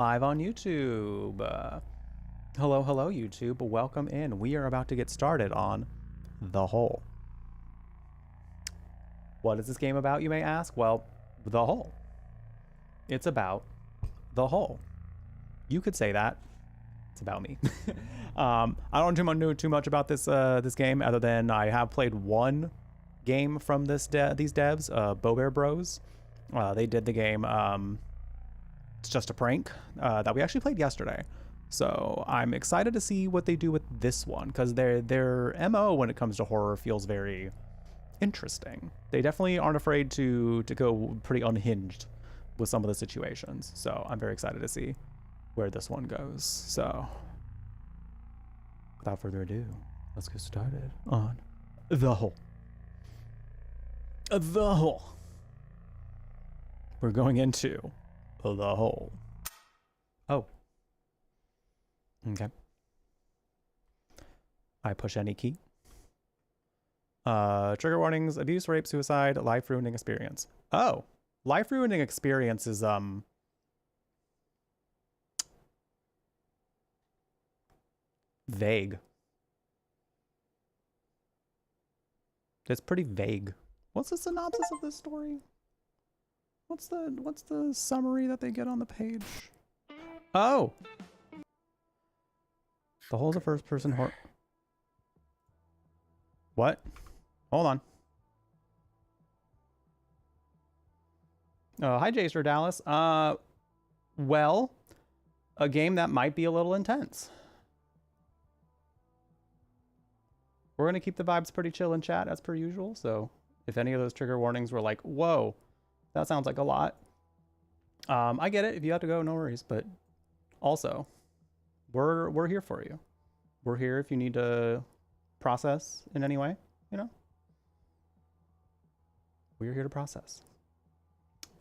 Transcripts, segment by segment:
Live on YouTube. Hello, hello, YouTube. Welcome in. We are about to get started on The Hole. What is this game about, you may ask? Well, The Hole. It's about The Hole. You could say that. It's about me. I don't know too much about this this game, other than I have played one game from these devs, Bow Bear Bros. They did the game. It's just a prank that we actually played yesterday. So I'm excited to see what they do with this one, because their MO when it comes to horror feels very interesting. They definitely aren't afraid to go pretty unhinged with some of the situations. So I'm very excited to see where this one goes. So without further ado, let's get started on The Hole. The Hole. We're going into The Hole. Oh. Okay. I push any key. Trigger warnings: abuse, rape, suicide, life-ruining experience. Oh. Life-ruining experience is, vague. It's pretty vague. What's the synopsis of this story? What's the summary that they get on the page? Oh! The Hole's a first-person horror... What? Hold on. Hi, Jaster Dallas. Well, a game that might be a little intense. We're going to keep the vibes pretty chill in chat, as per usual, so if any of those trigger warnings were like, whoa, that sounds like a lot. I get it. If you have to go, no worries. But also, we're here for you. We're here if you need to process in any way, you know? We're here to process.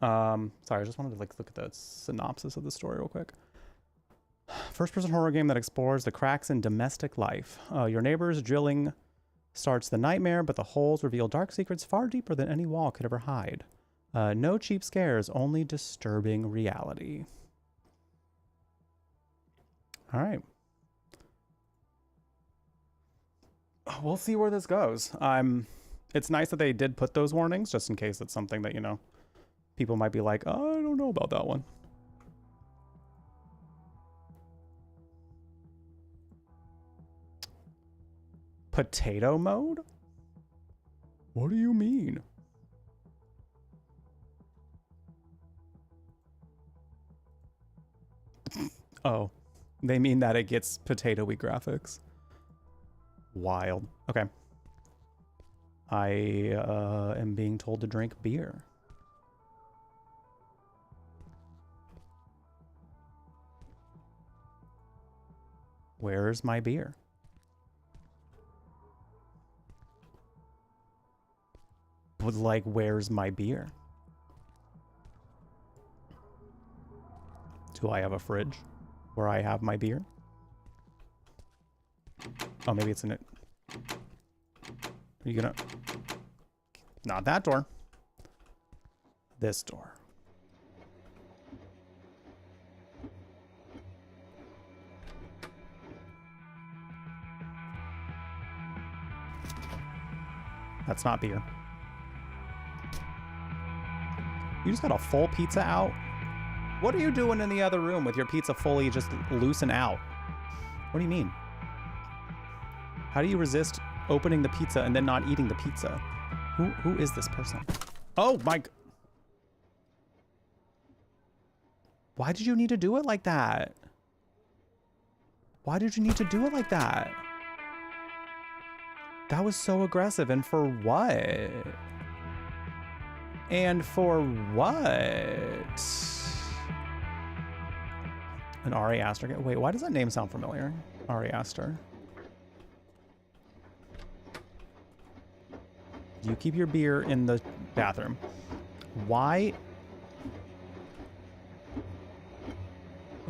Sorry, I just wanted to look at the synopsis of the story real quick. First-person horror game that explores the cracks in domestic life. Your neighbor's drilling starts the nightmare, but the holes reveal dark secrets far deeper than any wall could ever hide. No cheap scares, only disturbing reality. All right. We'll see where this goes. It's nice that they did put those warnings, just in case it's something that, you know, people might be like, oh, I don't know about that one. Potato mode? What do you mean? Oh, they mean that it gets potato-y graphics. Wild. Okay. I am being told to drink beer. Where's my beer? But like, where's my beer? Do I have a fridge where I have my beer? Oh, maybe it's in it. Are you gonna... Not that door. This door. That's not beer. You just got a full pizza out? What are you doing in the other room with your pizza fully just loose and out? What do you mean? How do you resist opening the pizza and then not eating the pizza? Who is this person? Oh my... Why did you need to do it like that? Why did you need to do it like that? That was so aggressive, and for what? And for what? An Ari Aster. Wait, why does that name sound familiar? Ari Aster. You keep your beer in the bathroom. Why?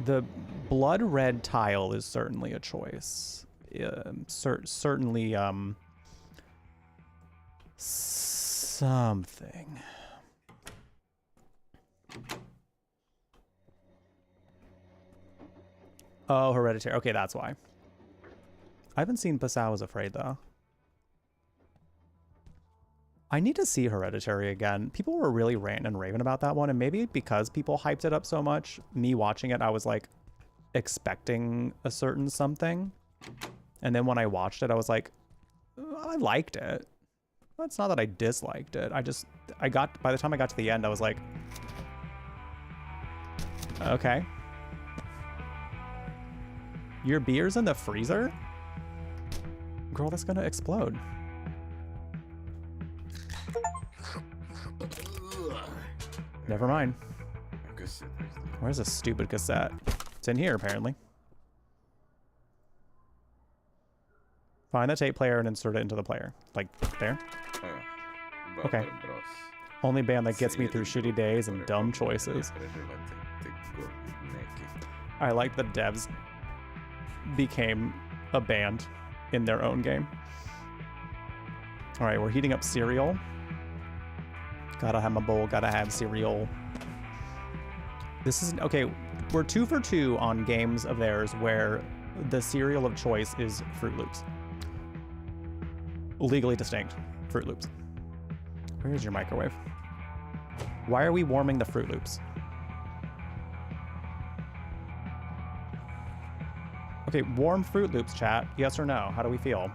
The blood red tile is certainly a choice. Certainly, something. Oh, Hereditary. Okay, that's why. I haven't seen Passau is Afraid, though. I need to see Hereditary again. People were really ranting and raving about that one, and maybe because people hyped it up so much, me watching it, I was like expecting a certain something. And then when I watched it, I was like, I liked it. It's not that I disliked it. By the time I got to the end, I was like, okay. Your beer's in the freezer? Girl, that's gonna explode. Never mind. Where's this stupid cassette? It's in here, apparently. Find the tape player and insert it into the player. Like, there? Okay. Only band that gets me through shitty days and dumb choices. I like the devs became a band in their own game. All right, we're heating up cereal. Gotta have my bowl, gotta have cereal. This is, okay, we're 2 for 2 on games of theirs where the cereal of choice is Fruit Loops. Legally distinct Fruit Loops. Where's your microwave? Why are we warming the Fruit Loops? Okay, warm Fruit Loops, chat. Yes or no? How do we feel?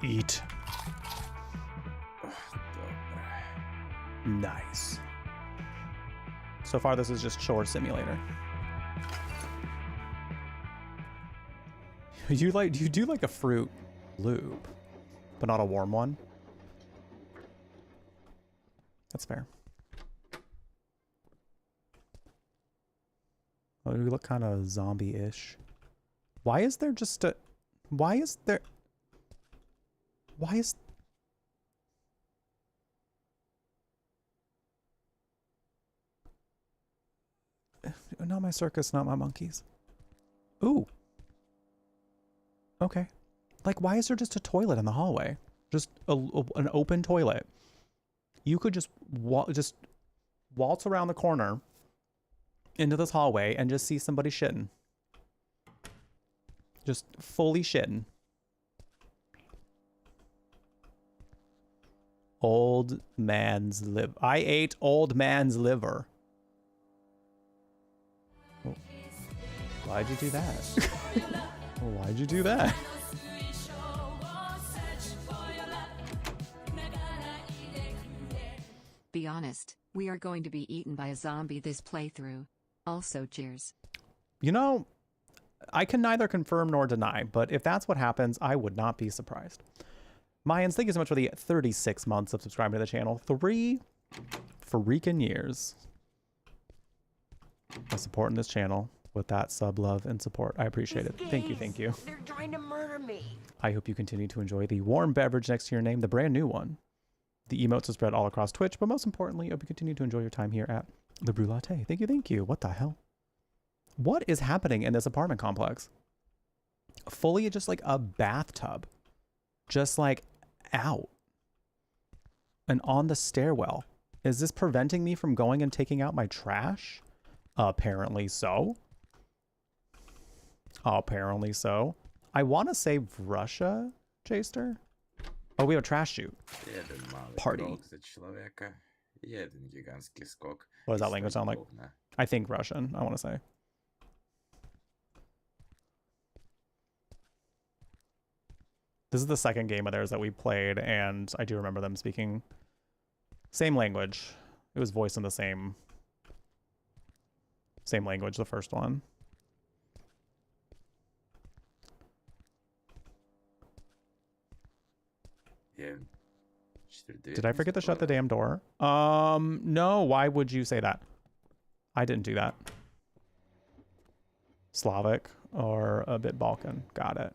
Eat. Nice. So far, this is just chore simulator. You do like a Fruit Loop, but not a warm one? That's fair. Oh, we look kind of zombie-ish. Why is there just a... Why is there... Why is... Not my circus, not my monkeys. Ooh. Okay. Like, why is there just a toilet in the hallway? Just an open toilet. You could just waltz around the corner into this hallway and just see somebody shitting. Just fully shitting. Old man's liver. I ate old man's liver. Oh. Why'd you do that? Why'd you do that? Be honest, we are going to be eaten by a zombie this playthrough. Also, cheers. You know, I can neither confirm nor deny, but if that's what happens, I would not be surprised. Mayans, thank you so much for the 36 months of subscribing to the channel. 3 freaking years of supporting this channel with that sub love and support. I appreciate it. Thank you, thank you. They're trying to murder me. I hope you continue to enjoy the warm beverage next to your name, the brand new one. The emotes are spread all across Twitch, but most importantly, I hope you continue to enjoy your time here at the Brew Latte. Thank you, thank you. What the hell? What is happening in this apartment complex? Fully just like a bathtub. Just like out. And on the stairwell. Is this preventing me from going and taking out my trash? Apparently so. Apparently so. I want to say Russia, Jaster. Oh, we have a trash chute. Party. What does that language sound like? I think Russian, I want to say. This is the second game of theirs that we played, and I do remember them speaking same language. It was voiced in the same language, the first one. Yeah. Did I forget to shut the damn door? No, why would you say that? I didn't do that. Slavic or a bit Balkan. Got it.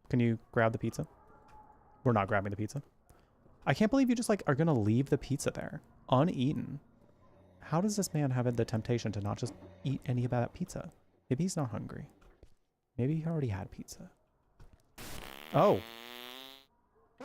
Can you grab the pizza? We're not grabbing the pizza. I can't believe you just like are gonna leave the pizza there uneaten. How does this man have the temptation to not just eat any of that pizza? Maybe he's not hungry. Maybe he already had pizza. Oh.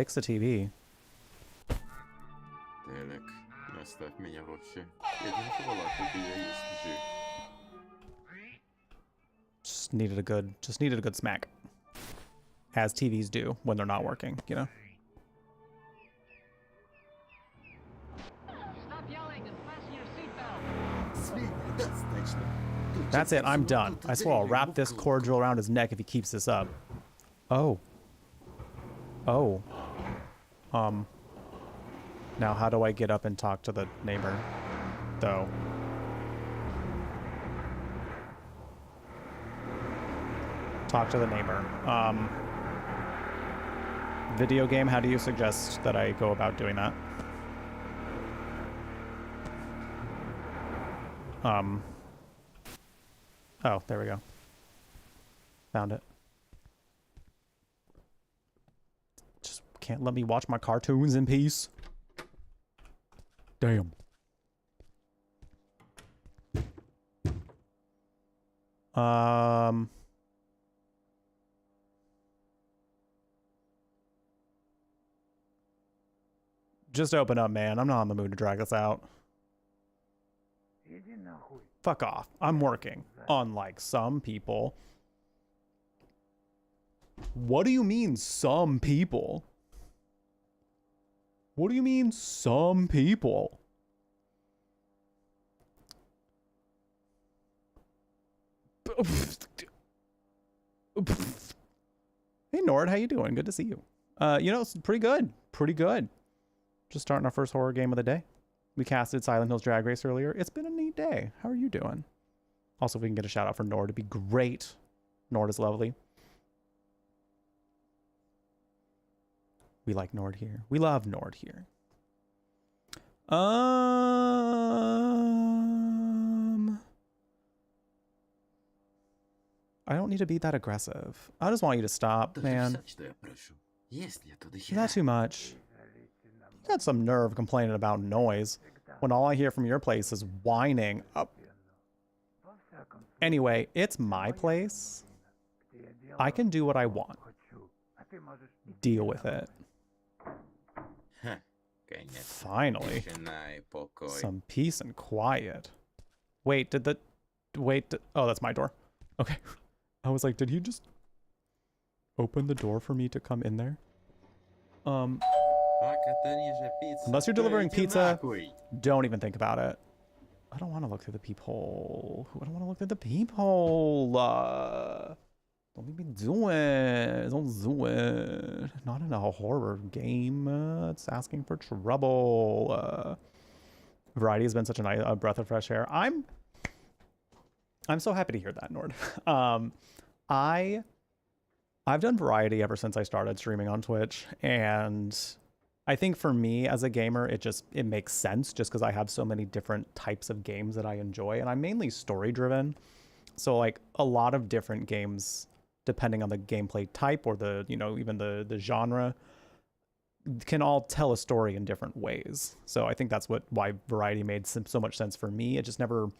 fix a TV. Tényleg, oставь меня вообще. Я не хвала, тебе я есть жив. Just needed a good smack. As TVs do when they're not working, you know? Stop yelling and fasten your seatbelt. That's it, I'm done. I swear I'll wrap this cordial around his neck if he keeps this up. Oh. Oh. Now how do I get up and talk to the neighbor, though? Talk to the neighbor. Video game, how do you suggest that I go about doing that? Oh, there we go. Found it. Just can't let me watch my cartoons in peace. Damn. Just open up, man. I'm not in the mood to drag this out. Fuck off. I'm working. Unlike some people. What do you mean, some people? What do you mean, some people? Hey, Nord, how you doing? Good to see you. You know, it's pretty good. Pretty good. Just starting our first horror game of the day. We casted Silent Hills Drag Race earlier. It's been a neat day. How are you doing? Also, if we can get a shout out for Nord, it'd be great. Nord is lovely. We like Nord here. We love Nord here. I don't need to be that aggressive. I just want you to stop, man. Is that too much? You got some nerve complaining about noise when all I hear from your place is whining. Anyway, it's my place. I can do what I want. Deal with it. Finally. Some peace and quiet. Wait, oh, that's my door. Okay. I was like, did he just open the door for me to come in there? Unless you're delivering pizza, don't even think about it. I don't want to look through the peephole. I don't want to look through the peephole. Don't make me do it. Don't do it. Not in a horror game. It's asking for trouble. Variety has been such a breath of fresh air. I'm so happy to hear that, Nord. I've done variety ever since I started streaming on Twitch, and I think for me as a gamer, it makes sense just because I have so many different types of games that I enjoy, and I'm mainly story driven. So like a lot of different games, depending on the gameplay type or the, you know, even the genre, can all tell a story in different ways. So I think that's why variety made so much sense for me. It just never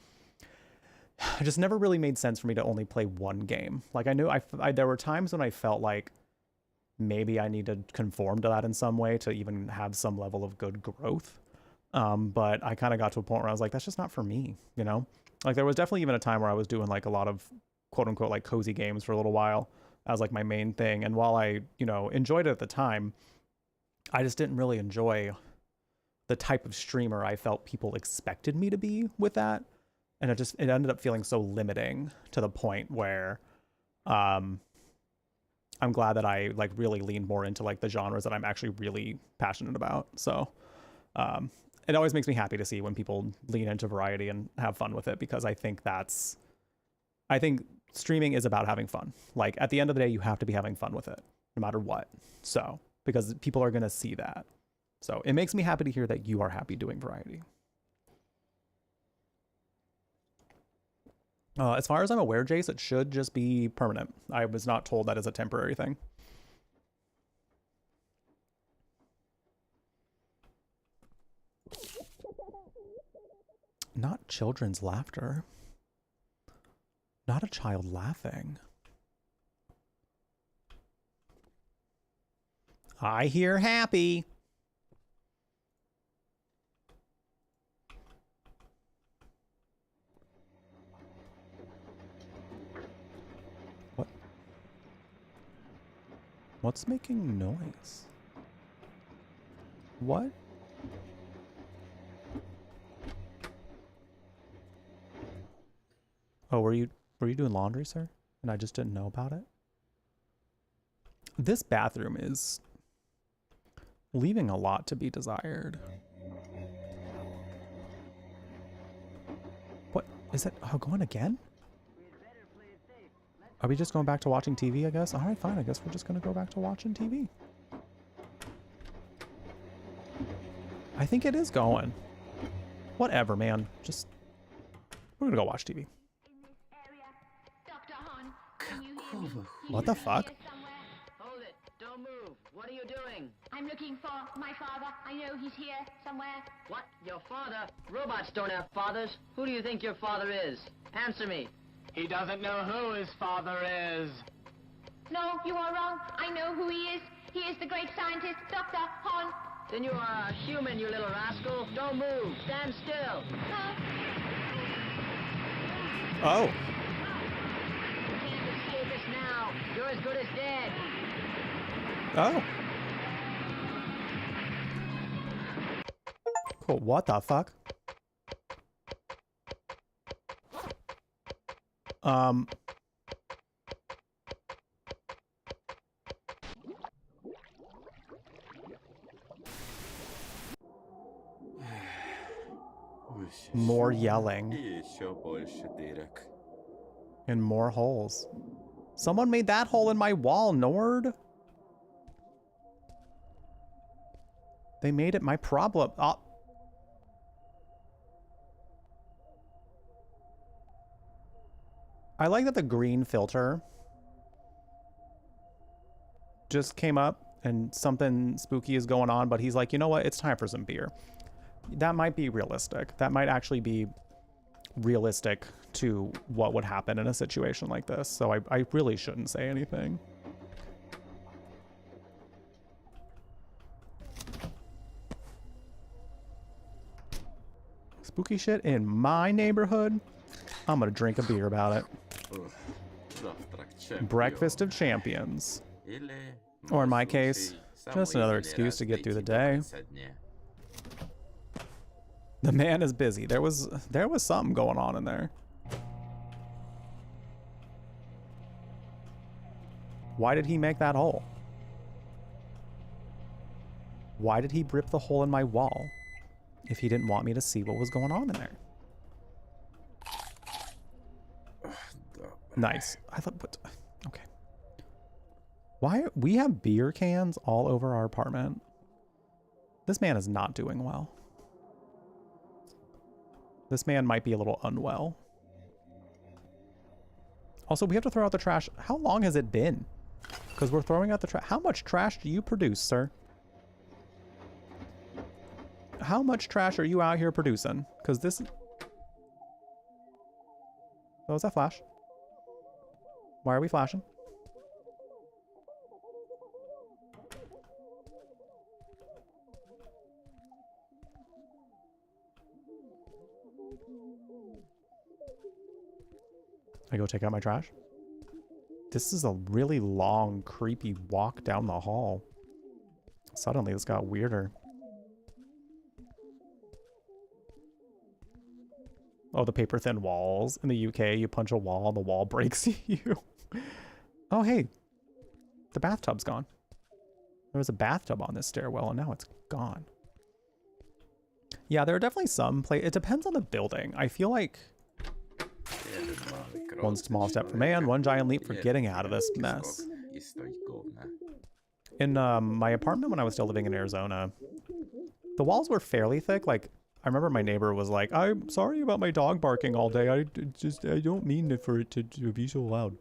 really made sense for me to only play one game. Like I knew there were times when I felt like maybe I need to conform to that in some way to even have some level of good growth. But I kind of got to a point where I was like, that's just not for me, you know? Like there was definitely even a time where I was doing like a lot of quote unquote like cozy games for a little while as like my main thing. And while I, you know, enjoyed it at the time, I just didn't really enjoy the type of streamer I felt people expected me to be with that. And it ended up feeling so limiting to the point where I'm glad that I like really leaned more into like the genres that I'm actually really passionate about. So it always makes me happy to see when people lean into variety and have fun with it, because I think streaming is about having fun. Like at the end of the day, you have to be having fun with it no matter what. So because people are going to see that. So it makes me happy to hear that you are happy doing variety. As far as I'm aware, Jace, it should just be permanent. I was not told that is a temporary thing. Not children's laughter. Not a child laughing. I hear happy. What? What's making noise? What? Oh, were you doing laundry, sir? And I just didn't know about it? This bathroom is leaving a lot to be desired. What is it? Oh, going again? Are we just going back to watching TV, I guess? All right, fine. I guess we're just going to go back to watching TV. I think it is going. Whatever, man. Just, we're going to go watch TV. What the fuck? Hold it. Don't move. What are you doing? I'm looking for my father. I know he's here somewhere. What? Your father? Robots don't have fathers. Who do you think your father is? Answer me. He doesn't know who his father is. No, you are wrong. I know who he is. He is the great scientist, Dr. Hon. Then you are a human, you little rascal. Don't move. Stand still. Oh. You can't escape us now. You're as good as dead. Oh. Cool. What the fuck? More yelling. Еще больше дырок. And more holes. Someone made that hole in my wall, Nord. They made it my problem. Oh. I like that the green filter just came up and something spooky is going on, but he's like, you know what? It's time for some beer. That might be realistic. That might actually be realistic to what would happen in a situation like this. So I really shouldn't say anything. Spooky shit in my neighborhood. I'm gonna drink a beer about it. Breakfast of Champions. Or in my case, just another excuse to get through the day. The man is busy. There was something going on in there. Why did he make that hole? Why did he rip the hole in my wall if he didn't want me to see what was going on in there? Nice. I thought, what? Okay. Why? We have beer cans all over our apartment. This man is not doing well. This man might be a little unwell. Also, we have to throw out the trash. How long has it been? Because we're throwing out the trash. How much trash do you produce, sir? How much trash are you out here producing? Because this... Oh, was that flash? Why are we flashing? I go take out my trash. This is a really long, creepy walk down the hall. Suddenly, this got weirder. Oh, the paper-thin walls. In the UK, you punch a wall and the wall breaks you. Oh, hey. The bathtub's gone. There was a bathtub on this stairwell, and now it's gone. Yeah, there are definitely some it depends on the building. I feel like... One small step for man, one giant leap for getting out of this mess. In my apartment when I was still living in Arizona, the walls were fairly thick. Like, I remember my neighbor was like, I'm sorry about my dog barking all day. I don't mean for it to be so loud.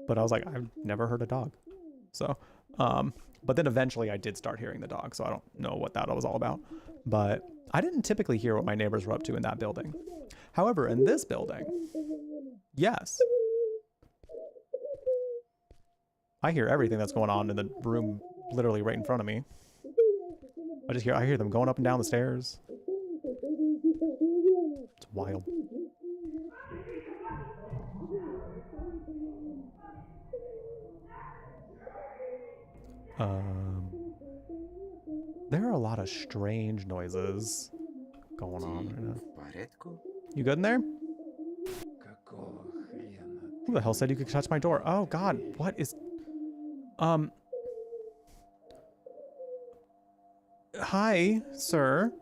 But I was like, I've never heard a dog. So, but then eventually I did start hearing the dog. So I don't know what that was all about. But I didn't typically hear what my neighbors were up to in that building. However, in this building, yes. I hear everything that's going on in the room literally right in front of me. I hear them going up and down the stairs. It's wild. There are a lot of strange noises going on right now. В порядку? You good in there? Who the hell said you could touch my door? Oh God, what is... Hi, sir.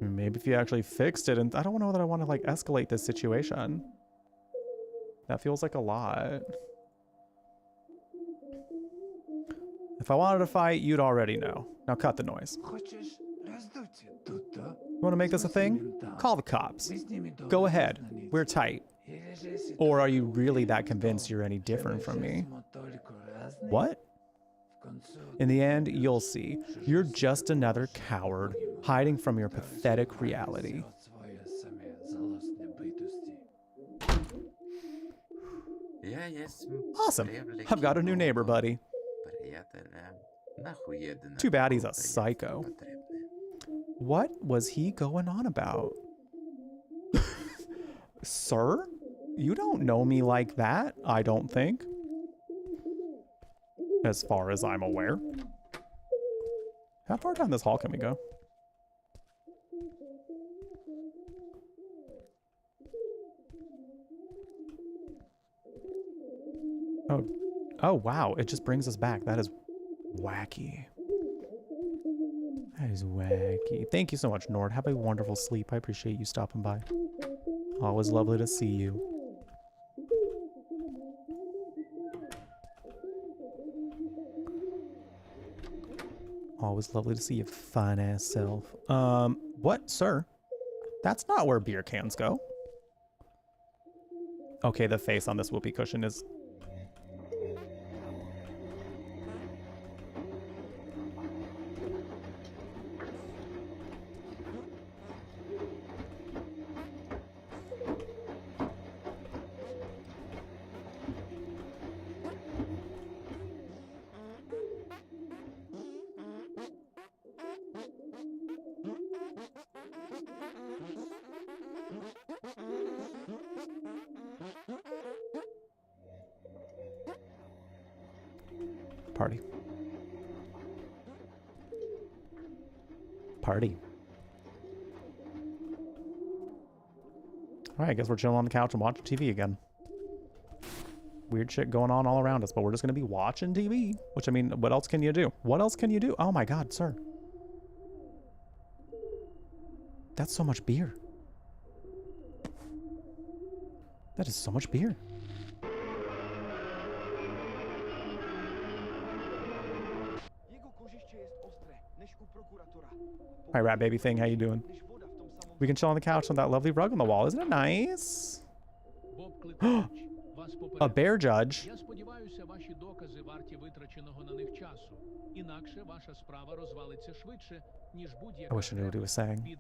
Maybe if you actually fixed it, and I don't know that I want to like escalate this situation. That feels like a lot. If I wanted to fight, you'd already know. Now cut the noise. You want to make this a thing? Call the cops. Go ahead. We're tight. Or are you really that convinced you're any different from me? What? In the end, you'll see. You're just another coward hiding from your pathetic reality. Awesome. I've got a new neighbor, buddy. Too bad he's a psycho. What was he going on about? Sir? You don't know me like that, I don't think. As far as I'm aware. How far down this hall can we go? Oh wow, it just brings us back. That is wacky. That is wacky. Thank you so much, Nord. Have a wonderful sleep. I appreciate you stopping by. Always lovely to see you. Always lovely to see your fine ass self. What, sir? That's not where beer cans go. Okay, the face on this whoopee cushion is... Party. Party. Alright, I guess we're chilling on the couch and watching TV again. Weird shit going on all around us, but we're just gonna be watching TV. Which, I mean, what else can you do? What else can you do? Oh my god, sir. That's so much beer. That is so much beer. Hi, rat baby thing. How you doing? We can chill on the couch on that lovely rug on the wall. Isn't it nice? A bear judge. I wish I knew what he was saying.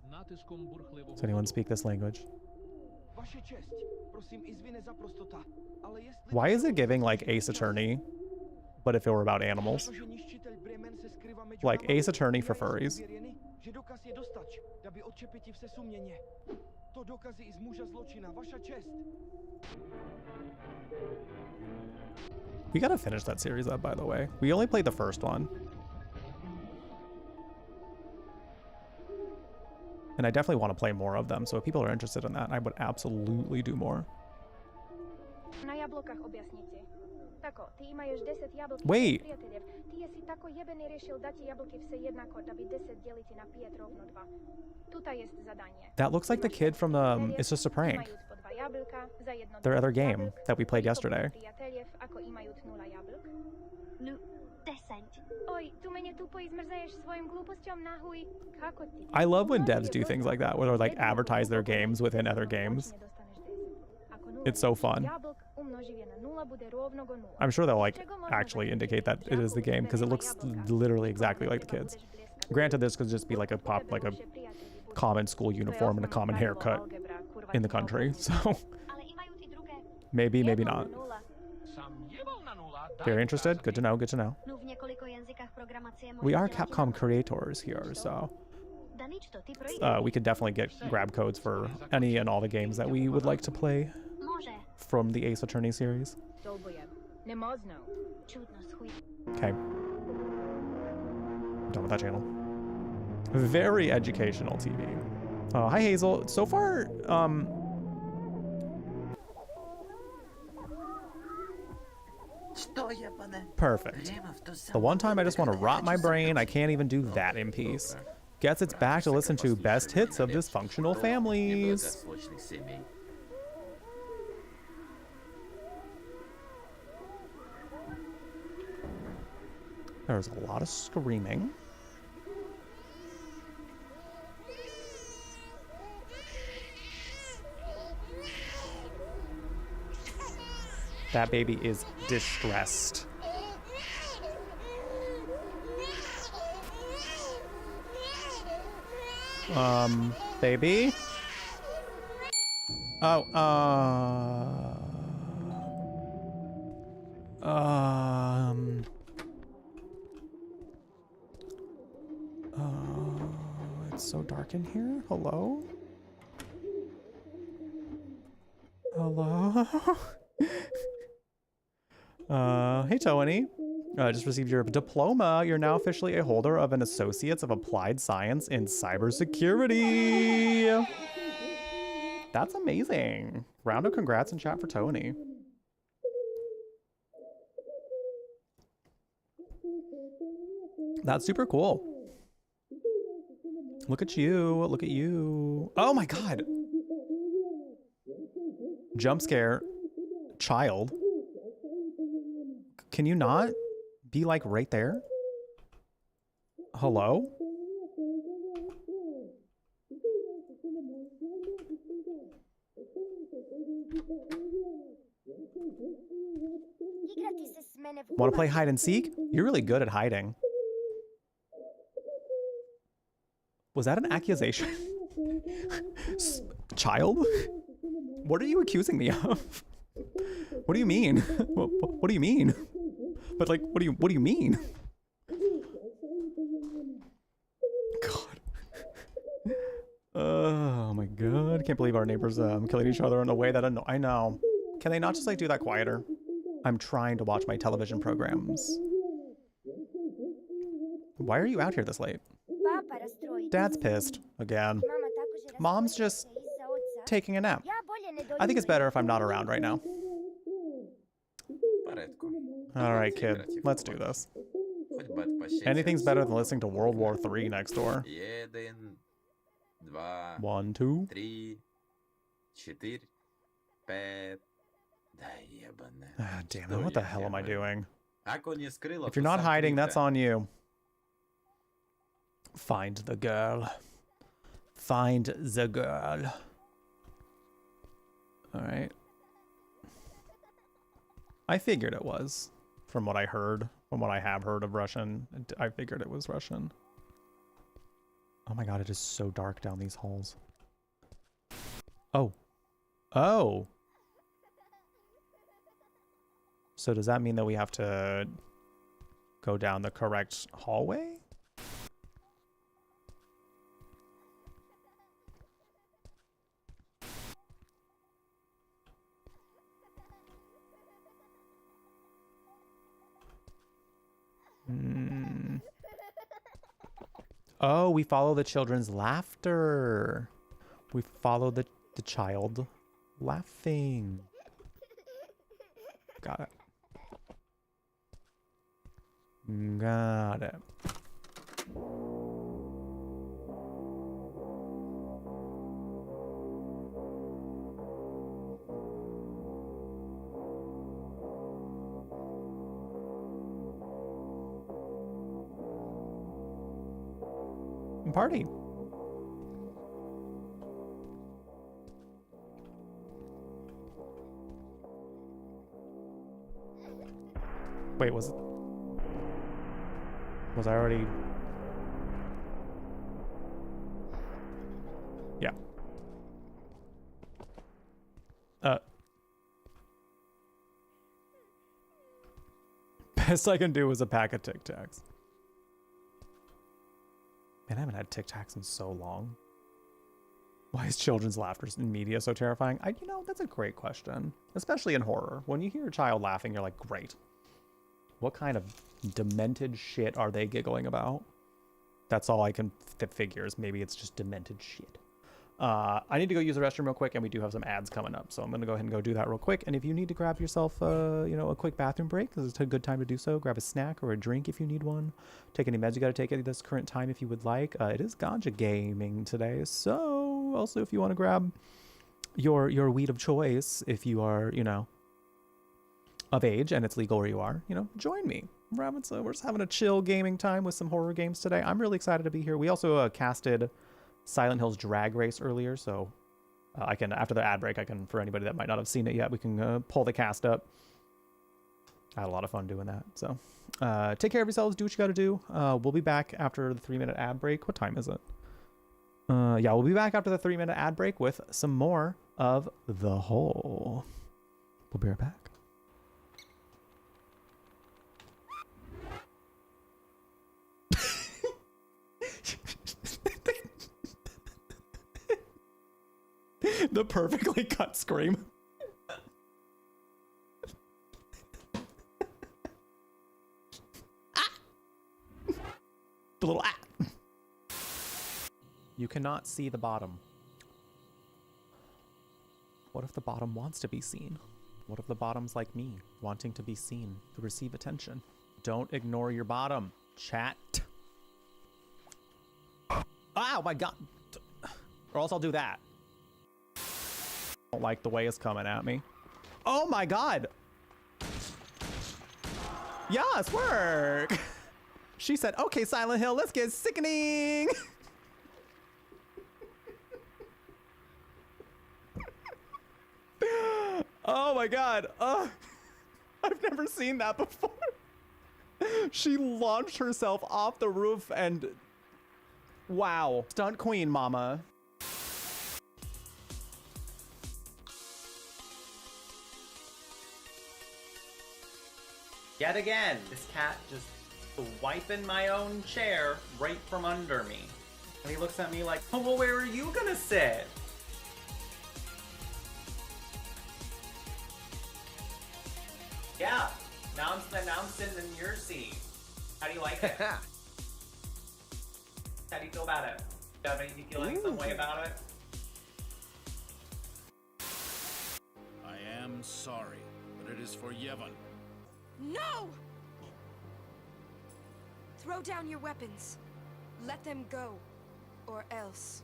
Does anyone speak this language? Why is it giving like Ace Attorney, but if it were about animals? Like Ace Attorney for furries. We gotta finish that series up, by the way. We only played the first one. And I definitely want to play more of them, so if people are interested in that, I would absolutely do more. Wait! That looks like the kid from the It's Just a Prank. Their other game that we played yesterday. I love when devs do things like that, where they like advertise their games within other games. It's so fun. I'm sure they'll like actually indicate that it is the game because it looks literally exactly like the kids. Granted, this could just be like a common school uniform and a common haircut. in the country, so maybe, maybe not. Very interested. Good to know. Good to know. We are Capcom creators here, so we could definitely get grab codes for any and all the games that we would like to play from the Ace Attorney series. Okay. Done with that channel. Very educational TV. Hi Hazel. So far, perfect. The one time I just want to rot my brain, I can't even do that in peace. Guess it's back to listen to best hits of dysfunctional families. There's a lot of screaming. That baby is distressed. Baby? Oh, it's so dark in here. Hello? Hello? Hey Tony. Just received your diploma. You're now officially a holder of an Associates of Applied Science in Cybersecurity. That's amazing. Round of congrats in chat for Tony. That's super cool. Look at you. Look at you. Oh my God. Jump scare. Child. Can you not be like right there? Hello? Want to play hide and seek? You're really good at hiding. Was that an accusation? Child? What are you accusing me of? What do you mean? What do you mean? But like, what do you mean? God. Oh my God. Can't believe our neighbors killing each other in a way that I know. Can they not just like do that quieter? I'm trying to watch my television programs. Why are you out here this late? Dad's pissed again. Mom's just taking a nap. I think it's better if I'm not around right now. All right, kid, let's do this. Anything's better than listening to World War III next door. 1, 2. Ah, damn it, what the hell am I doing? If you're not hiding, that's on you. Find the girl. Find the girl. All right. I figured it was. From what I heard, from what I have heard of Russian, I figured it was Russian. Oh my God, it is so dark down these halls. Oh. Oh. So does that mean that we have to go down the correct hallway? Oh, we follow the children's laughter. We follow the child laughing. Got it. Got it. Party. Wait, was I already? Yeah. Best I can do is a pack of Tic Tacs. Man, I haven't had Tic Tacs in so long. Why is children's laughter in media so terrifying? You know, that's a great question. Especially in horror. When you hear a child laughing, you're like, great. What kind of demented shit are they giggling about? That's all I can figure is maybe it's just demented shit. I need to go use the restroom real quick, and we do have some ads coming up, so I'm going to go ahead and go do that real quick. And if you need to grab yourself, you know, a quick bathroom break, this is a good time to do so. Grab a snack or a drink if you need one. Take any meds you got to take at this current time if you would like. It is Ganja Gaming today, so also if you want to grab your weed of choice, if you are, you know, of age and it's legal where you are, you know, join me. We're just having a chill gaming time with some horror games today. I'm really excited to be here. We also casted Silent Hill's Drag Race earlier, so I can, after the ad break, I can, for anybody that might not have seen it yet, we can pull the cast up. I had a lot of fun doing that. So take care of yourselves, do what you got to do. We'll be back after the 3-minute ad break. What time is it? Yeah, we'll be back after the 3-minute ad break with some more of The Hole. We'll be right back. The perfectly cut scream. Ah! The little ah. You cannot see the bottom. What if the bottom wants to be seen? What if the bottom's like me, wanting to be seen, to receive attention? Don't ignore your bottom, chat. Oh my god. Or else I'll do that. Don't like the way it's coming at me. Oh my god. Yes, work. She said, okay, Silent Hill, let's get sickening. Oh my god. I've never seen that before. She launched herself off the roof and wow. Stunt queen, mama. Yet again, this cat just wiping my own chair right from under me. And he looks at me like, oh, well, where are you gonna sit? Yeah, now I'm sitting in your seat. How do you like it? How do you feel about it? Do you have any feeling some way about it? I am sorry, but it is for Yevon. No! Throw down your weapons. Let them go, or else.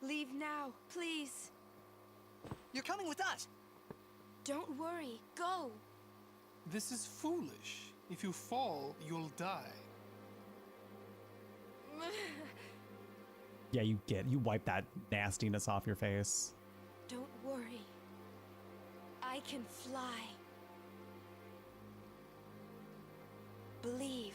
Leave now, please. You're coming with us! Don't worry, go! This is foolish. If you fall, you'll die. Yeah, you wipe that nastiness off your face. Don't worry. I can fly. Believe.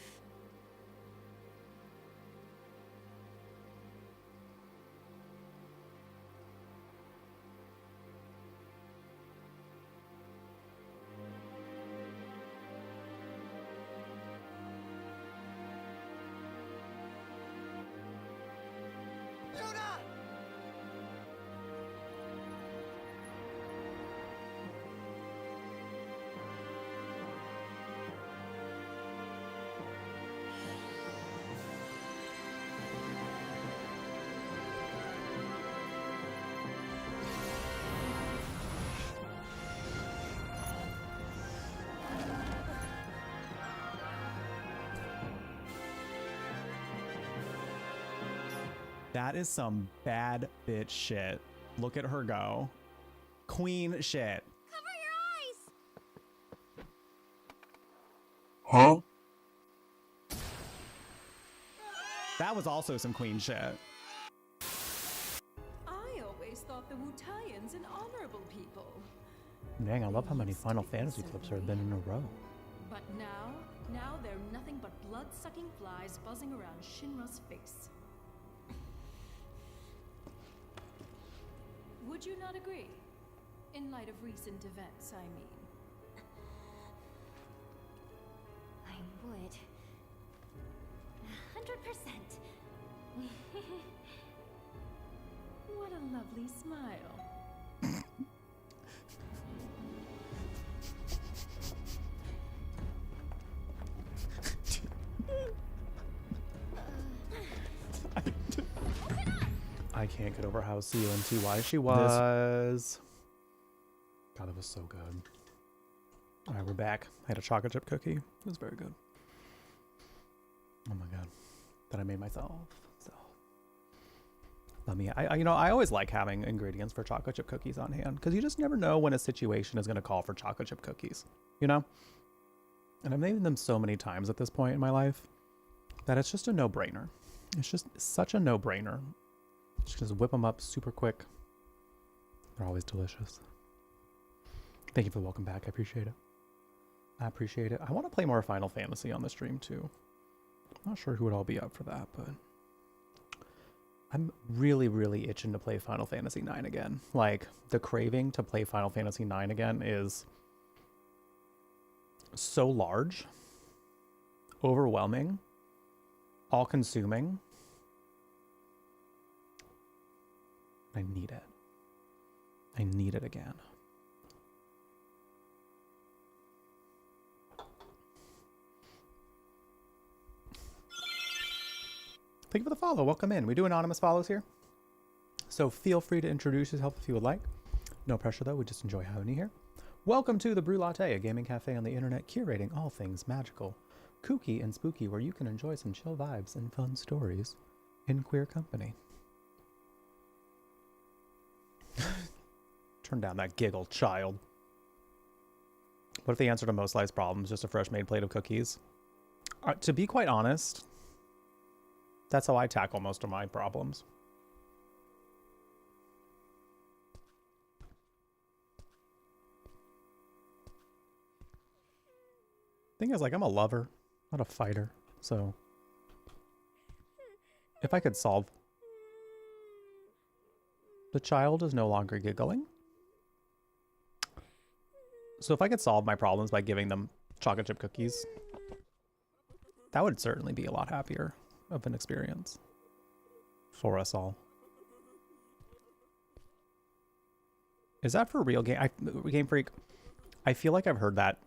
That is some bad bitch shit. Look at her go. Queen shit. Cover your eyes! Huh? That was also some queen shit. I always thought the Wutaians an honorable people. Dang, I love how many Final Fantasy clips there have been in a row. But now they're nothing but blood-sucking flies buzzing around Shinra's face. Would you not agree? In light of recent events, I mean. I would. 100%. What a lovely smile. I can't get over how CUNTY she was. God, that was so good. All right, we're back. I had a chocolate chip cookie. It was very good. Oh my god, that I made myself. So let me. I always like having ingredients for chocolate chip cookies on hand because you just never know when a situation is going to call for chocolate chip cookies. You know. And I've made them so many times at this point in my life that it's just a no-brainer. It's just such a no-brainer. Just whip them up super quick. They're always delicious. Thank you for the welcome back. I appreciate it. I appreciate it. I want to play more Final Fantasy on the stream too. I'm not sure who would all be up for that, but I'm really, really itching to play Final Fantasy IX again. Like, the craving to play Final Fantasy IX again is so large, overwhelming, all-consuming. I need it. I need it again. Thank you for the follow. Welcome in. We do anonymous follows here, so feel free to introduce yourself if you would like. No pressure though. We just enjoy having you here. Welcome to the Brew Latte, a gaming cafe on the internet curating all things magical, kooky, and spooky, where you can enjoy some chill vibes and fun stories in queer company. Turn down that giggle, child. What if the answer to most life's problems is just a fresh made plate of cookies? To be quite honest, that's how I tackle most of my problems. Thing is, like, I'm a lover, not a fighter. So if I could solve... The child is no longer giggling. So if I could solve my problems by giving them chocolate chip cookies, that would certainly be a lot happier of an experience for us all. Is that for real, Game Freak? I feel like I've heard that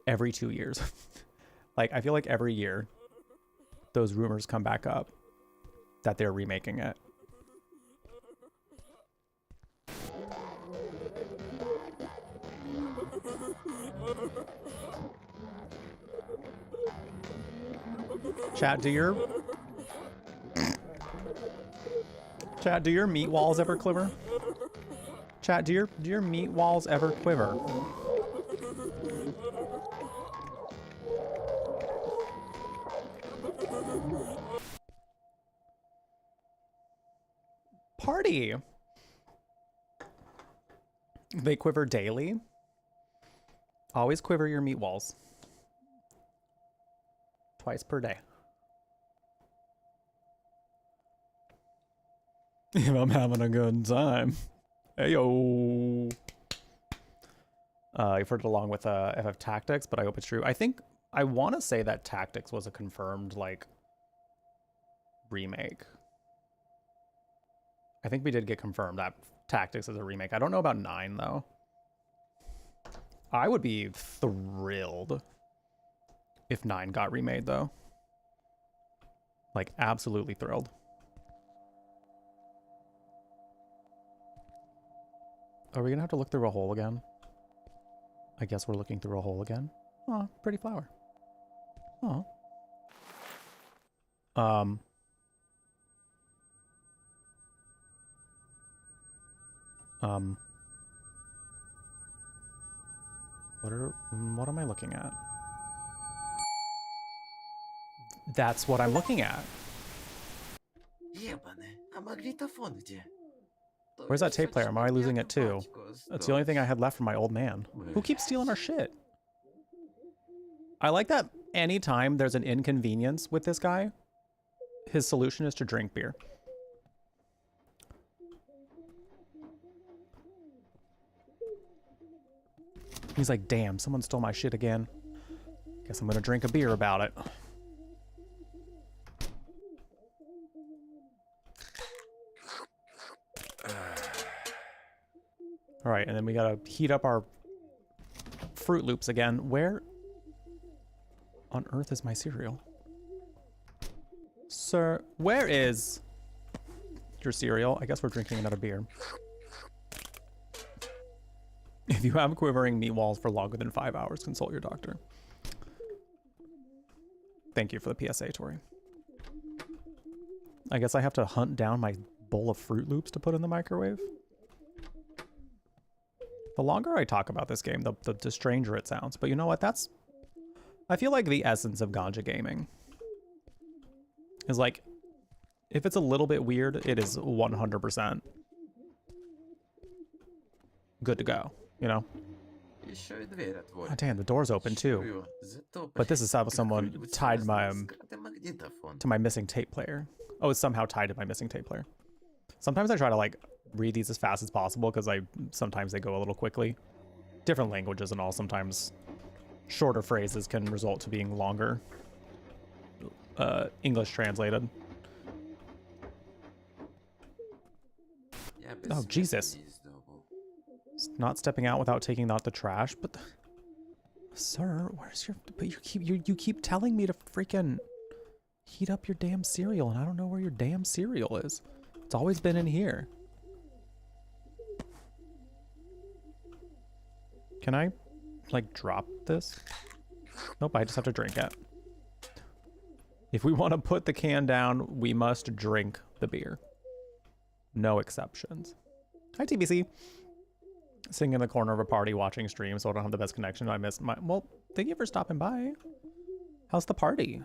every 2 years. Like, I feel like every year those rumors come back up that they're remaking it. Chat, do your meat walls ever quiver? Chat, do your meat walls ever quiver? Party. They quiver daily. Always quiver your meat walls. Twice per day. If I'm having a good time. Hey yo. You've heard it along with FF Tactics, but I hope it's true. I want to say that Tactics was a confirmed, like, remake. I think we did get confirmed that Tactics is a remake. I don't know about 9 though. I would be thrilled if 9 got remade though. Like, absolutely thrilled. Are we gonna have to look through a hole again? I guess we're looking through a hole again. Oh, pretty flower. Oh. What am I looking at? That's what I'm looking at. Where's that tape player? Am I losing it too? That's the only thing I had left from my old man. Who keeps stealing our shit? I like that anytime there's an inconvenience with this guy, his solution is to drink beer. He's like, damn, someone stole my shit again. Guess I'm gonna drink a beer about it. All right, and then we gotta heat up our Fruit Loops again. Where on earth is my cereal? Sir, where is your cereal? I guess we're drinking another beer. If you have quivering meat walls for longer than 5 hours, consult your doctor. Thank you for the PSA, Tori. I guess I have to hunt down my bowl of Fruit Loops to put in the microwave. The longer I talk about this game, the stranger it sounds. But you know what? That's... I feel like the essence of Ganja Gaming is like, if it's a little bit weird, it is 100% good to go, you know? Oh, damn, the door's open too. But this is how someone tied my to my missing tape player. Oh, it's somehow tied to my missing tape player. Sometimes I try to like read these as fast as possible because sometimes they go a little quickly. Different languages and all, sometimes shorter phrases can result to being longer. English translated. Oh, Jesus. Not stepping out without taking out the trash, but... Sir, where's your... But you keep telling me to freaking heat up your damn cereal, and I don't know where your damn cereal is. It's always been in here. Can I, like, drop this? Nope, I just have to drink it. If we want to put the can down, we must drink the beer. No exceptions. Hi, TBC. Sitting in the corner of a party watching stream, so I don't have the best connection. I missed my... Well, thank you for stopping by. How's the party?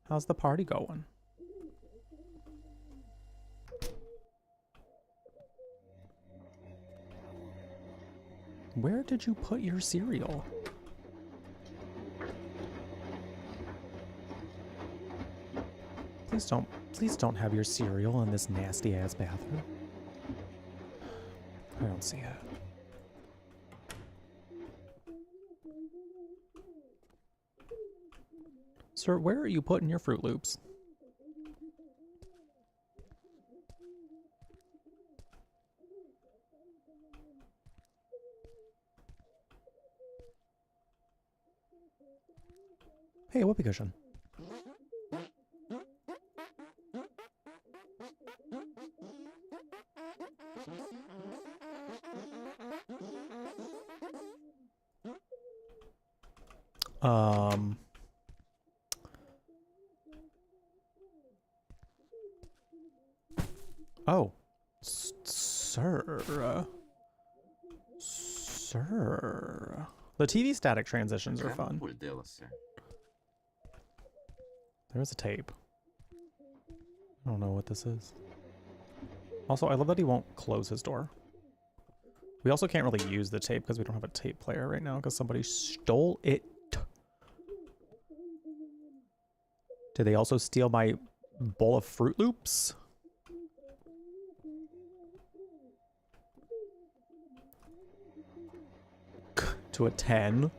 How's the party going? Where did you put your cereal? Please don't have your cereal in this nasty ass bathroom. I don't see it. Sir, where are you putting your Fruit Loops? Hey, whoopee cushion. Oh, sir. Sir. The TV static transitions are fun. There's a tape. I don't know what this is. Also, I love that he won't close his door. We also can't really use the tape because we don't have a tape player right now because somebody stole it. Did they also steal my bowl of Fruit Loops? To a 10?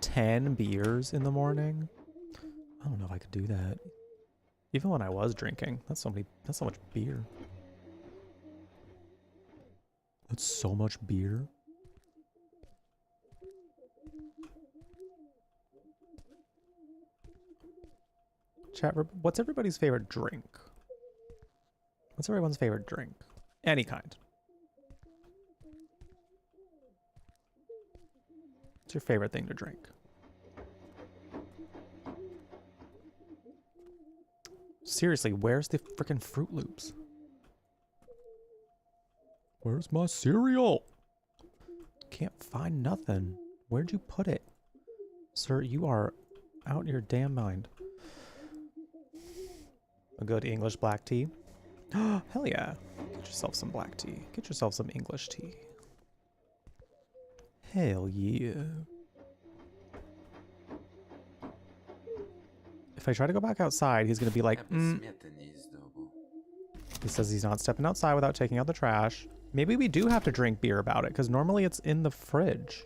10 beers in the morning? I don't know if I could do that. Even when I was drinking, that's so much beer. That's so much beer. Chat, what's everybody's favorite drink? What's everyone's favorite drink? Any kind. What's your favorite thing to drink? Seriously, where's the freaking Fruit Loops? Where's my cereal? Can't find nothing. Where'd you put it? Sir, you are out your damn mind. A good English black tea. Hell yeah. Get yourself some black tea. Get yourself some English tea. Hell yeah. If I try to go back outside, he's going to be like, Ja bez smetany z domu. He says he's not stepping outside without taking out the trash. Maybe we do have to drink beer about it, because normally it's in the fridge.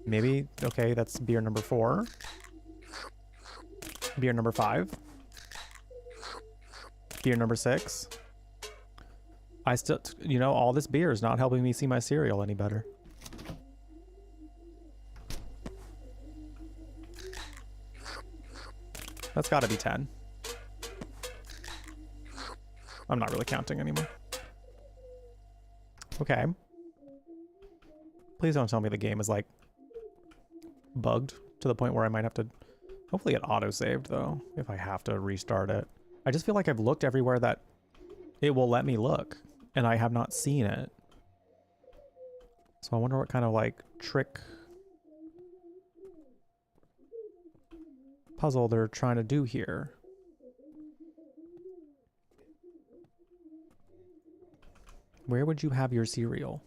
Maybe, okay, that's beer number 4. Beer number 5. Beer number 6. I still, you know, all this beer is not helping me see my cereal any better. That's got to be 10. I'm not really counting anymore. Okay. Please don't tell me the game is like bugged to the point where I might have to... Hopefully it auto-saved though, if I have to restart it. I just feel like I've looked everywhere that it will let me look, and I have not seen it. So I wonder what kind of like trick puzzle they're trying to do here. Where would you have your cereal?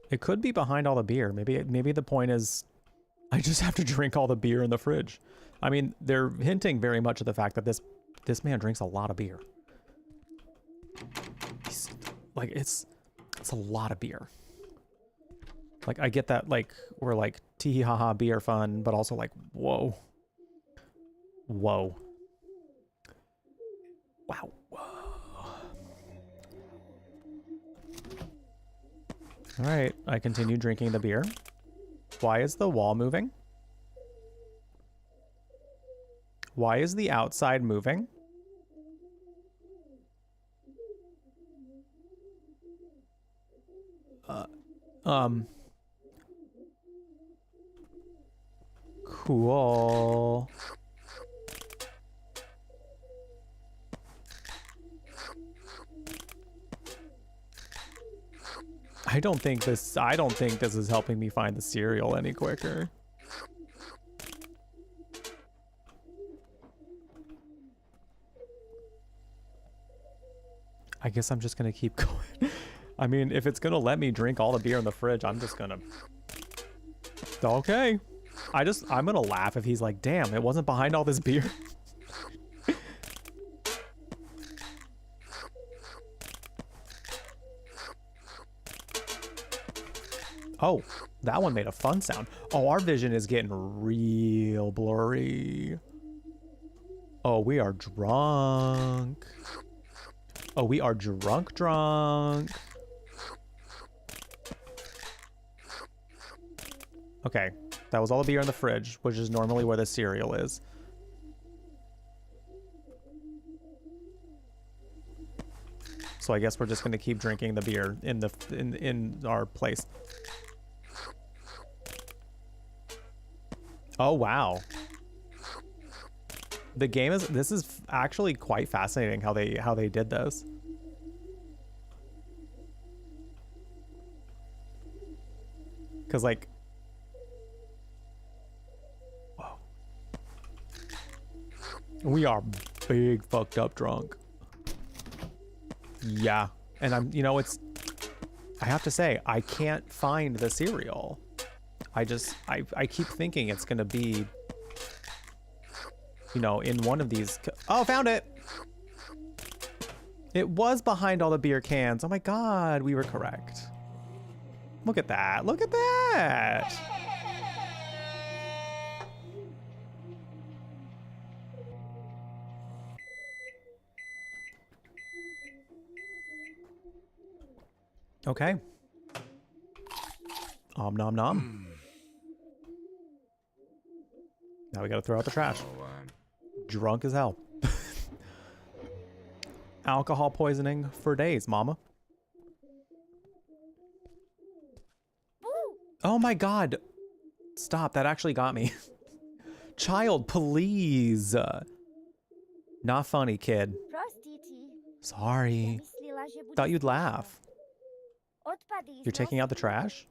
It could be behind all the beer. Maybe the point is I just have to drink all the beer in the fridge. I mean, they're hinting very much at the fact that this man drinks a lot of beer. He's, like it's a lot of beer. Like I get that, like we're like tee hee ha ha beer fun, but also like whoa. Whoa. Wow. Whoa. All right, I continue drinking the beer. Why is the wall moving? Why is the outside moving? Cool. I don't think this is helping me find the cereal any quicker. I guess I'm just gonna keep going. I mean, if it's gonna let me drink all the beer in the fridge, I'm just gonna... Okay. I'm gonna laugh if he's like, damn, it wasn't behind all this beer. Oh, that one made a fun sound. Oh, our vision is getting real blurry. Oh, we are drunk. Oh, we are drunk. Okay, that was all the beer in the fridge, which is normally where the cereal is. So I guess we're just going to keep drinking the beer in our place. Oh, wow. The game this is actually quite fascinating how they did this. Cause like, whoa. We are big fucked up drunk. Yeah. And I'm, you know, I have to say, I can't find the cereal. I keep thinking it's gonna be, you know, in one of these. Oh, found it. It was behind all the beer cans. Oh my God, we were correct. Look at that. Look at that. Okay. Om nom nom. Now we gotta throw out the trash. Drunk as hell. Alcohol poisoning for days, mama. Oh my God. Stop, that actually got me. Child, please. Not funny, kid. Sorry. Thought you'd laugh. You're taking out the trash?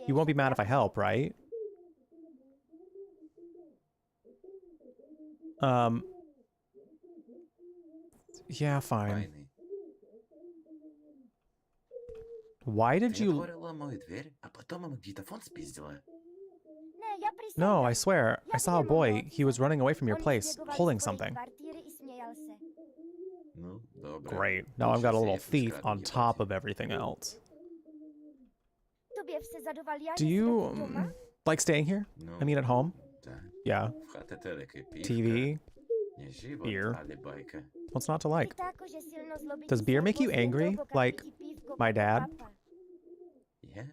You won't be mad if I help, right? Yeah, fine. Why did Ты you... отворила мою дверь, а потом магнитофон спиздила. No, I swear. I saw a boy. He was running away from your place, holding something. Ну, добре. Great. Now I've got a little thief on top of everything else. Do you like staying here? I mean, at home? Да. Yeah. В хате телек и пивка. TV? Не живот, Beer. але байка. What's not to like? Does beer make you angry? Like my dad? Я?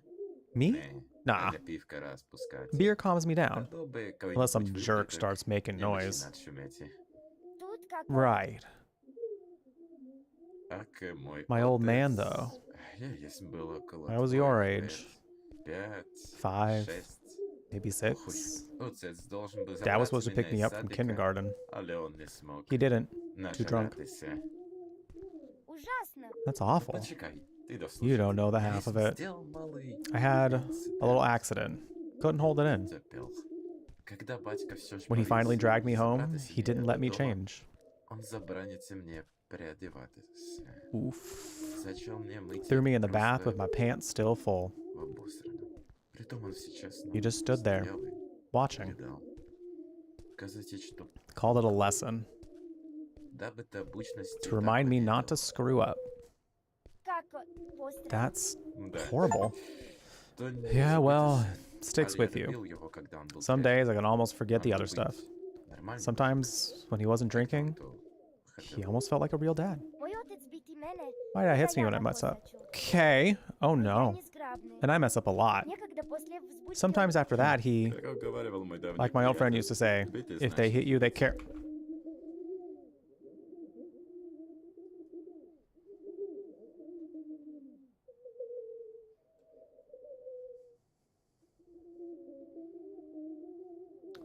Me? Не. Nah. Але пивка разпускать. Beer calms me down. Надо бы кого-нибудь Unless some jerk выпить, starts making не noise. начинать шуметь. Right. Ак, мой My old man, отец. though. Я есть был около I was your твоих age. лет. 5, 5, 6. maybe 6. Отец должен был Dad was забрать supposed to меня pick me из up from садика, kindergarten. але он не смог. He didn't. Too drunk. Нажратися. That's awful. Почекай, ты You don't know the half of it. Сделал малый I had a инцидент. little accident. Couldn't hold it in. Терпел. Когда батька всё ж When he finally повез dragged me home, забрати he себе didn't let me дома, change. Он забранится мне переодеваться. Oof. Зачем мне мыть Threw me in the просто bath with my pants still full. в обосранном. Притом он сейчас You just stood there, стоял и watching. наблюдал. Казать, что Called it a lesson. дабы ты обычности To remind me not to screw up. That's horrible. Yeah, well, it sticks with you. Some days I can almost forget the other stuff. Sometimes, when he wasn't drinking, he almost felt like a real dad. My dad hits me when I mess up. Okay. Oh no. And I mess up a lot. Sometimes after that, he, like my old friend used to say, if they hit you, they care.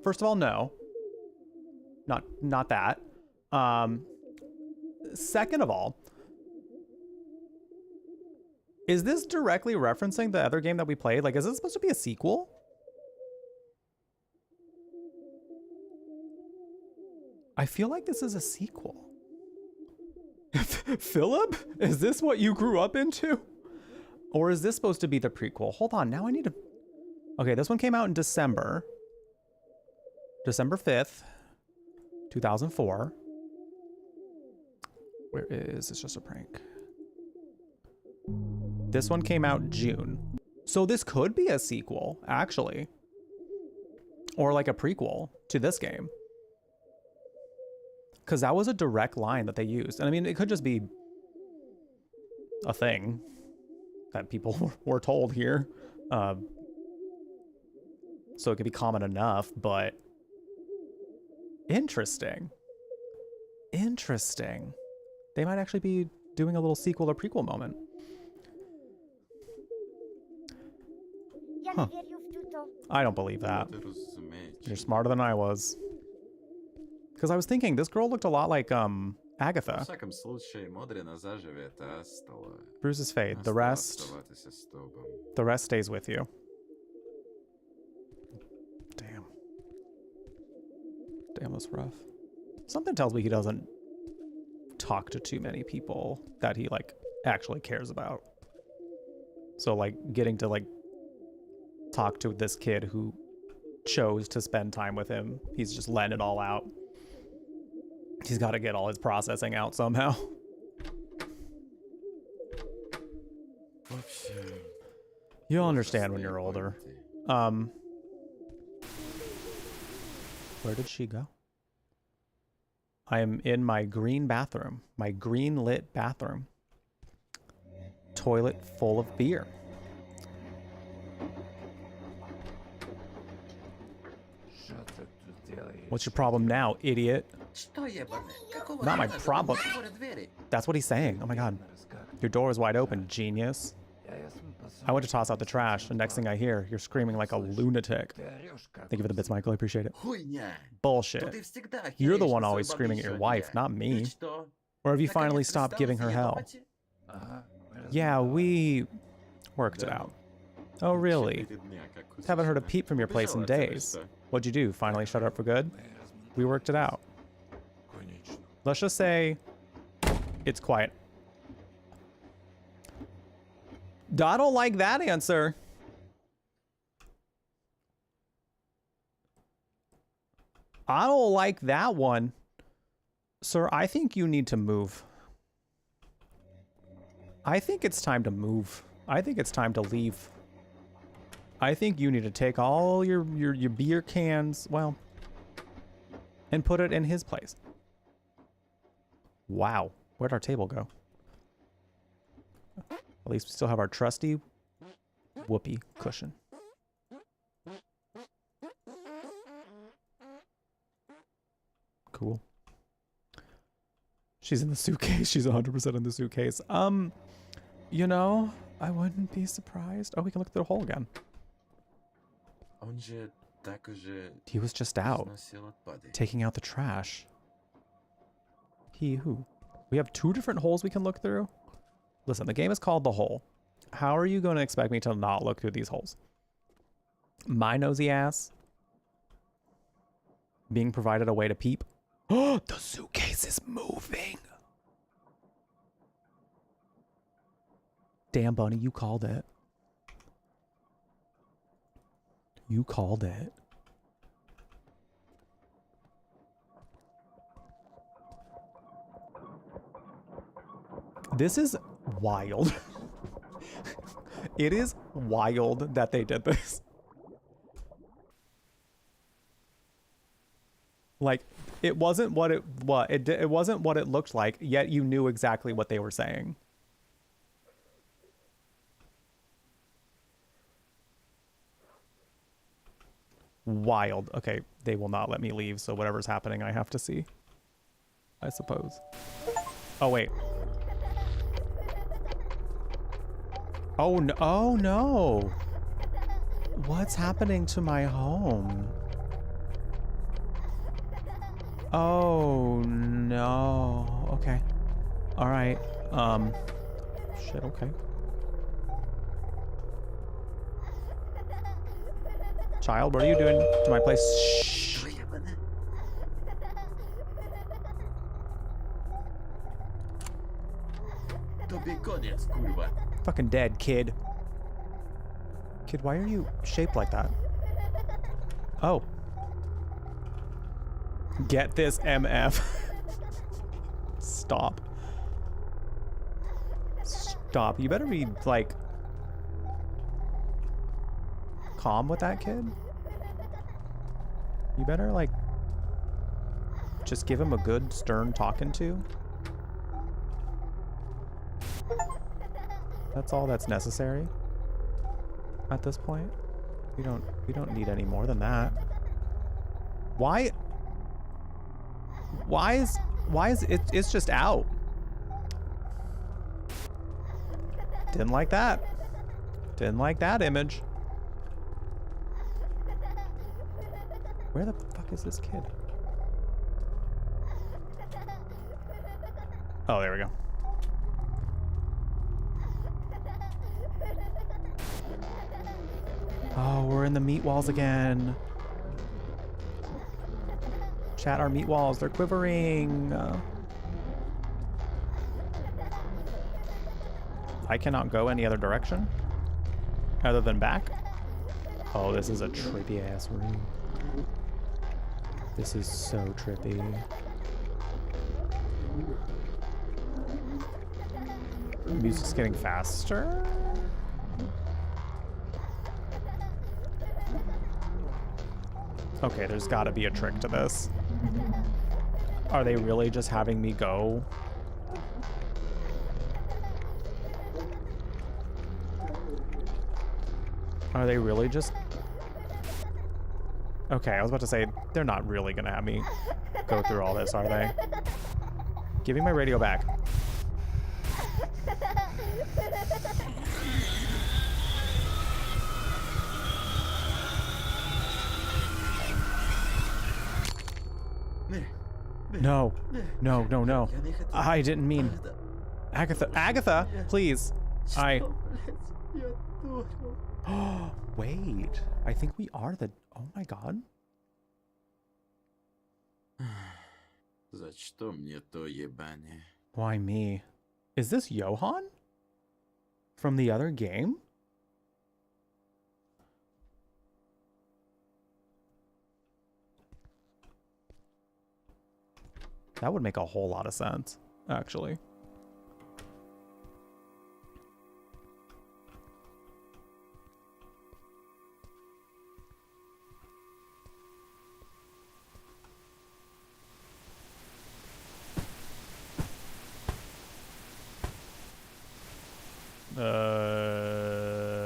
First of all, no. Not that. Second of all, is this directly referencing the other game that we played? Like, is this supposed to be a sequel? I feel like this is a sequel. Philip? Is this what you grew up into? Or is this supposed to be the prequel? Hold on, now I need to... Okay, this one came out in December 5th, 2004. Where is... It's just a prank. This one came out June. So this could be a sequel, actually. Or like a prequel to this game. Because that was a direct line that they used. And I mean, it could just be a thing that people were told here. So it could be common enough, but interesting. Interesting. They might actually be doing a little sequel or prequel moment. Huh. I don't believe that. You're smarter than I was. Because I was thinking, this girl looked a lot like, Agatha. Bruises fade. The rest stays with you. Damn. Damn, that's rough. Something tells me he doesn't talk to too many people that he, like, actually cares about. So, like, getting to, like, talk to this kid who chose to spend time with him, he's just letting it all out. He's got to get all his processing out somehow. You'll understand when you're older. Where did she go? I am in my green bathroom. My green lit bathroom. Toilet full of beer. What's your problem now, idiot? Not my problem. That's what he's saying. Oh my god. Your door is wide open, genius. I went to toss out the trash, and next thing I hear, you're screaming like a lunatic. Thank you for the bits, Michael. I appreciate it. Bullshit. You're the one always screaming at your wife, not me. Or have you finally stopped giving her hell? Yeah, we worked it out. Oh, really? Haven't heard a peep from your place in days. What'd you do? Finally shut up for good? We worked it out. Let's just say it's quiet. I don't like that answer. I don't like that one. Sir, I think you need to move. I think it's time to move. I think it's time to leave. I think you need to take all your beer cans, well, and put it in his place. Wow. Where'd our table go? At least we still have our trusty whoopee cushion. Cool. She's in the suitcase. She's 100% in the suitcase. You know, I wouldn't be surprised. Oh, we can look through the hole again. He was just out, taking out the trash. He who? We have 2 different holes we can look through? Listen, the game is called The Hole. How are you going to expect me to not look through these holes? My nosy ass being provided a way to peep. Oh, the suitcase is moving. Damn, Bunny, you called it. You called it. This is wild. It is wild that they did this. Like, it wasn't what it wasn't what it looked like, yet you knew exactly what they were saying. Wild. Okay, they will not let me leave, so whatever's happening, I have to see. I suppose. Oh, wait. Oh, no. Oh, no. What's happening to my home? Oh, no. Okay. All right. Shit, okay. Child, what are you doing to my place? Shh. Fucking dead, kid. Kid, why are you shaped like that? Oh. Get this MF. Stop. Stop. You better be, like, calm with that kid. You better, like, just give him a good stern talking to. That's all that's necessary at this point. We don't need any more than that. Why is it, it's just out. Didn't like that. Didn't like that image. Where the fuck is this kid? Oh, there we go. Oh, we're in the meat walls again. Chat, our meat walls, they're quivering. I cannot go any other direction other than back. Oh, this is a trippy ass room. This is so trippy. Music's getting faster. Okay, there's gotta be a trick to this. Are they really just having me go? Are they really just... Okay, I was about to say, they're not really gonna have me go through all this, are they? Give me my radio back. No, no, no, no. I didn't mean... Agatha, Agatha, please. Wait, I think we are the... Oh my god. За что мне то ебание? Why me? Is this Johan? from the other game? That would make a whole lot of sense, actually.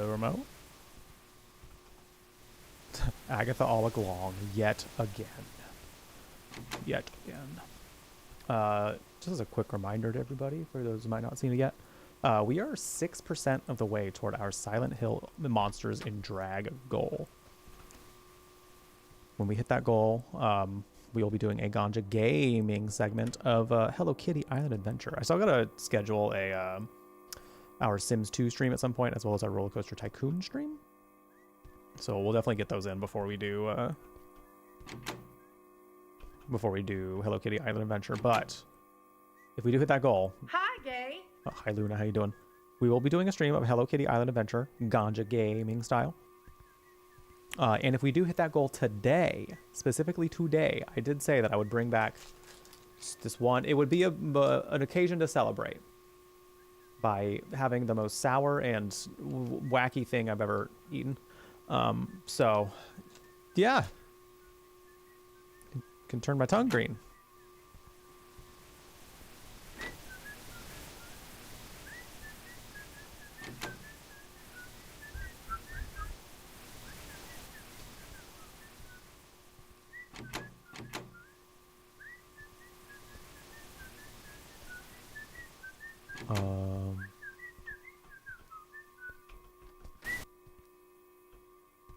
Remote? Agatha all along, yet again. Yet again. Just as a quick reminder to everybody, for those who might not have seen it yet, we are 6% of the way toward our Silent Hill Monsters in Drag goal. When we hit that goal, we will be doing a Ganja Gaming segment of Hello Kitty Island Adventure. I still gotta schedule a our Sims 2 stream at some point, as well as our Roller Coaster Tycoon stream. So we'll definitely get those in before we do Hello Kitty Island Adventure. But if we do hit that goal, Hi, Gay. oh, hi Luna, how you doing? We will be doing a stream of Hello Kitty Island Adventure, Ganja Gaming style. And if we do hit that goal today, specifically today, I did say that I would bring back this one. It would be an occasion to celebrate by having the most sour and wacky thing I've ever eaten. So, yeah. Can turn my tongue green.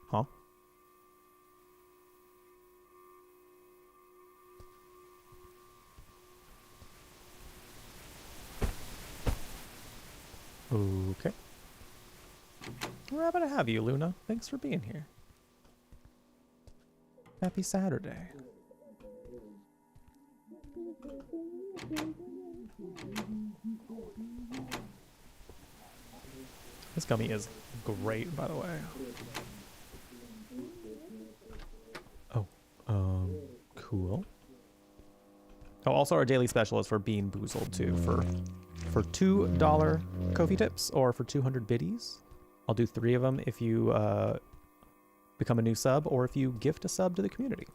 Huh? Okay. We're happy to have you, Luna. Thanks for being here. Happy Saturday. This gummy is great, by the way. Oh, cool. Oh, also our daily special is for Bean Boozled too, for $2 Ko-fi tips or for 200 biddies. I'll do 3 of them if you become a new sub or if you gift a sub to the community.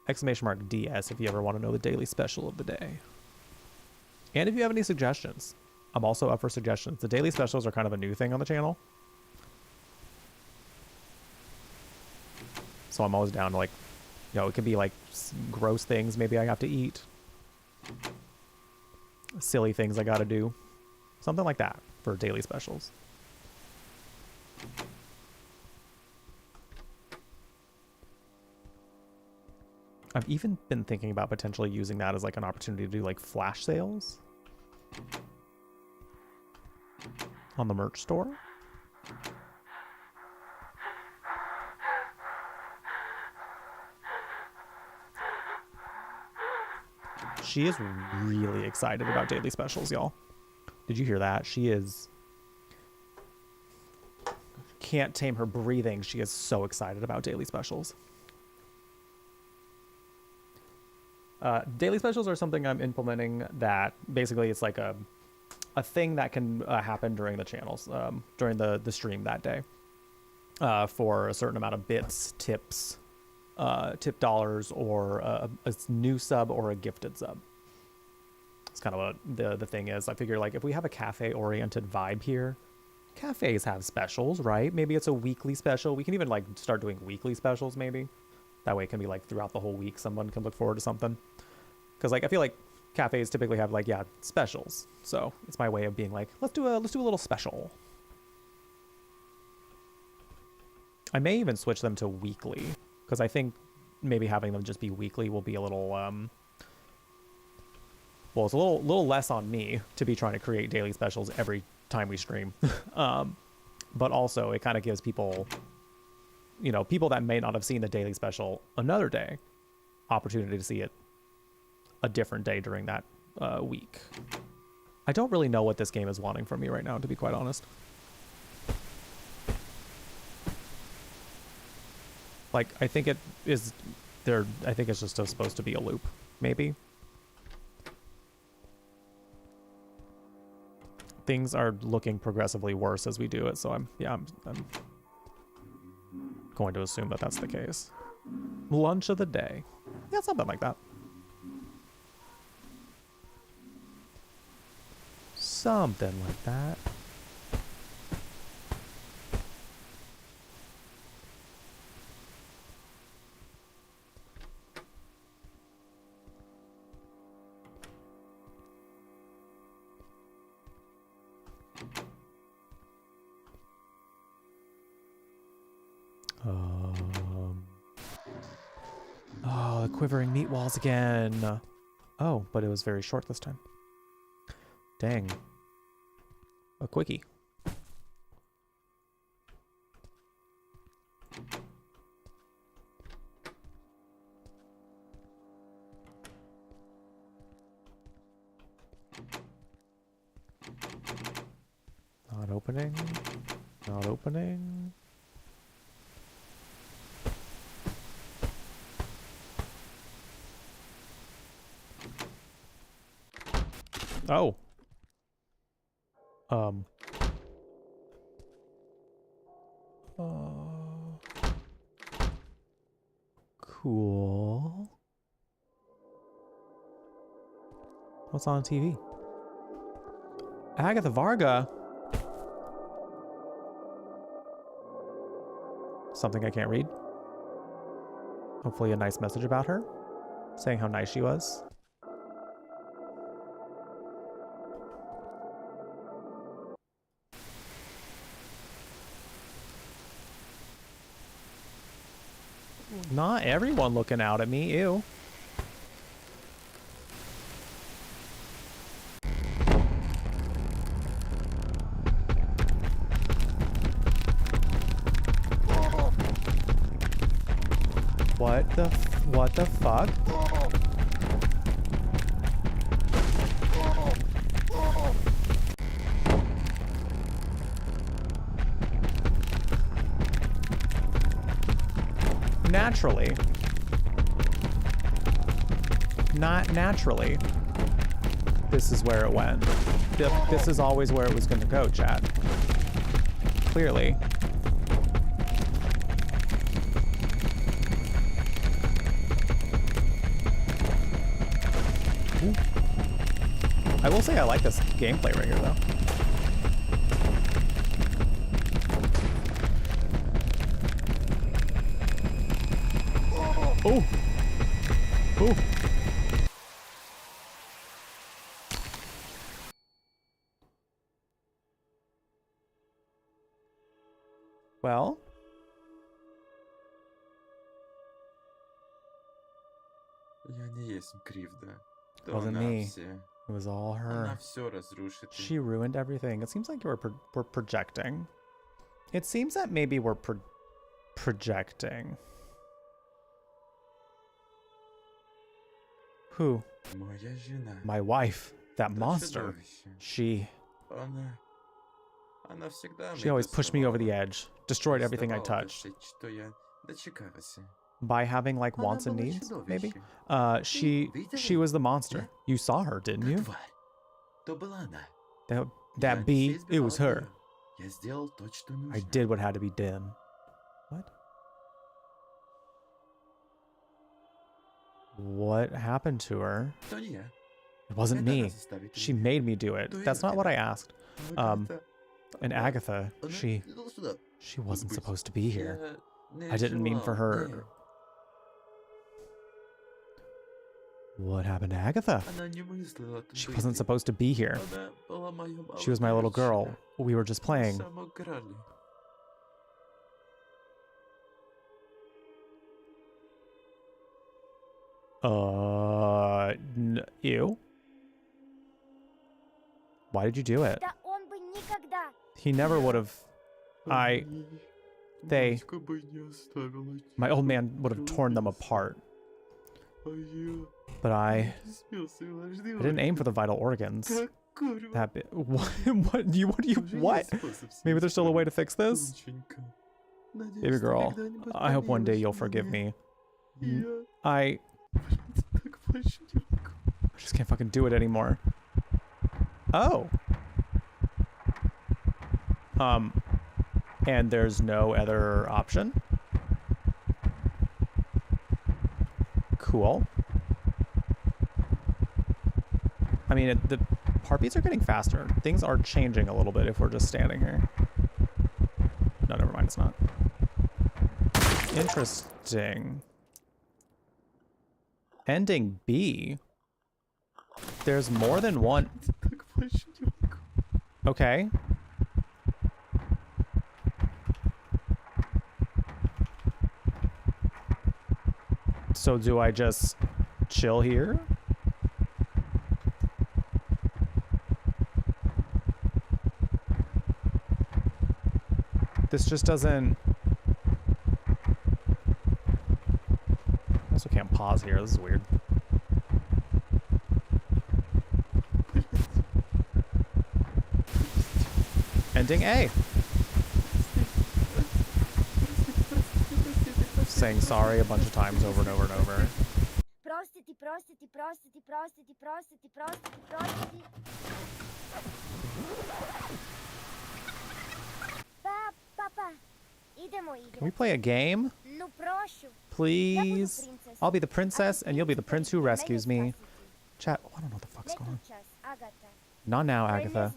!DS if you ever want to know the daily special of the day. And if you have any suggestions, I'm also up for suggestions. The daily specials are kind of a new thing on the channel, so I'm always down to, like, you know, it could be like gross things maybe I have to eat, silly things I gotta do, something like that for daily specials. I've even been thinking about potentially using that as like an opportunity to do like flash sales on the merch store. She is really excited about daily specials, y'all. Did you hear that? She is... can't tame her breathing. She is so excited about daily specials. Daily specials are something I'm implementing that basically it's like a thing that can happen during the channels, during the stream that day, for a certain amount of bits, tips, tip dollars, or a new sub or a gifted sub. It's kind of what the thing is. I figure, like, if we have a cafe oriented vibe here, cafes have specials, right? Maybe it's a weekly special. We can even like start doing weekly specials maybe. That way it can be like throughout the whole week someone can look forward to something. Because, like, I feel like cafes typically have, like, yeah, specials. So it's my way of being like, let's do a little special. I may even switch them to weekly, because I think maybe having them just be weekly will be a little well, it's a little less on me to be trying to create daily specials every time we stream. But also it kind of gives people, you know, people that may not have seen the daily special another day, opportunity to see it a different day during that week. I don't really know what this game is wanting from me right now, to be quite honest. Like, I think it is there. I think it's just supposed to be a loop, maybe. Things are looking progressively worse as we do it, so I'm going to assume that that's the case. Lunch of the day. Yeah, something like that. Something like that. Oh, the quivering meat walls again. Oh, but it was very short this time. Dang. A quickie. Not opening. Not opening. Oh. Cool. What's on TV? Agatha Varga. Something I can't read. Hopefully a nice message about her, saying how nice she was. Not everyone looking out at me, ew. What the fuck? Naturally. Not naturally. This is where it went. This is always where it was going to go, chat. Clearly. Ooh. I will say I like this gameplay right here, though. Oh! Oh! Well? Я не есть кривда. It wasn't me. It was all her. Она все разрушит. She ruined everything. It seems like we're projecting. It seems that maybe we're projecting. Who? Моя жена. My wife. That monster. She Она всегда always pushed me over the edge. Destroyed everything I touched. Что я дочекалась. By having like wants and needs, maybe? She was the monster. You saw her, didn't you? То была она. That bee, it was her. Я сделал то, что нужно. I did what had to be done. What? What happened to her? То не я. It wasn't me. Это заставит She меня. made me do it. That's not what I asked. And Agatha, Она she иди сюда. wasn't supposed to be here. Я не I didn't mean for желал, her. нет. What happened to Agatha? Она не мыслила о том, She что wasn't идти. supposed to be here. Она была моя She was my little girl. девочка. We were just playing. Мы сам играли. Ew. Why did you do it? Да он бы никогда. He never would have. They. Батька бы не оставила My old man would have torn them apart. тебя. А я But I не смел своего didn't aim for the vital organs. Как That bit. What do you what? Maybe there's still a way to fix this? Baby girl, I hope one day you'll forgive me. I just can't fucking do it anymore. Oh. And there's no other option? Cool. I mean, the heartbeats are getting faster. Things are changing a little bit if we're just standing here. No, never mind, it's not. Interesting. Ending B. There's more than one. Okay. So do I just chill here? This just doesn't... I also can't pause here. This is weird. Ending A. Saying sorry a bunch of times over and over and over. Prostiti, prostiti, prostiti, prostiti, prostiti, prostiti, prostiti. Papa, idemo igrati. Can we play a game? No prošu. Please? I'll be the princess and you'll be the prince who rescues me. Chat, I don't know what the fuck's going on. Not now, Agatha.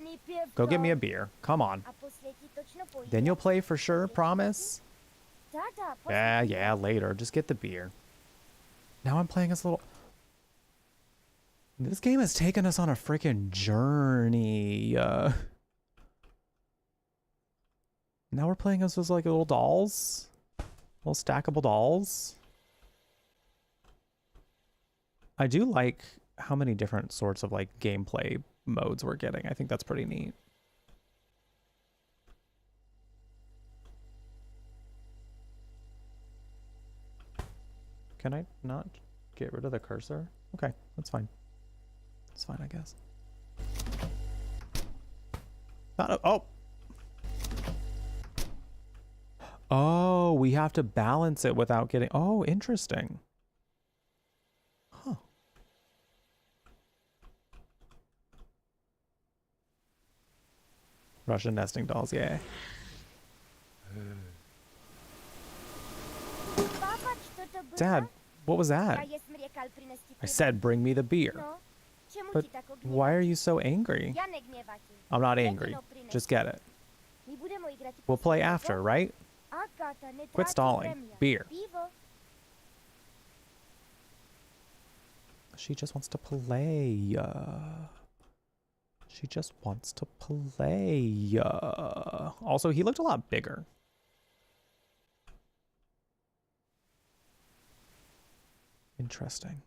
Go get me a beer. Come on. Then you'll play for sure, promise? Yeah, later. Just get the beer. Now I'm playing as a little... This game has taken us on a freaking journey. Now we're playing as those like little dolls. Little stackable dolls. I do like how many different sorts of like gameplay modes we're getting. I think that's pretty neat. Can I not get rid of the cursor? Okay, that's fine. It's fine, I guess. Not a, oh! Oh, we have to balance it without getting... Oh, interesting. Huh. Russian nesting dolls, yeah. Dad, what was that? I said bring me the beer. But why are you so angry? I'm not angry. Just get it. We'll play after, right? Quit stalling. Beer. She just wants to play. She just wants to play. Also, he looked a lot bigger. Interesting.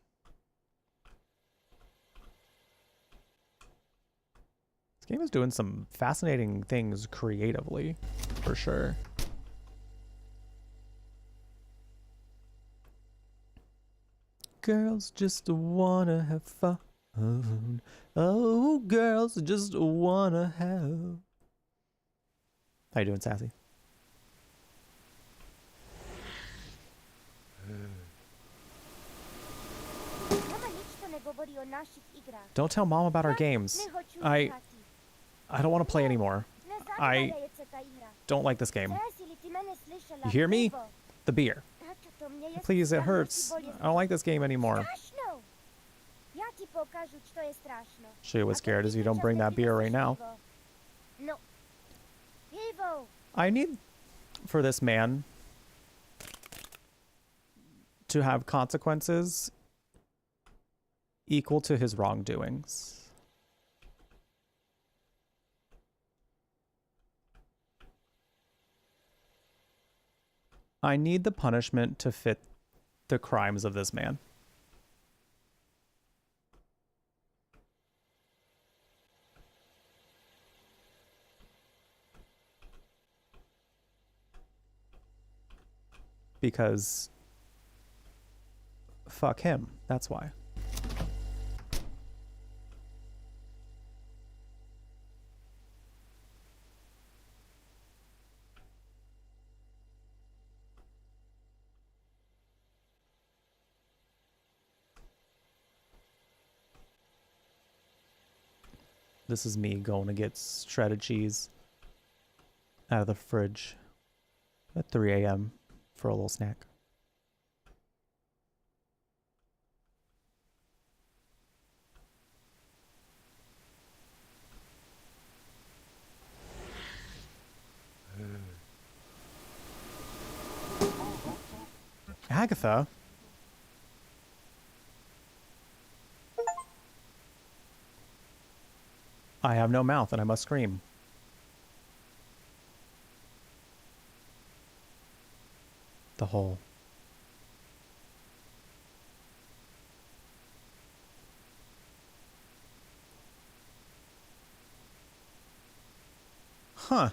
This game is doing some fascinating things creatively, for sure. Girls just wanna have fun. Oh, girls just wanna have. How you doing, Sassy? Don't tell Mom about our games. I don't want to play anymore. I don't like this game. You hear me? The beer. Please, it hurts. I don't like this game anymore. Show you what's scared is you don't bring that beer right now. I need for this man to have consequences equal to his wrongdoings. I need the punishment to fit the crimes of this man. Because fuck him, that's why. This is me going to get shredded cheese out of the fridge at 3 a.m. for a little snack. Agatha? I have no mouth and I must scream. The hole. Huh.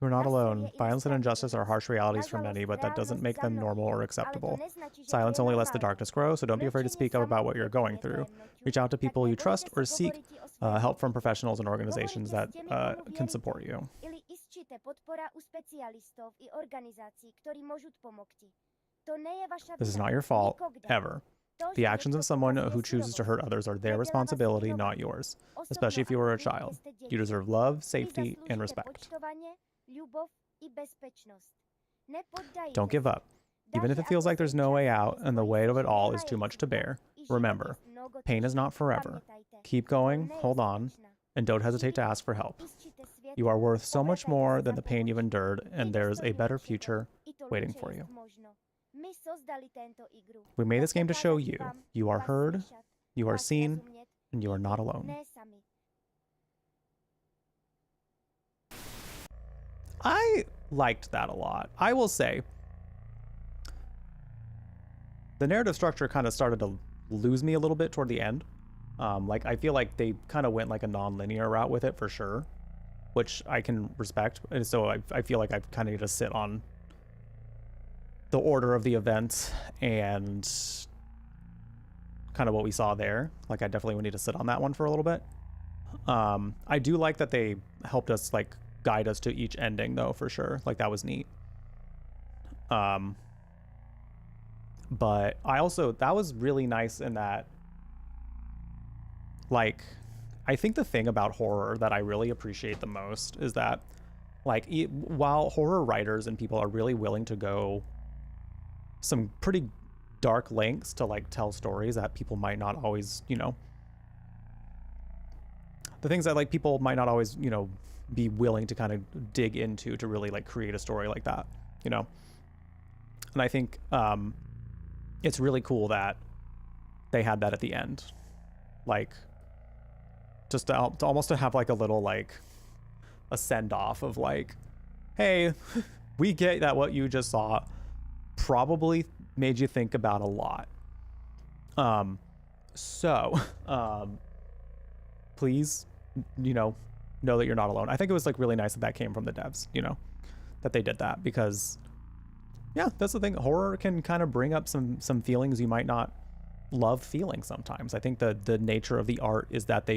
You're not alone. Violence and injustice are harsh realities for many, but that doesn't make them normal or acceptable. Silence only lets the darkness grow, so don't be afraid to speak up about what you're going through. Reach out to people you trust or seek help from professionals and organizations that can support you. This is not your fault, ever. The actions of someone who chooses to hurt others are their responsibility, not yours, especially if you were a child. You deserve love, safety, and respect. Don't give up. Even if it feels like there's no way out and the weight of it all is too much to bear, remember, pain is not forever. Keep going, hold on, and don't hesitate to ask for help. You are worth so much more than the pain you've endured, and there's a better future waiting for you. We made this game to show you. You are heard, you are seen, and you are not alone. I liked that a lot. I will say, the narrative structure kind of started to lose me a little bit toward the end. Like, I feel like they kind of went like a non-linear route with it for sure, which I can respect. And so I feel like I kind of need to sit on the order of the events and kind of what we saw there. Like, I definitely would need to sit on that one for a little bit. I do like that they helped us, like, guide us to each ending though, for sure. Like, that was neat. But I also, that was really nice in that, like, I think the thing about horror that I really appreciate the most is that, like, while horror writers and people are really willing to go some pretty dark lengths to, like, tell stories that people might not always, you know, the things that, like, people might not always, you know, be willing to kind of dig into to really, like, create a story like that, you know. And I think it's really cool that they had that at the end, like, just to almost to have, like, a little, like, a send off of, like, hey, we get that what you just saw probably made you think about a lot. So please, you know that you're not alone. I think it was, like, really nice that that came from the devs, you know, that they did that, because yeah, that's the thing. Horror can kind of bring up some feelings you might not love feeling sometimes. I think the nature of the art is that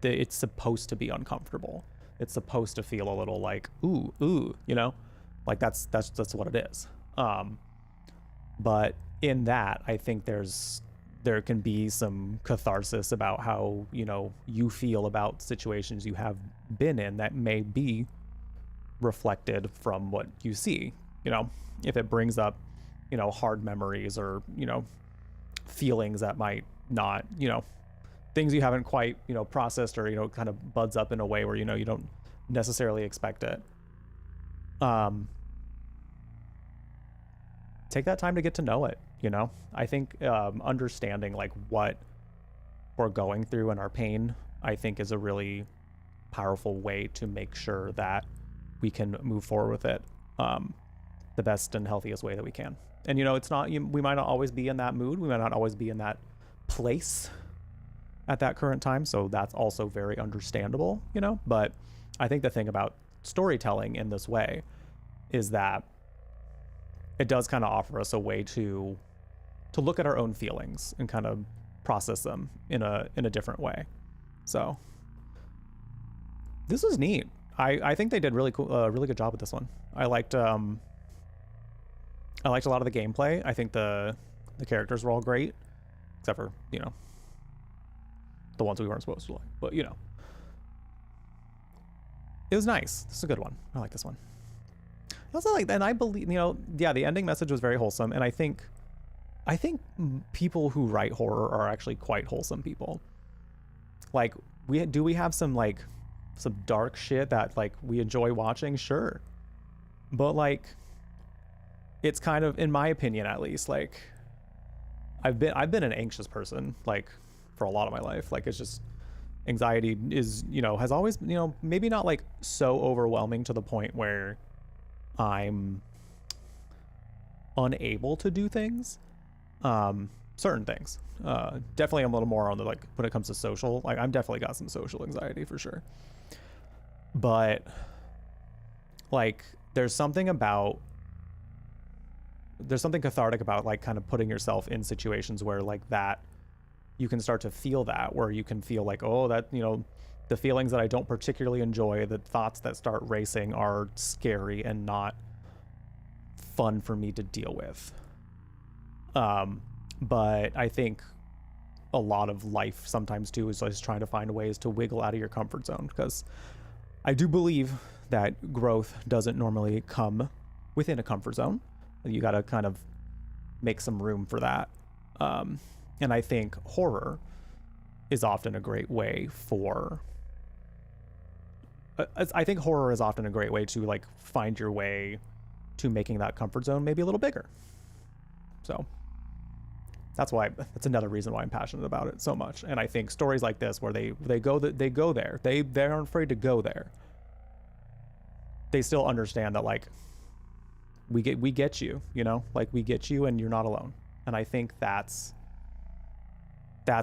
it's supposed to be uncomfortable. It's supposed to feel a little like ooh, you know, like that's what it is. But in that, I think there can be some catharsis about how, you know, you feel about situations you have been in that may be reflected from what you see, you know, if it brings up, you know, hard memories or, you know, feelings that might not, you know, things you haven't quite, you know, processed, or, you know, kind of buds up in a way where, you know, you don't necessarily expect it. Take that time to get to know it, you know. I think understanding, like, what we're going through and our pain, I think, is a really powerful way to make sure that we can move forward with it the best and healthiest way that we can. And, you know, it's not, we might not always be in that mood, we might not always be in that place at that current time, so that's also very understandable, you know. But I think the thing about storytelling in this way is that it does kind of offer us a way to look at our own feelings and kind of process them in a different way. So this is neat. I think they did really cool, really good job with this one. I liked a lot of the gameplay. I think the characters were all great, except for, you know, the ones we weren't supposed to like. But, you know, it was nice. This is a good one. I like this one. I also like, and I believe, you know, yeah, the ending message was very wholesome, and I think people who write horror are actually quite wholesome people. Like, we have some like some dark shit that like we enjoy watching, sure, but like it's kind of, in my opinion at least, like I've been an anxious person like for a lot of my life. Like, it's just, anxiety is, you know, has always, you know, maybe not like so overwhelming to the point where I'm unable to do things, certain things. Definitely I'm a little more on the, like, when it comes to social, like I'm definitely got some social anxiety for sure, but like there's something cathartic about like kind of putting yourself in situations where like that you can start to feel that, where you can feel like, oh, that, you know, the feelings that I don't particularly enjoy, the thoughts that start racing are scary and not fun for me to deal with. But I think a lot of life sometimes too is just trying to find ways to wiggle out of your comfort zone, because I do believe that growth doesn't normally come within a comfort zone. You got to kind of make some room for that. And I think horror is often a great way for, I think horror is often a great way to like find your way to making that comfort zone maybe a little bigger. So that's another reason why I'm passionate about it so much. And I think stories like this, where they go there, they aren't afraid to go there. They still understand that like we get you, you know, like we get you and you're not alone. And I think that's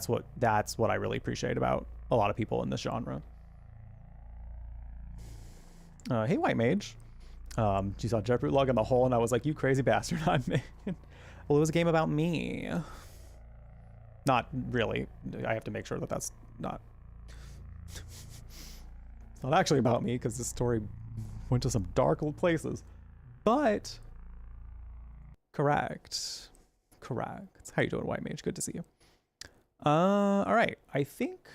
what I really appreciate about a lot of people in this genre. Hey, White Mage. She saw jeffbrutlag in the hole, and I was like, you crazy bastard. I'm well, it was a game about me. Not really. I have to make sure that that's not it's not actually about me, because this story went to some dark old places. But correct. How you doing, White Mage? Good to see you. All right. I think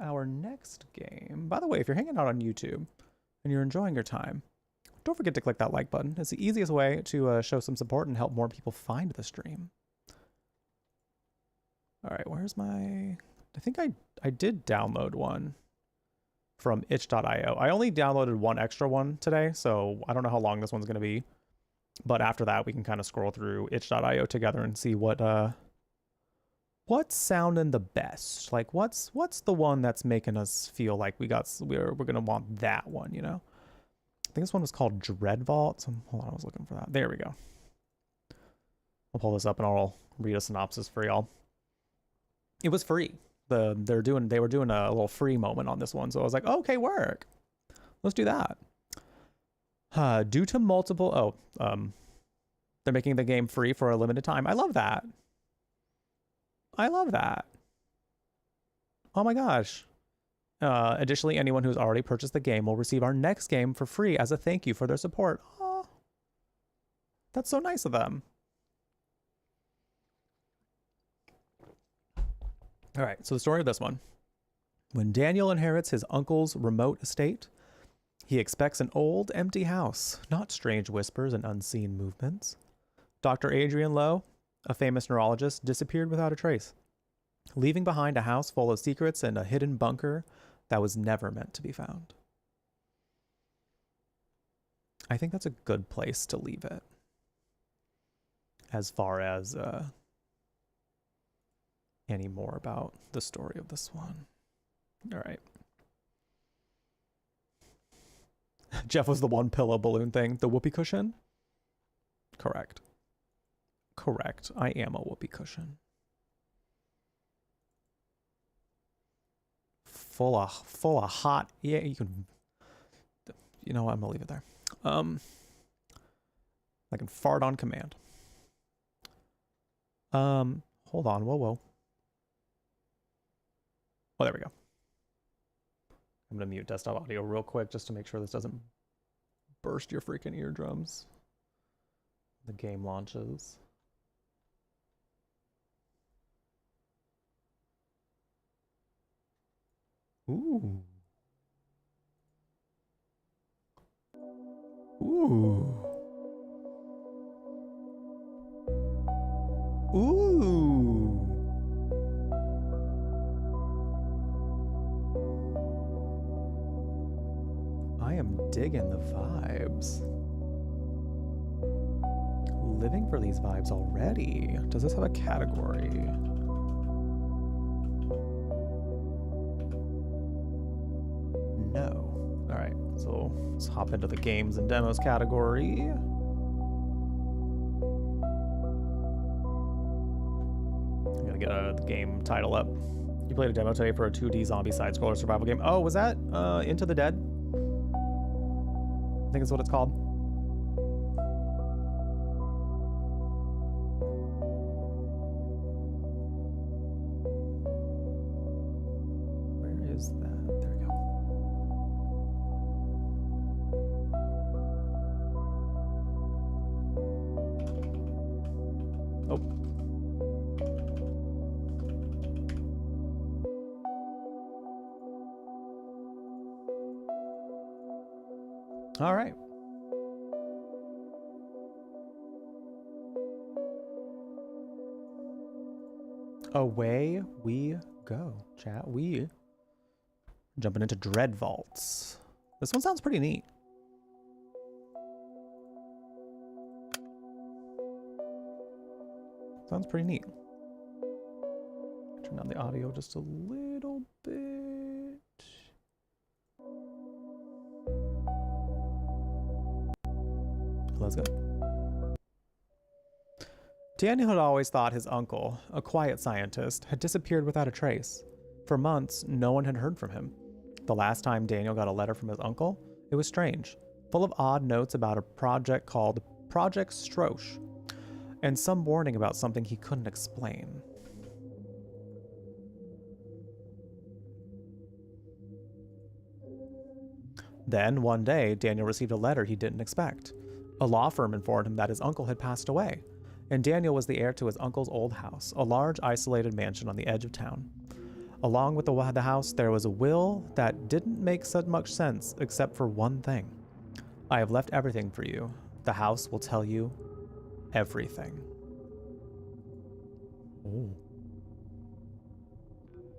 our next game, by the way, if you're hanging out on YouTube and you're enjoying your time, don't forget to click that like button. It's the easiest way to show some support and help more people find the stream. All right, where's my... I think I did download one from itch.io. I only downloaded one extra one today, so I don't know how long this one's going to be. But after that, we can kind of scroll through itch.io together and see what's sounding the best. Like, what's the one that's making us feel like we're going to want that one, you know? I think this one was called Dread Vault. So, hold on, I was looking for that. There we go. I'll pull this up and I'll read a synopsis for y'all. It was free. They were doing a little free moment on this one, so I was like, oh, okay, work. Let's do that. Due to multiple they're making the game free for a limited time. I love that. Oh my gosh. Additionally, anyone who's already purchased the game will receive our next game for free as a thank you for their support. Oh, that's so nice of them. All right, so the story of this one. When Daniel inherits his uncle's remote estate, he expects an old, empty house, not strange whispers and unseen movements. Dr. Adrian Lowe, a famous neurologist, disappeared without a trace, leaving behind a house full of secrets and a hidden bunker that was never meant to be found. I think that's a good place to leave it, as far as any more about the story of this one. All right. Jeff was the one pillow balloon thing. The whoopee cushion? Correct. I am a whoopee cushion. Full of hot. Yeah, you can. You know what? I'm gonna leave it there. I can fart on command. Hold on. Whoa. Oh, there we go. I'm gonna mute desktop audio real quick just to make sure this doesn't burst your freaking eardrums. The game launches. Ooh. Ooh. Ooh. I am digging the vibes. Living for these vibes already. Does this have a category? No. All right, so let's hop into the games and demos category. I'm gonna get the game title up. You played a demo today for a 2D zombie side-scroller survival game. Oh, was that Into the Dead? I think that's what it's called. Where is that? There we go. Oh. All right. Away we go, chat. We jumping into Dread Vaults. This one sounds pretty neat. Sounds pretty neat. Turn down the audio just a little bit. Let's go. Daniel had always thought his uncle, a quiet scientist, had disappeared without a trace. For months, no one had heard from him. The last time Daniel got a letter from his uncle, it was strange, full of odd notes about a project called Project Strosh, and some warning about something he couldn't explain. Then, one day, Daniel received a letter he didn't expect. A law firm informed him that his uncle had passed away, and Daniel was the heir to his uncle's old house, a large isolated mansion on the edge of town. Along with the house, there was a will that didn't make so much sense except for one thing. I have left everything for you. The house will tell you everything. Oh.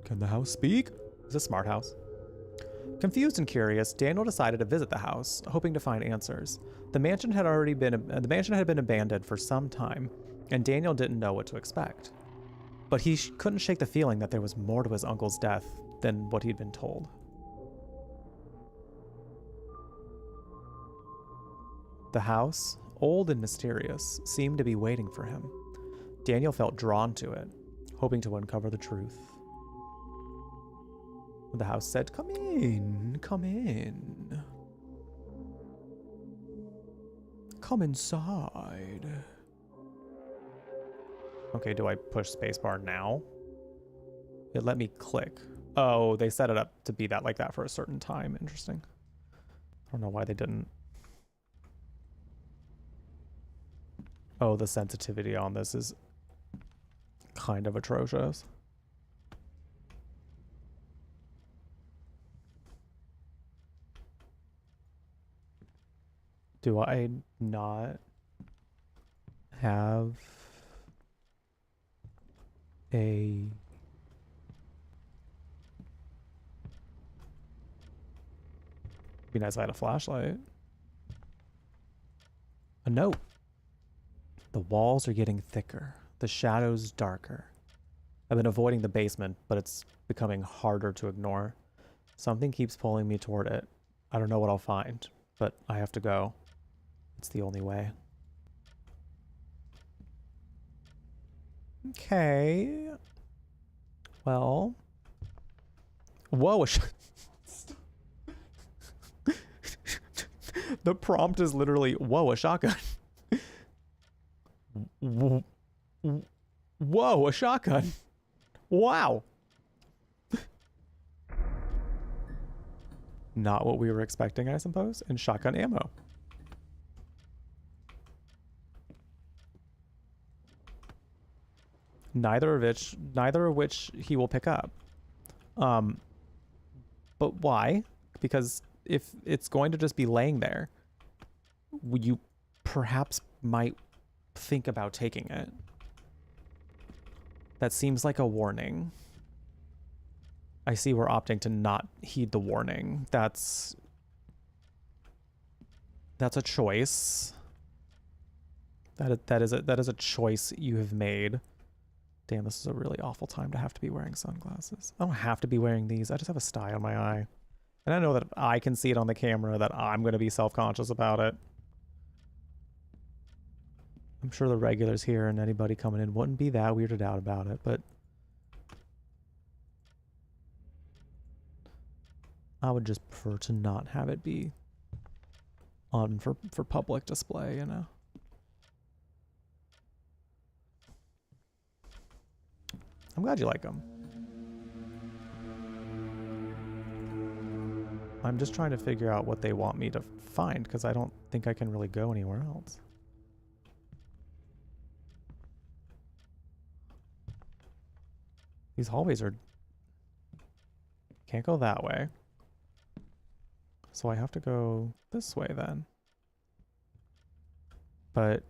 Can the house speak? It's a smart house. Confused and curious, Daniel decided to visit the house, hoping to find answers. The mansion had been abandoned for some time, and Daniel didn't know what to expect. But he couldn't shake the feeling that there was more to his uncle's death than what he'd been told. The house, old and mysterious, seemed to be waiting for him. Daniel felt drawn to it, hoping to uncover the truth. The house said, "Come in, come in. Come inside." Okay, do I push spacebar now? It let me click. Oh, they set it up to be that like that for a certain time. Interesting. I don't know why they didn't. Oh, the sensitivity on this is kind of atrocious. Do I not have a be nice if I had a flashlight. A note. The walls are getting thicker, the shadows darker. I've been avoiding the basement, but it's becoming harder to ignore. Something keeps pulling me toward it. I don't know what I'll find, but I have to go. It's the only way. Okay. Well. Whoa. The prompt is literally, whoa, a shotgun. Whoa, a shotgun. Wow. Not what we were expecting, I suppose. And shotgun ammo. Neither of which he will pick up. But why? Because if it's going to just be laying there, you perhaps might think about taking it. That seems like a warning. I see we're opting to not heed the warning. That's a choice. That is a choice you have made. Damn, this is a really awful time to have to be wearing sunglasses. I don't have to be wearing these. I just have a sty on my eye. And I know that if I can see it on the camera that I'm going to be self-conscious about it. I'm sure the regulars here and anybody coming in wouldn't be that weirded out about it, but I would just prefer to not have it be on for public display, you know. I'm glad you like them. I'm just trying to figure out what they want me to find because I don't think I can really go anywhere else. These hallways are... Can't go that way. So I have to go this way then. But...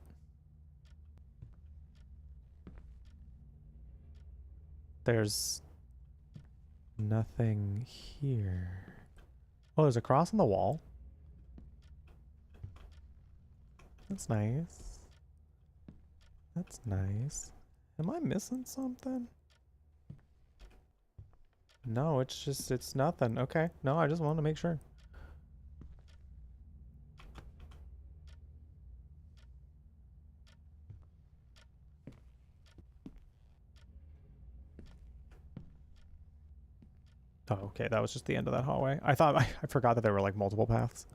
There's... nothing here. Oh, there's a cross on the wall. That's nice. That's nice. Am I missing something? No, it's nothing. Okay. No, I just wanted to make sure. Oh, okay. That was just the end of that hallway. I forgot that there were like multiple paths.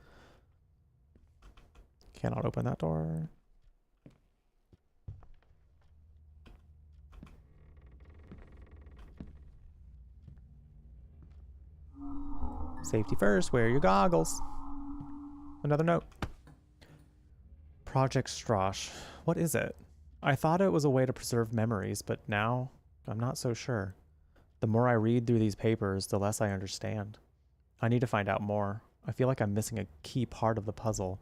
Cannot open that door. Safety first, wear your goggles. Another note. Project Strosh. What is it? I thought it was a way to preserve memories, but now I'm not so sure. The more I read through these papers, the less I understand. I need to find out more. I feel like I'm missing a key part of the puzzle,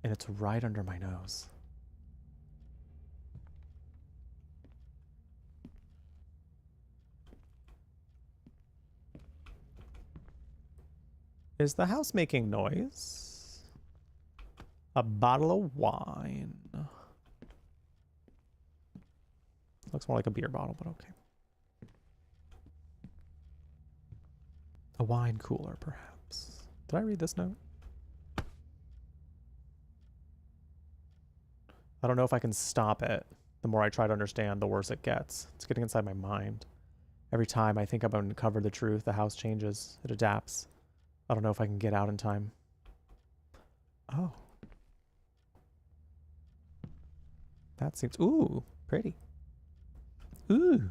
and it's right under my nose. Is the house making noise? A bottle of wine. Looks more like a beer bottle, but okay. A wine cooler, perhaps. Did I read this note? I don't know if I can stop it. The more I try to understand, the worse it gets. It's getting inside my mind. Every time I think I've uncovered the truth, the house changes. It adapts. I don't know if I can get out in time. Oh. That seems... Ooh, pretty. Ooh.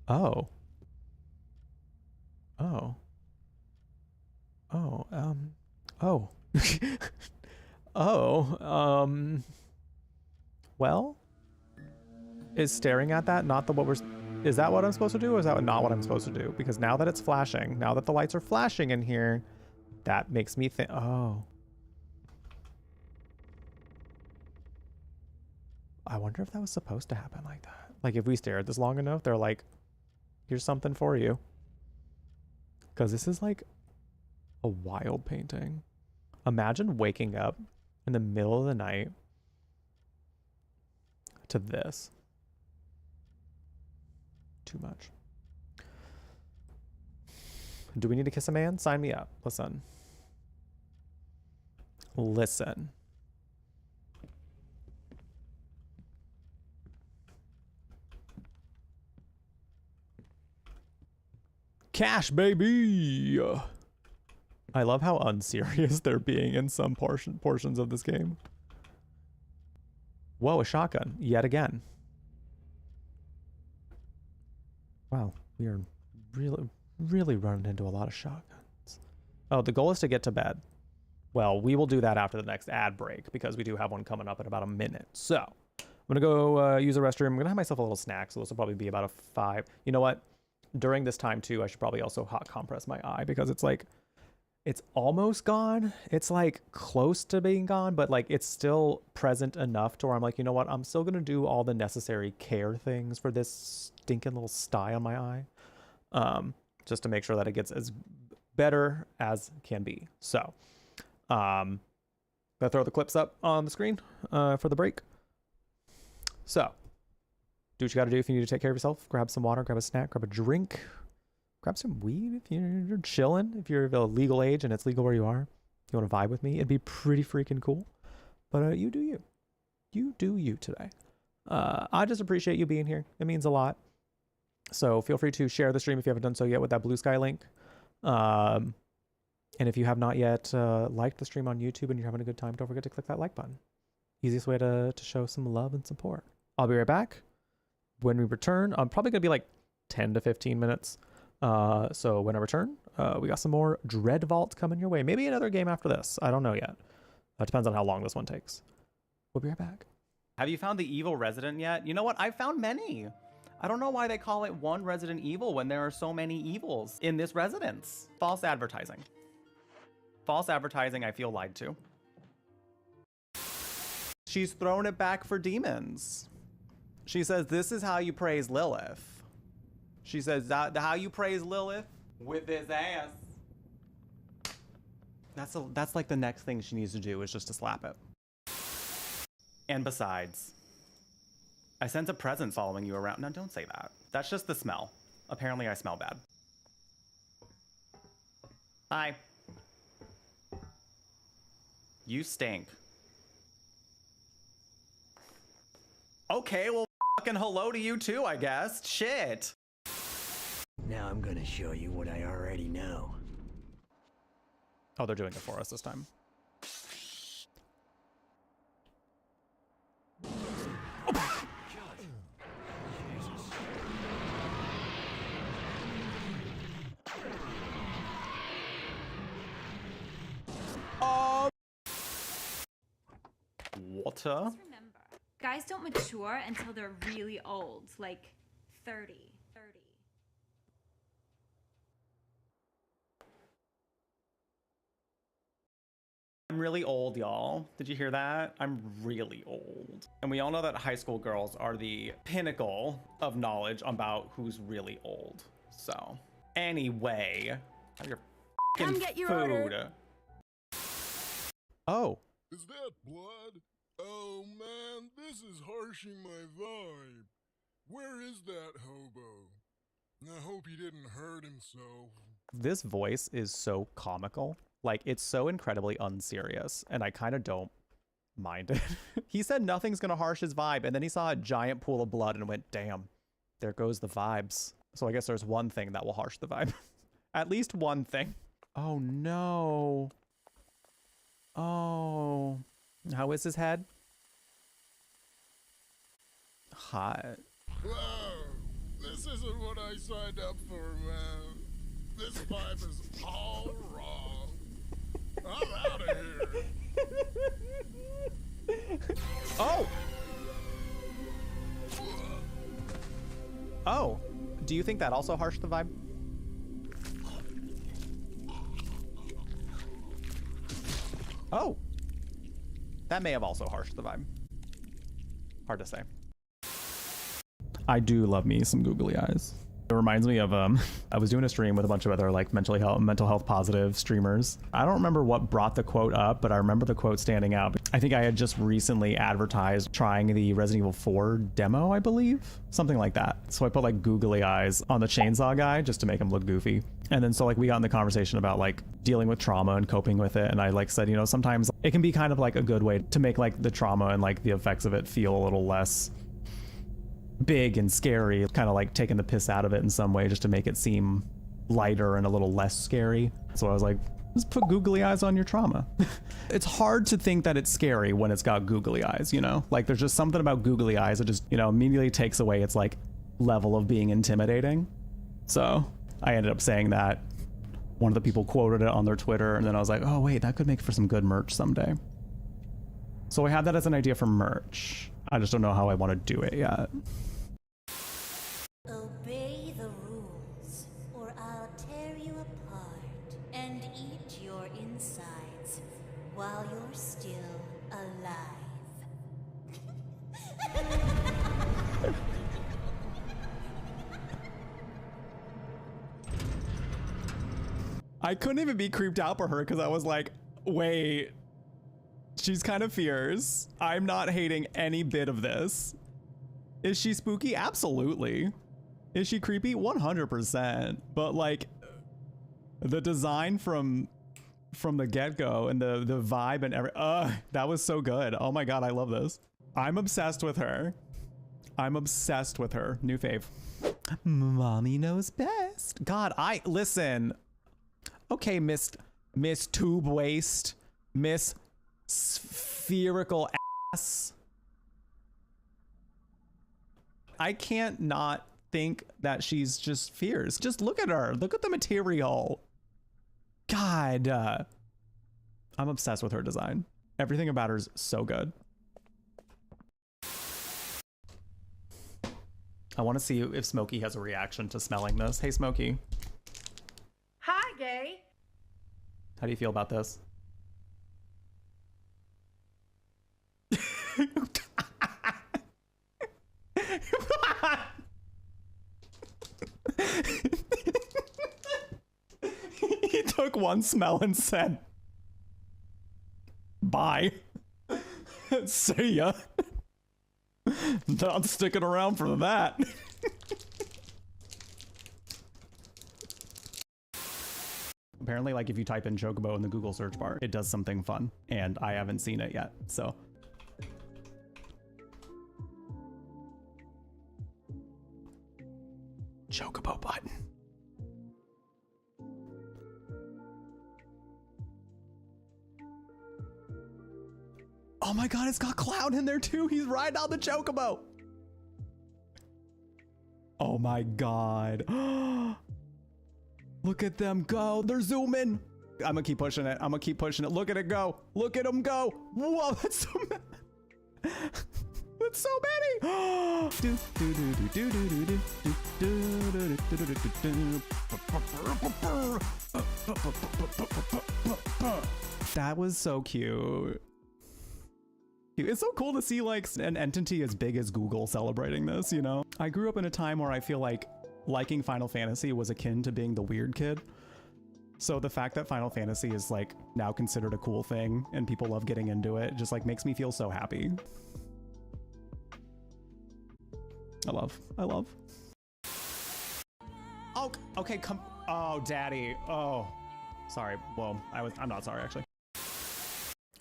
Oh. Oh. Oh, oh. Oh, well, is staring at that not the what we're... Is that what I'm supposed to do, or is that not what I'm supposed to do? Because now that it's flashing, now that the lights are flashing in here, that makes me think... Oh. I wonder if that was supposed to happen like that. Like, if we stare at this long enough, they're like, here's something for you. Because this is like a wild painting. Imagine waking up in the middle of the night to this. Too much. Do we need to kiss a man? Sign me up. Listen. Listen. Cash, baby! I love how unserious they're being in some portions of this game. Whoa, a shotgun. Yet again. Wow, we are really running into a lot of shotguns. Oh, the goal is to get to bed. Well, we will do that after the next ad break because we do have one coming up in about a minute. So I'm gonna go use the restroom. I'm gonna have myself a little snack, so this will probably be about a 5. You know what? During this time too, I should probably also hot compress my eye because it's like, it's almost gone. It's like close to being gone, but like it's still present enough to where I'm like, you know what? I'm still gonna do all the necessary care things for this stinking little sty on my eye, just to make sure that it gets as better as can be. So, gonna throw the clips up on the screen for the break. So, do what you gotta do if you need to take care of yourself. Grab some water, grab a snack, grab a drink. Grab some weed if you're chilling. If you're of a legal age and it's legal where you are, you want to vibe with me, it'd be pretty freaking cool. But you do you. You do you today. I just appreciate you being here. It means a lot. So feel free to share the stream if you haven't done so yet with that blue sky link. And if you have not yet liked the stream on YouTube and you're having a good time, don't forget to click that like button. Easiest way to show some love and support. I'll be right back. When we return, I'm probably going to be like 10 to 15 minutes. So when I return, we got some more Dread Vault coming your way. Maybe another game after this. I don't know yet. It depends on how long this one takes. We'll be right back. Have you found the evil resident yet? You know what? I found many. I don't know why they call it one Resident Evil when there are so many evils in this residence. False advertising. False advertising, I feel lied to. She's thrown it back for demons. She says, this is how you praise Lilith. She says, how you praise Lilith? With this ass. That's like the next thing she needs to do is just to slap it. And besides, I sense a presence following you around. No, don't say that. That's just the smell. Apparently I smell bad. Hi. You stink. Okay, well, fucking hello to you too, I guess. Shit. Now I'm gonna show you what I already know. Oh, they're doing it for us this time. Water? Just remember, guys don't mature until they're really old, like 30. I'm really old, y'all. Did you hear that? I'm really old. And we all know that high school girls are the pinnacle of knowledge about who's really old. So, anyway, have your Come get your food. order. Oh. Is that blood? Oh man, this is harshing my vibe. Where is that hobo? I hope he didn't hurt himself. This voice is so comical. Like, it's so incredibly unserious, and I kind of don't mind it. He said nothing's gonna harsh his vibe, and then he saw a giant pool of blood and went, damn, there goes the vibes. So I guess there's one thing that will harsh the vibe. At least one thing. Oh no. Oh. How is his head? Hot. Whoa, this isn't what I signed up for, man. This vibe is all wrong. I'm out of here. Oh! Oh, do you think that also harshed the vibe? Oh, that may have also harshed the vibe. Hard to say. I do love me some googly eyes. It reminds me of I was doing a stream with a bunch of other like mental health positive streamers. I don't remember what brought the quote up, but I remember the quote standing out. I think I had just recently advertised trying the Resident Evil 4 demo, I believe, something like that. So I put like googly eyes on the chainsaw guy just to make him look goofy. And then so like we got in the conversation about like dealing with trauma and coping with it. And I like said, you know, sometimes it can be kind of like a good way to make like the trauma and like the effects of it feel a little less big and scary, kind of like taking the piss out of it in some way just to make it seem lighter and a little less scary. So I was like, just put googly eyes on your trauma. It's hard to think that it's scary when it's got googly eyes, you know? Like there's just something about googly eyes that just, you know, immediately takes away its like level of being intimidating. So I ended up saying that One of the people quoted it on their Twitter, and then I was like, oh wait, that could make for some good merch someday. So I had that as an idea for merch. I just don't know how I want to do it yet. Obey the rules, or I'll tear you apart and eat your insides while you're still alive. I couldn't even be creeped out by her because I was like, wait, she's kind of fierce. I'm not hating any bit of this. Is she spooky? Absolutely. Is she creepy? 100%. But like the design from the get-go and the vibe and that was so good. Oh my God, I love this. I'm obsessed with her. I'm obsessed with her. New fave. Mommy knows best. God, listen. Okay, Miss Tube Waist, Miss Spherical Ass. I can't not think that she's just fierce. Just look at her. Look at the material. God. I'm obsessed with her design. Everything about her is so good. I want to see if Smokey has a reaction to smelling this. Hey, Smokey. Hi, Gay. How do you feel about this? He took one smell and said, bye. See ya. Not sticking around for that. Apparently, like if you type in Chocobo in the Google search bar, it does something fun, and I haven't seen it yet, so. Chocobo button. Oh my God, it's got Cloud in there too. He's riding on the Chocobo. Oh my God. Look at them go. They're zooming. I'm gonna keep pushing it. I'm gonna keep pushing it. Look at it go. Look at them go. Whoa, that's so many. That's so many. That was so cute. It's so cool to see like an entity as big as Google celebrating this, you know? I grew up in a time where I feel like liking Final Fantasy was akin to being the weird kid. So the fact that Final Fantasy is like now considered a cool thing and people love getting into it just like makes me feel so happy. I love. Oh, okay, come. Oh, daddy. Oh, sorry. Well, I'm not sorry actually.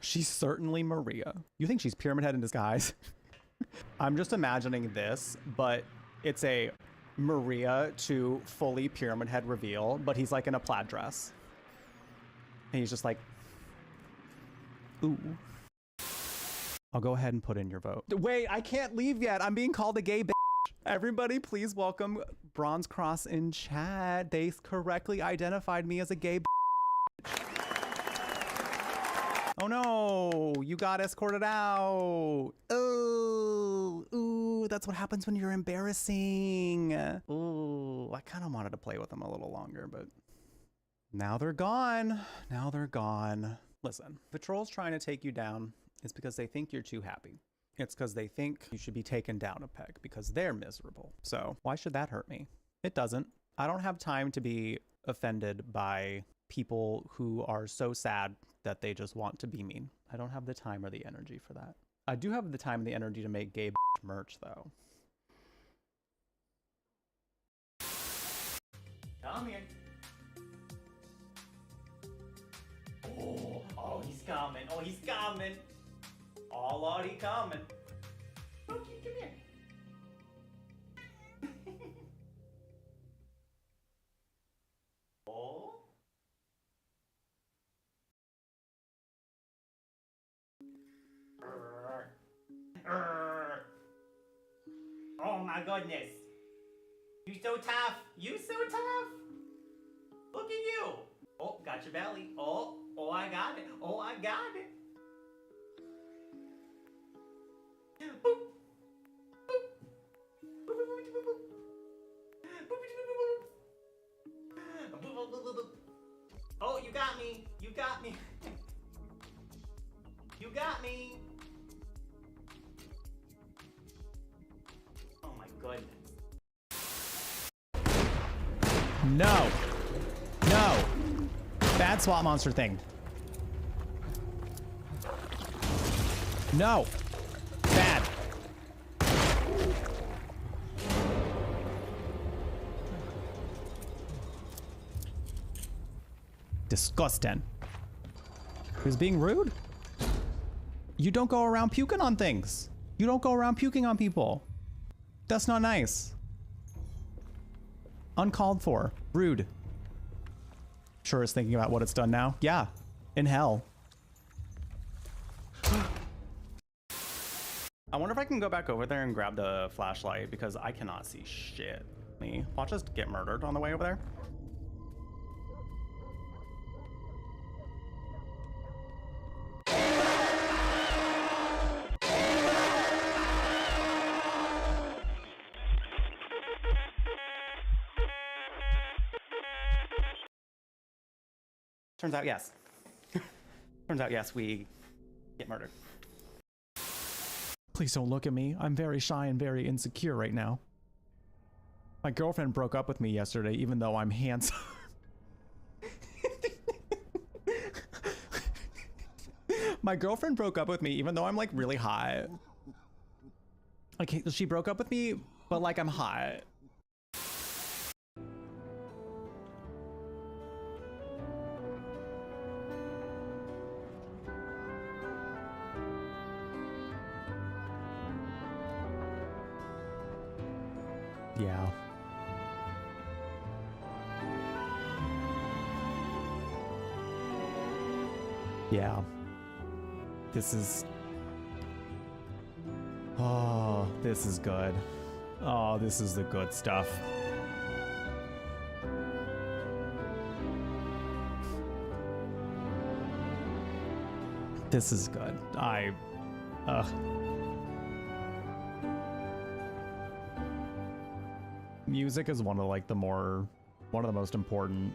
She's certainly Maria. You think she's Pyramid Head in disguise? I'm just imagining this, but it's a Maria to fully Pyramid Head reveal, but he's like in a plaid dress. And he's just like, ooh. I'll go ahead and put in your vote. Wait, I can't leave yet. I'm being called a gay bitch. Everybody, please welcome Bronze Cross in chat. They correctly identified me as a gay bitch. Oh no, you got escorted out. Oh, ooh, that's what happens when you're embarrassing. Ooh, I kind of wanted to play with them a little longer, but now they're gone. Now they're gone. Listen, the trolls trying to take you down is because they think you're too happy. It's because they think you should be taken down a peg because they're miserable. So why should that hurt me? It doesn't. I don't have time to be offended by people who are so sad that they just want to be mean. I don't have the time or the energy for that. I do have the time and the energy to make gay merch though. Come here. Oh, he's coming. Oh, he's coming. Oh, Lord, he coming. Okay, come here. Oh. Oh my goodness. You so tough. You so tough. Look at you. Got your belly. Oh, I got it. Oh, I got it. Boop. Oh, you got me. You got me. You got me. Oh my goodness. No. No. Bad swamp monster thing. No. Bad. Disgusting. Who's being rude? You don't go around puking on things. You don't go around puking on people. That's not nice. Uncalled for. Rude. Sure is thinking about what it's done now. Yeah. In hell. I wonder if I can go back over there and grab the flashlight because I cannot see shit. Watch us get murdered on the way over there. Turns out, yes. Turns out, yes, we get murdered. Please don't look at me. I'm very shy and very insecure right now. My girlfriend broke up with me yesterday, even though I'm handsome. My girlfriend broke up with me, even though I'm like really hot. Like, she broke up with me, but like I'm hot. Yeah. Yeah. This is... Oh, this is good. Oh, this is the good stuff. This is good. Music is one of the most important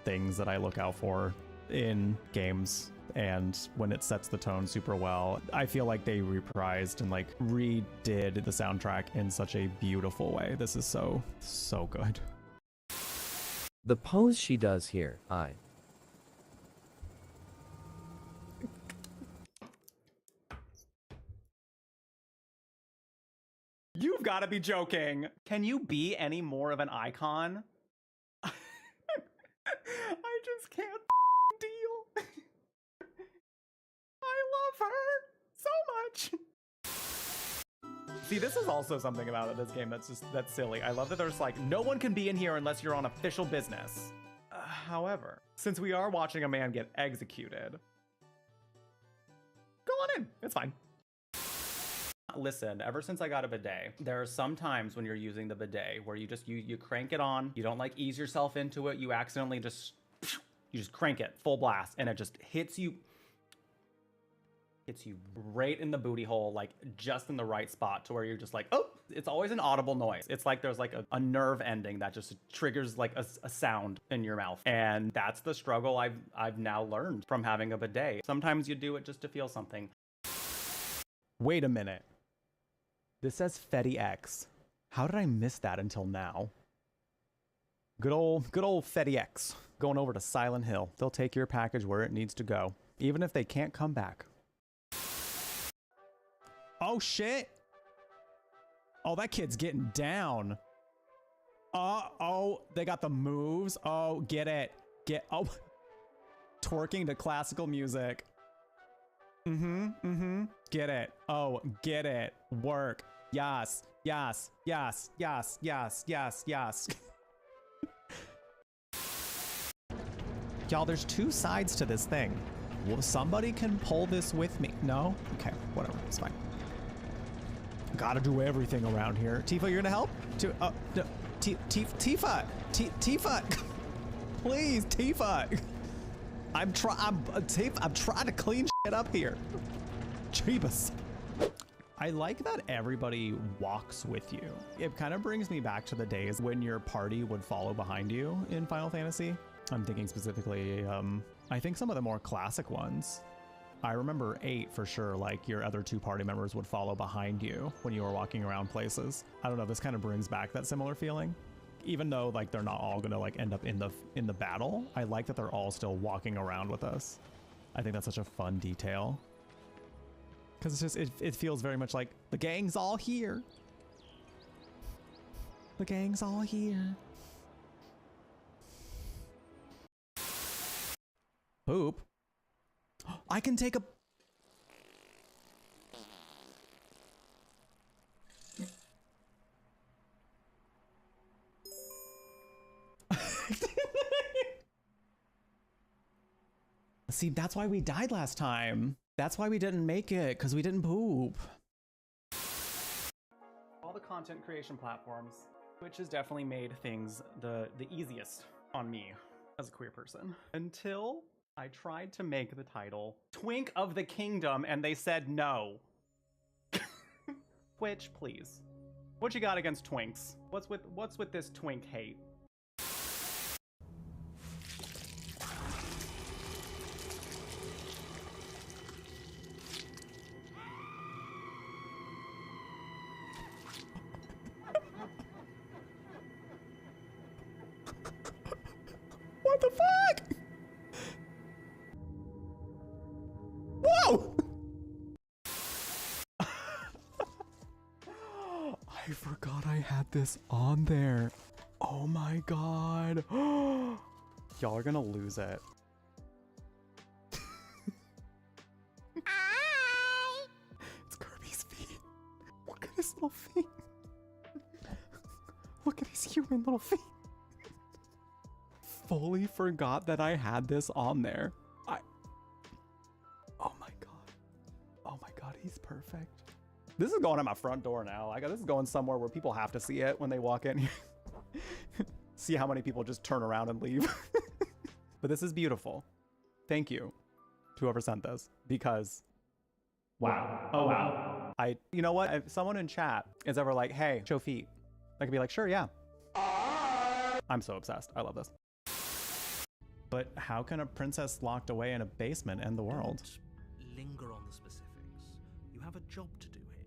things that I look out for in games, and when it sets the tone super well, I feel like they reprised and like redid the soundtrack in such a beautiful way. This is so good. The pose she does here, You've got to be joking. Can you be any more of an icon? I just can't deal. I love her so much. See, this is also something about this game that's silly. I love that there's like, no one can be in here unless you're on official business. However, since we are watching a man get executed, go on in, it's fine. Listen, ever since I got a bidet, there are some times when you're using the bidet where you crank it on, you don't like ease yourself into it, you accidentally just crank it full blast and it just hits you right in the booty hole, like just in the right spot to where you're just like, oh, it's always an audible noise. It's like there's like a nerve ending that just triggers like a sound in your mouth. And that's the struggle I've now learned from having a bidet. Sometimes you do it just to feel something. Wait a minute. This says Fetty X. How did I miss that until now? Good old Fetty X. Going over to Silent Hill. They'll take your package where it needs to go, even if they can't come back. Oh shit. Oh, that kid's getting down. Oh, they got the moves. Oh, get it. Twerking to classical music. Get it. Oh, get it. Work. Yes. Y'all, there's two sides to this thing. Well, somebody can pull this with me. No? Okay, whatever. It's fine. Gotta do everything around here. Tifa, you're gonna help? Tifa! Tifa! Please, Tifa! I'm trying to clean shit up here. Jeebus. I like that everybody walks with you. It kind of brings me back to the days when your party would follow behind you in Final Fantasy. I'm thinking specifically, I think some of the more classic ones. I remember 8 for sure, like your other 2 party members would follow behind you when you were walking around places. I don't know, this kind of brings back that similar feeling. Even though like they're not all gonna like end up in the battle, I like that they're all still walking around with us. I think that's such a fun detail. Because it's just, it feels very much like the gang's all here. The gang's all here. Poop. I can take a... See, that's why we died last time. That's why we didn't make it, because we didn't poop. All the content creation platforms, which has definitely made things the easiest on me as a queer person. Until I tried to make the title Twink of the Kingdom and they said no. Twitch, please. What you got against twinks? What's with this twink hate? What the fuck? Whoa! I forgot I had this on there. Oh my god. Y'all are gonna lose it. It's Kirby's feet. Look at his little feet. Look at his human little feet. Fully forgot that I had this on there. Oh my god. Oh my god, he's perfect. This is going at my front door now. This is going somewhere where people have to see it when they walk in. See how many people just turn around and leave. But this is beautiful. Thank you to whoever sent this, because wow. Oh wow. You know what? If someone in chat is ever like, hey, show feet, I could be like, sure, yeah. I'm so obsessed. I love this. But how can a princess locked away in a basement end the world? Don't linger on the specifics. You have a job to do here.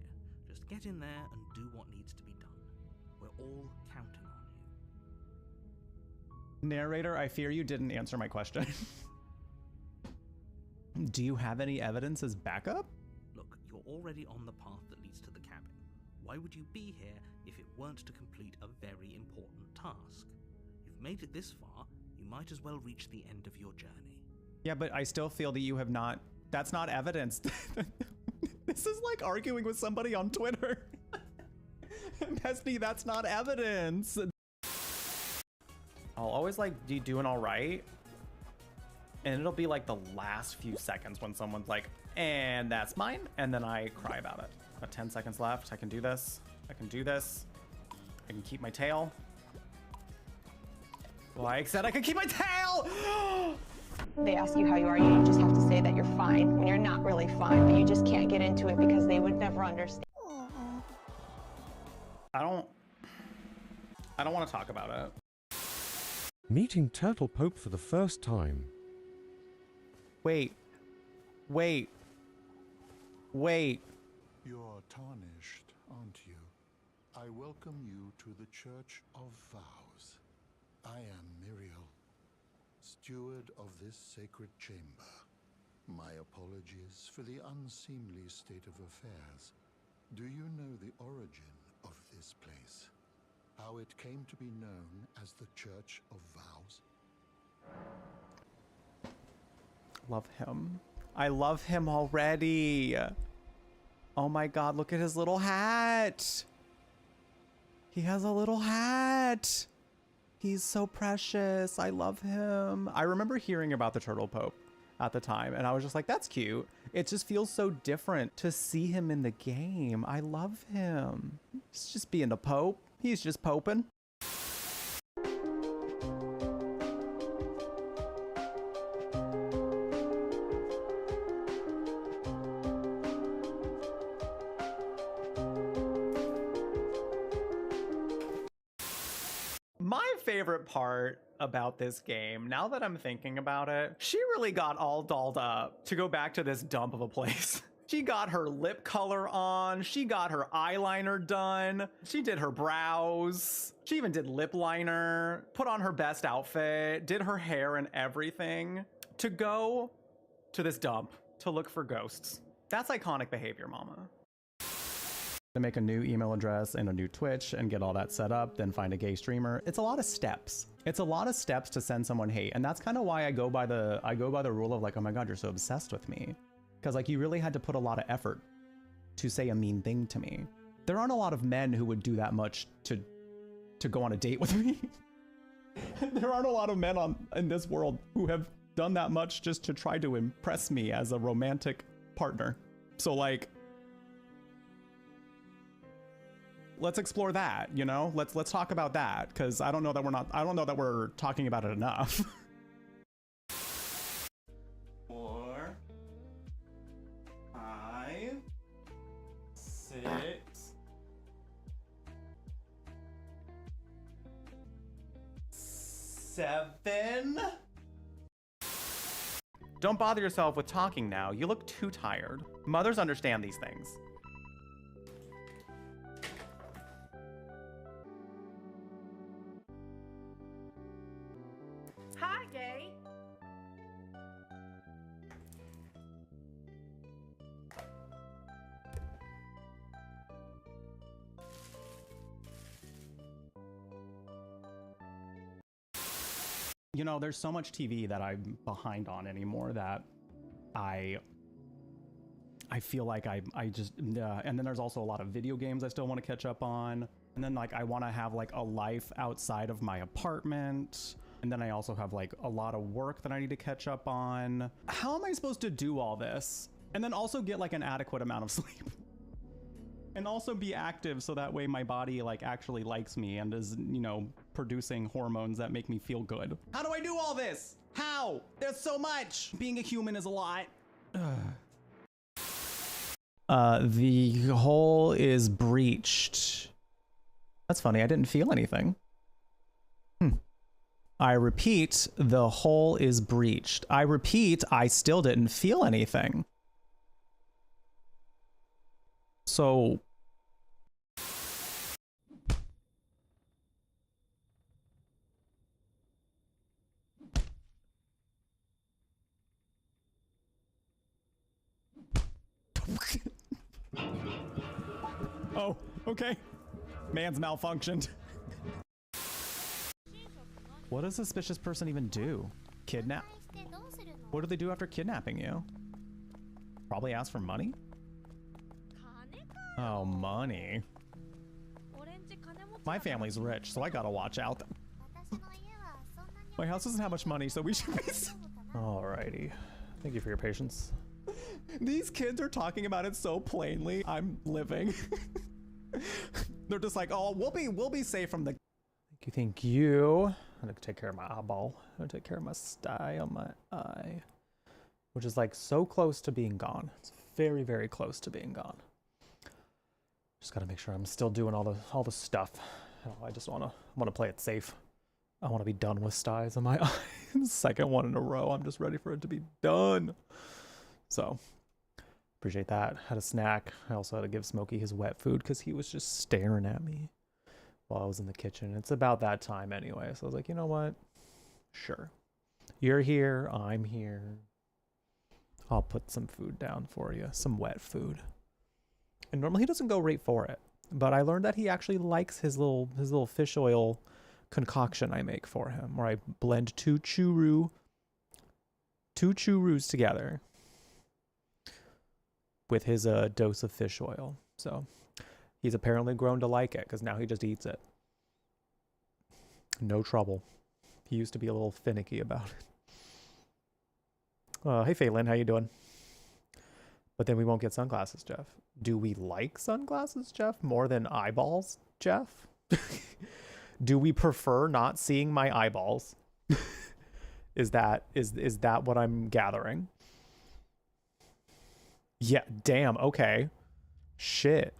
Just get in there and do what needs to be done. We're all counting on you. Narrator, I fear you didn't answer my question. Do you have any evidence as backup? Look, you're already on the path that leads to the cabin. Why would you be here if it weren't to complete a very important task? You've made it this far. You might as well reach the end of your journey. Yeah, but I still feel that you have not... That's not evidence. This is like arguing with somebody on Twitter. Bestie, that's not evidence. I'll always like be doing all right. And it'll be like the last few seconds when someone's like, and that's mine. And then I cry about it. Got 10 seconds left. I can do this. I can do this. I can keep my tail. Like said, I can keep my tail! They ask you how you are, you just have to say that you're fine when you're not really fine, but you just can't get into it because they would never understand. I don't want to talk about it. Meeting Turtle Pope for the first time. Wait. You're tarnished, aren't you? I welcome you to the Church of Vows. I am Muriel, steward of this sacred chamber. My apologies for the unseemly state of affairs. Do you know the origin of this place? How it came to be known as the Church of Vows? Love him. I love him already. Oh my god, look at his little hat. He has a little hat. He's so precious. I love him. I remember hearing about the Turtle Pope at the time, and I was just like, that's cute. It just feels so different to see him in the game. I love him. He's just being a Pope. He's just poping. favorite part about this game, now that I'm thinking about it, she really got all dolled up to go back to this dump of a place. She got her lip color on, she got her eyeliner done, she did her brows, she even did lip liner, put on her best outfit, did her hair and everything to go to this dump to look for ghosts. That's iconic behavior, mama. To make a new email address and a new Twitch and get all that set up, then find a gay streamer. It's a lot of steps. It's a lot of steps to send someone hate. And that's kind of why I go by the rule of like, oh my God, you're so obsessed with me. Because like you really had to put a lot of effort to say a mean thing to me. There aren't a lot of men who would do that much to go on a date with me. There aren't a lot of men in this world who have done that much just to try to impress me as a romantic partner. So like, let's explore that, you know? Let's talk about that, because I don't know that we're talking about it enough. 4, 5, 6, 7. Don't bother yourself with talking now. You look too tired. Mothers understand these things. Hi, gay. You know, there's so much TV that I'm behind on anymore that I feel like I just, and then there's also a lot of video games I still want to catch up on. And then like, I want to have like a life outside of my apartment. And then I also have like a lot of work that I need to catch up on. How am I supposed to do all this? And then also get like an adequate amount of sleep. And also be active so that way my body like actually likes me and is, you know, producing hormones that make me feel good. How do I do all this? How? There's so much. Being a human is a lot. The hole is breached. That's funny, I didn't feel anything. I repeat, the hole is breached. I repeat, I still didn't feel anything. So... Oh, okay. Man's malfunctioned. What does a suspicious person even do? Kidnap? What do they do after kidnapping you? Probably ask for money? Oh, money. My family's rich, so I gotta watch out. My house doesn't have much money, so we should be... Alrighty. Thank you for your patience. These kids are talking about it so plainly. I'm living. They're just like, oh, we'll be safe from the... Thank you. I'm gonna take care of my eyeball. I'm gonna take care of my sty on my eye. Which is like so close to being gone. It's very, very close to being gone. Just gotta make sure I'm still doing all the stuff. I just wanna play it safe. I wanna be done with styes on my eye. Second one in a row. I'm just ready for it to be done. So, appreciate that. Had a snack. I also had to give Smokey his wet food because he was just staring at me while I was in the kitchen. It's about that time anyway. So I was like, you know what? Sure. You're here. I'm here. I'll put some food down for you. Some wet food. And normally he doesn't go right for it. But I learned that he actually likes his little fish oil concoction I make for him, where I blend two churros together with his dose of fish oil. So he's apparently grown to like it because now he just eats it. No trouble. He used to be a little finicky about it. Hey Phelan, how you doing? But then we won't get sunglasses, Jeff. Do we like sunglasses, Jeff, more than eyeballs, Jeff? Do we prefer not seeing my eyeballs? Is that what I'm gathering? Yeah, damn, okay. Shit.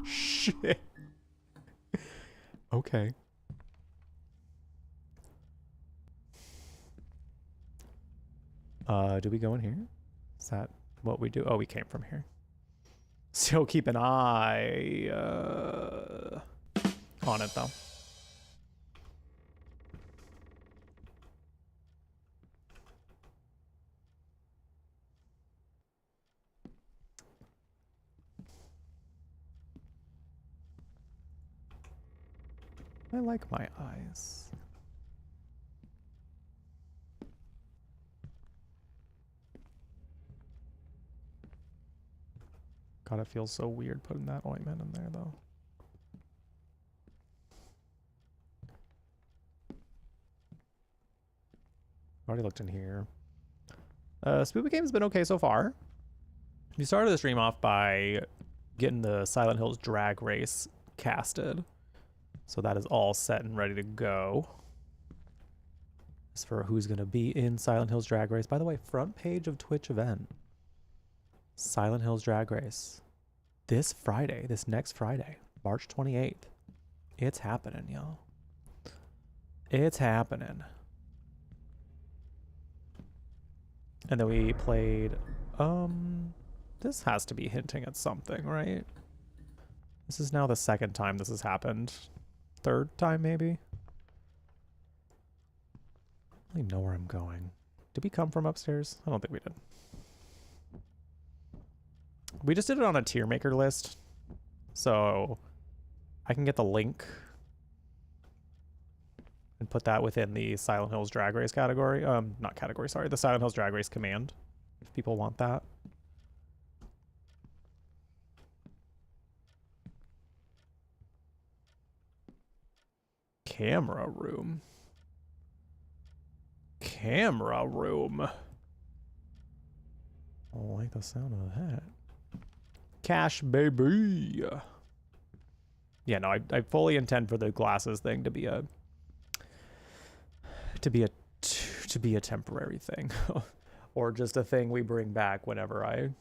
Shit. Okay. Do we go in here? Is that what we do? Oh, we came from here. Still keep an eye on it, though. I like my eyes. God, it feels so weird putting that ointment in there, though. Already looked in here. Spoopy Game's been okay so far. We started the stream off by getting the Silent Hills drag race casted. So that is all set and ready to go. As for who's going to be in Silent Hills drag race. By the way, front page of Twitch event. Silent Hills drag race. This Friday, this next Friday, March 28th. It's happening, y'all. It's happening. And then we played, this has to be hinting at something, right? This is now the second time this has happened. Third time, maybe? I don't even know where I'm going. Did we come from upstairs? I don't think we did. We just did it on a tier maker list. So I can get the link and put that within the Silent Hills Drag Race category. Not category, sorry. The Silent Hills Drag Race command, if people want that. Camera room. Camera room. I don't like the sound of that. Cash, baby. Yeah, no, I fully intend for the glasses thing to be a temporary thing, or just a thing we bring back whenever if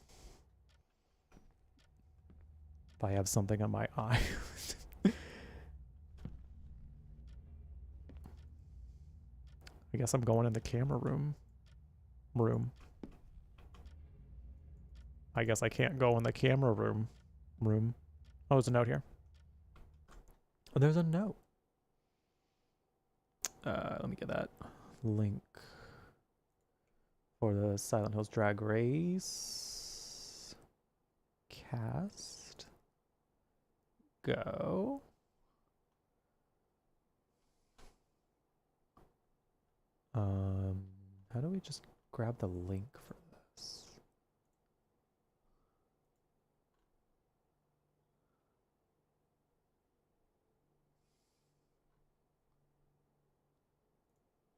I have something on my eye. I guess I'm going in the camera room. I guess I can't go in the camera room. Oh, there's a note here. Oh, there's a note. Let me get that link for the Silent Hills Drag Race cast. Go. How do we just grab the link for this?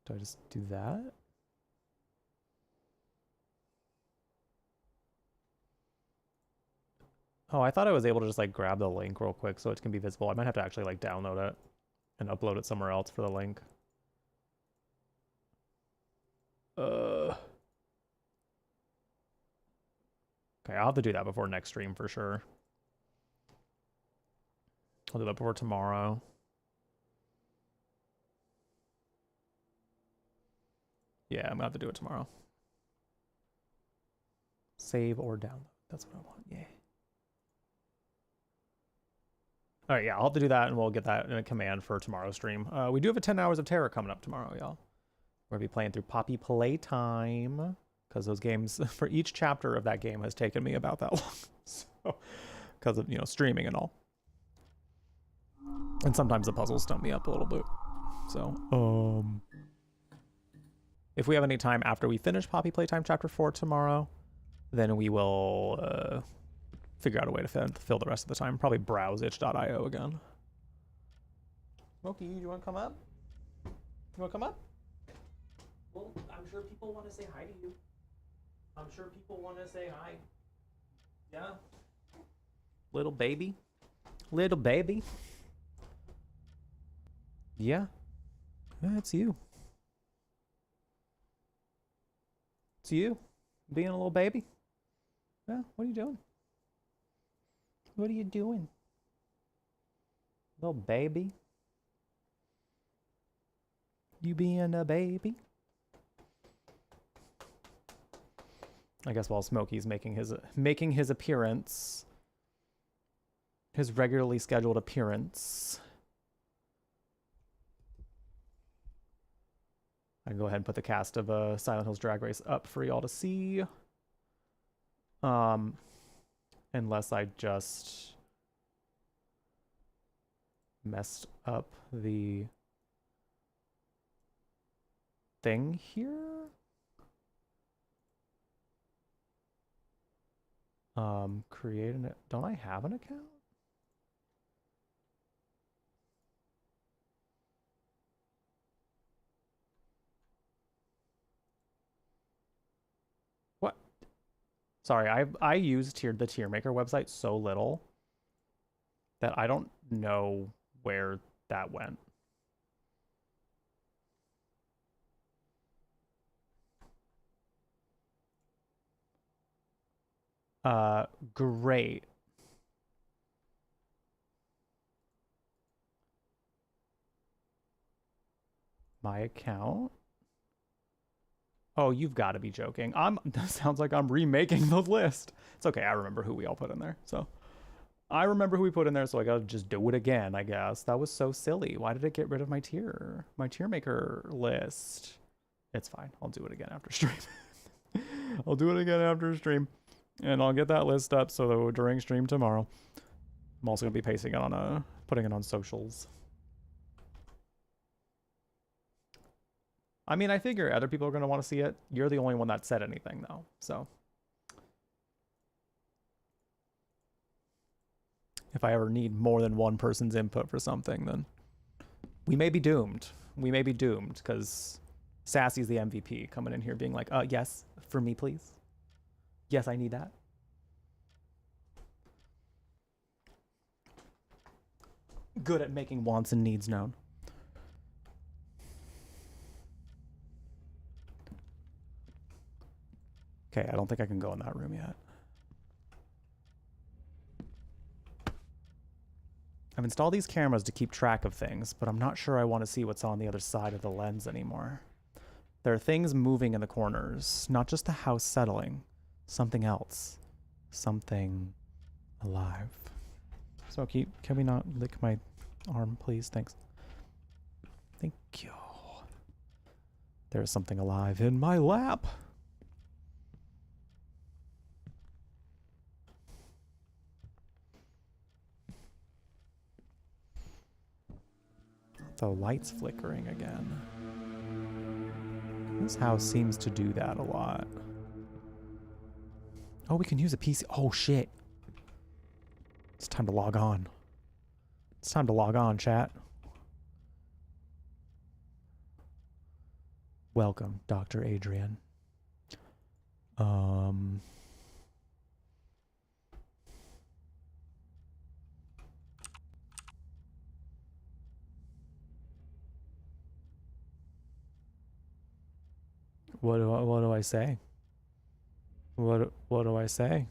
Do I just do that? Oh, I thought I was able to just like grab the link real quick so it can be visible. I might have to actually like download it and upload it somewhere else for the link. Okay, I'll have to do that before next stream for sure. I'll do that before tomorrow. Yeah, I'm gonna have to do it tomorrow. Save or download. That's what I want. Yeah. All right, yeah, I'll have to do that and we'll get that in a command for tomorrow's stream. We do have a 10 Hours of Terror coming up tomorrow, y'all. We're gonna be playing through Poppy Playtime because those games, for each chapter of that game has taken me about that long. So, because of, you know, streaming and all. And sometimes the puzzles stump me up a little bit. So, if we have any time after we finish Poppy Playtime Chapter 4 tomorrow, then we will figure out a way to fill the rest of the time. Probably browse itch.io again. Smokey, do you want to come up? You want to come up? Well, I'm sure people want to say hi to you. I'm sure people want to say hi. Yeah. Little baby. Little baby. Yeah. Yeah, it's you. It's you. Being a little baby. Yeah, what are you doing? What are you doing? Little baby. You being a baby. I guess while Smokey's making his appearance, his regularly scheduled appearance, I can go ahead and put the cast of Silent Hills Drag Race up for y'all to see. Unless I just messed up the thing here. Create an, don't I have an account? What? Sorry, I used the tier maker website so little that I don't know where that went. Great. My account? Oh, you've got to be joking. That sounds like I'm remaking the list. It's okay. I remember who we all put in there. So I remember who we put in there, so I got to just do it again, I guess. That was so silly. Why did it get rid of my tier maker list? It's fine. I'll do it again after stream. I'll do it again after stream. And I'll get that list up so that during stream tomorrow. I'm also going to be pasting it on putting it on socials. I mean, I figure other people are going to want to see it. You're the only one that said anything, though. So if I ever need more than one person's input for something, then we may be doomed. We may be doomed because Sassy's the MVP coming in here being like, yes, for me, please. Yes, I need that. Good at making wants and needs known. Okay, I don't think I can go in that room yet. I've installed these cameras to keep track of things, but I'm not sure I want to see what's on the other side of the lens anymore. There are things moving in the corners, not just the house settling. Something else. Something alive. So can we not lick my arm, please? Thanks. Thank you. There is something alive in my lap. The light's flickering again. This house seems to do that a lot. Oh, we can use a PC. Oh, shit. It's time to log on. It's time to log on, chat. Welcome, Dr. Adrian. What do I say? What do I say?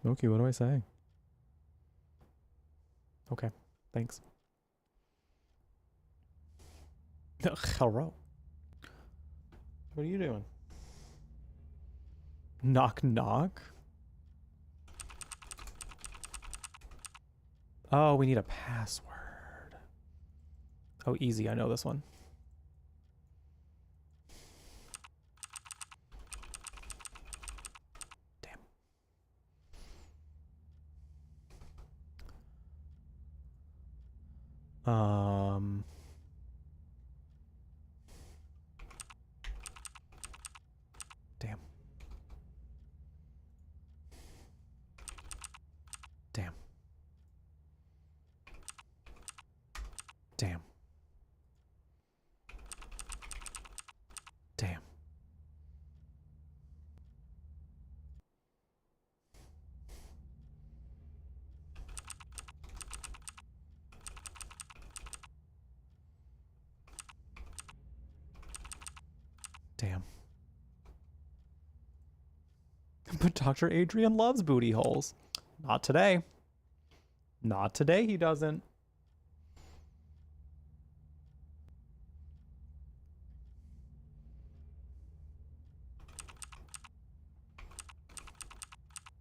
Smokey, what do I say? Okay, thanks. Hello. What are you doing? Knock knock? Oh, we need a password. Oh, easy. I know this one. Damn. Damn. Damn. Damn. Damn. Damn. But Dr. Adrian loves booty holes. Not today. Not today, he doesn't.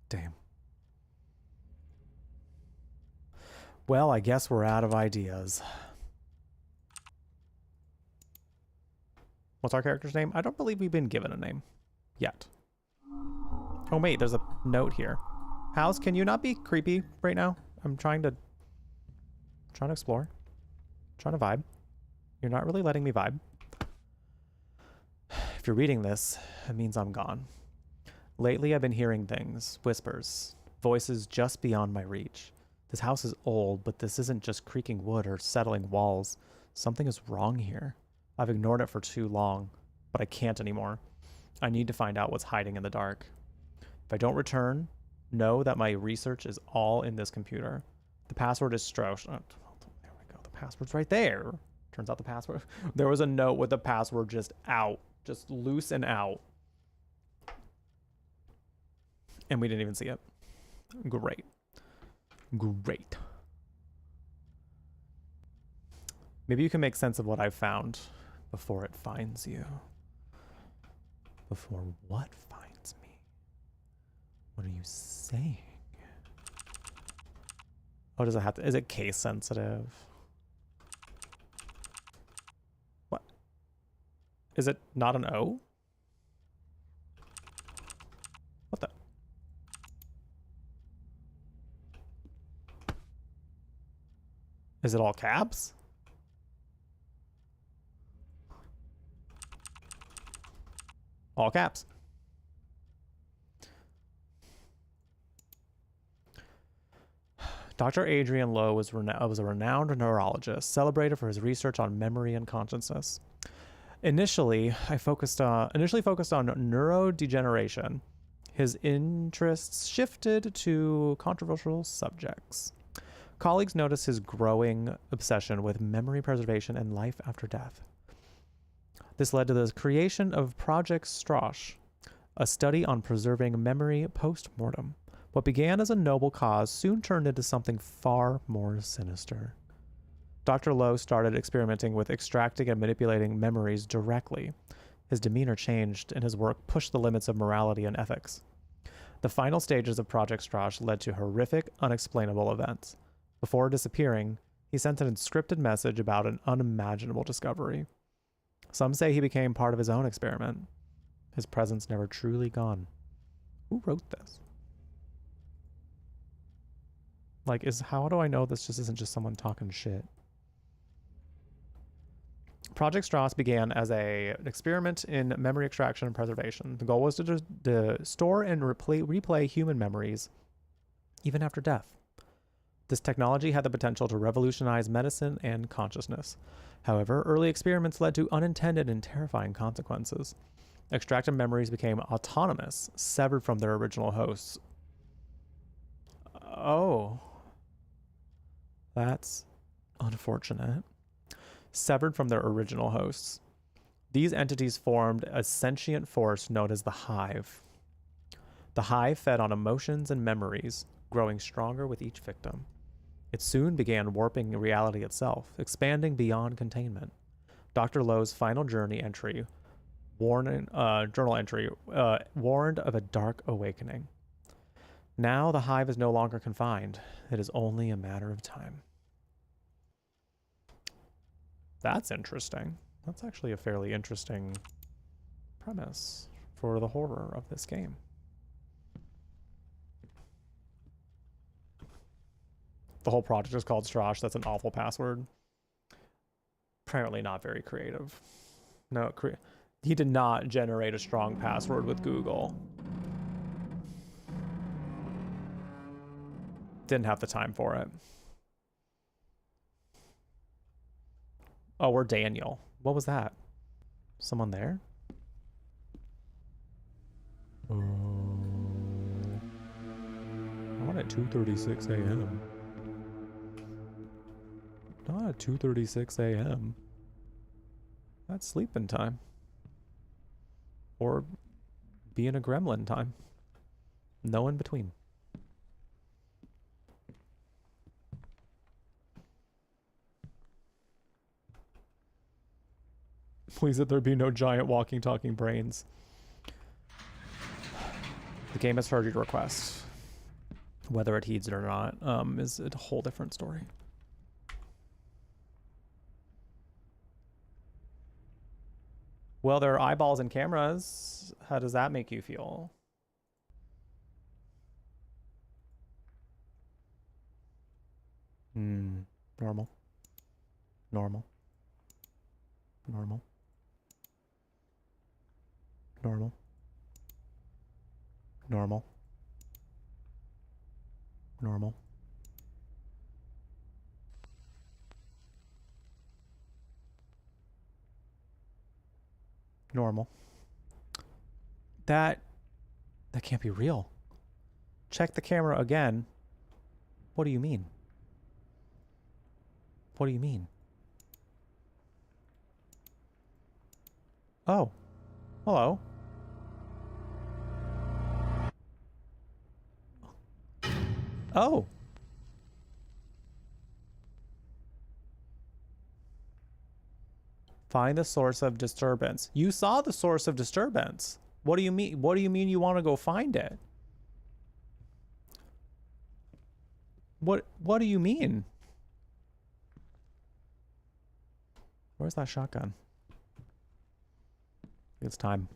Damn. Well, I guess we're out of ideas. What's our character's name? I don't believe we've been given a name yet. Oh, wait, there's a note here. House, can you not be creepy right now? I'm trying to explore. Trying to vibe. You're not really letting me vibe. If you're reading this, it means I'm gone. Lately, I've been hearing things, whispers, voices just beyond my reach. This house is old, but this isn't just creaking wood or settling walls. Something is wrong here. I've ignored it for too long, but I can't anymore. I need to find out what's hiding in the dark. If I don't return, know that my research is all in this computer. The password is Strosh. Oh, there we go. The password's right there. Turns out the password. There was a note with the password just out, just loose and out. And we didn't even see it. Great. Great. Maybe you can make sense of what I've found before it finds you. Before what finds me? What are you saying? Oh, does it have to? Is it case sensitive? What? Is it not an O? What the? Is it all caps? All caps. Dr. Adrian Lowe was a renowned neurologist, celebrated for his research on memory and consciousness. Initially focused on neurodegeneration. His interests shifted to controversial subjects. Colleagues noticed his growing obsession with memory preservation and life after death. This led to the creation of Project Strosh, a study on preserving memory post-mortem. What began as a noble cause soon turned into something far more sinister. Dr. Lowe started experimenting with extracting and manipulating memories directly. His demeanor changed, and his work pushed the limits of morality and ethics. The final stages of Project Strosh led to horrific, unexplainable events. Before disappearing, he sent an encrypted message about an unimaginable discovery. Some say he became part of his own experiment. His presence never truly gone. Who wrote this? Like, how do I know this just isn't just someone talking shit? Project Strauss began as an experiment in memory extraction and preservation. The goal was to store and replay human memories even after death. This technology had the potential to revolutionize medicine and consciousness. However, early experiments led to unintended and terrifying consequences. Extracted memories became autonomous, severed from their original hosts. Oh. That's unfortunate. Severed from their original hosts. These entities formed a sentient force known as the Hive. The Hive fed on emotions and memories, growing stronger with each victim. It soon began warping reality itself, expanding beyond containment. Dr. Lowe's final journal entry warned of a dark awakening. Now the Hive is no longer confined. It is only a matter of time. That's interesting. That's actually a fairly interesting premise for the horror of this game. The whole project is called Strosh. That's an awful password. Apparently not very creative. No, he did not generate a strong password with Google. Didn't have the time for it. Oh, we're Daniel. What was that? Someone there? I'm on at 2:36 a.m. Not at 2:36 a.m. That's sleeping time. Or being a gremlin time. No in between. Please that there be no giant walking, talking brains. The game has heard your request. Whether it heeds it or not is a whole different story. Well, there are eyeballs and cameras. How does that make you feel? Normal. Normal. Normal. Normal. Normal. Normal. Normal. That can't be real. Check the camera again. What do you mean? What do you mean? Oh. Hello. Oh. Find the source of disturbance. You saw the source of disturbance. What do you mean? What do you mean you want to go find it? What do you mean? Where's that shotgun? It's time.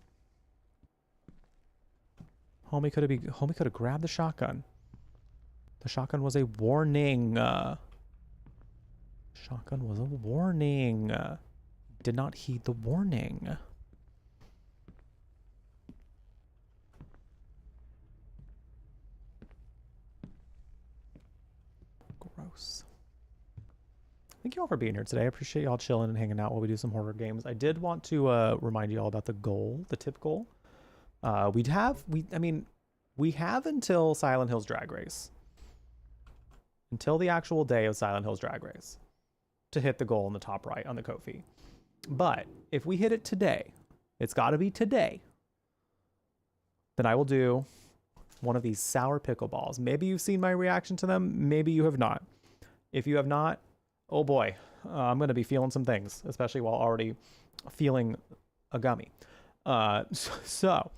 Homie could have grabbed the shotgun. The shotgun was a warning. Shotgun was a warning. Did not heed the warning. Gross. Thank you all for being here today. I appreciate y'all chilling and hanging out while we do some horror games. I did want to remind you all about the goal, the tip goal. We have until Silent Hills Drag Race. Until the actual day of Silent Hills Drag Race to hit the goal in the top right on the Ko-fi. But if we hit it today, it's got to be today, then I will do one of these sour pickle balls. Maybe you've seen my reaction to them. Maybe you have not. If you have not, oh boy, I'm going to be feeling some things, especially while already feeling a gummy. So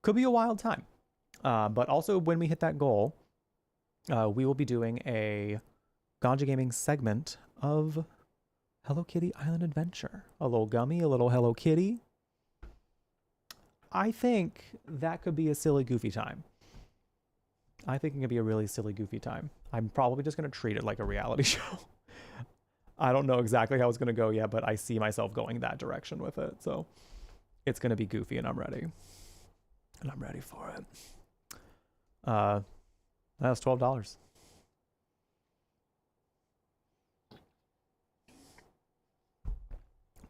could be a wild time. But also when we hit that goal, we will be doing a Ganja Gaming segment of Hello Kitty Island Adventure. A little gummy, a little Hello Kitty. I think that could be a silly, goofy time. I think it could be a really silly, goofy time. I'm probably just going to treat it like a reality show. I don't know exactly how it's going to go yet, but I see myself going that direction with it. So it's going to be goofy and I'm ready. And I'm ready for it. That was $12.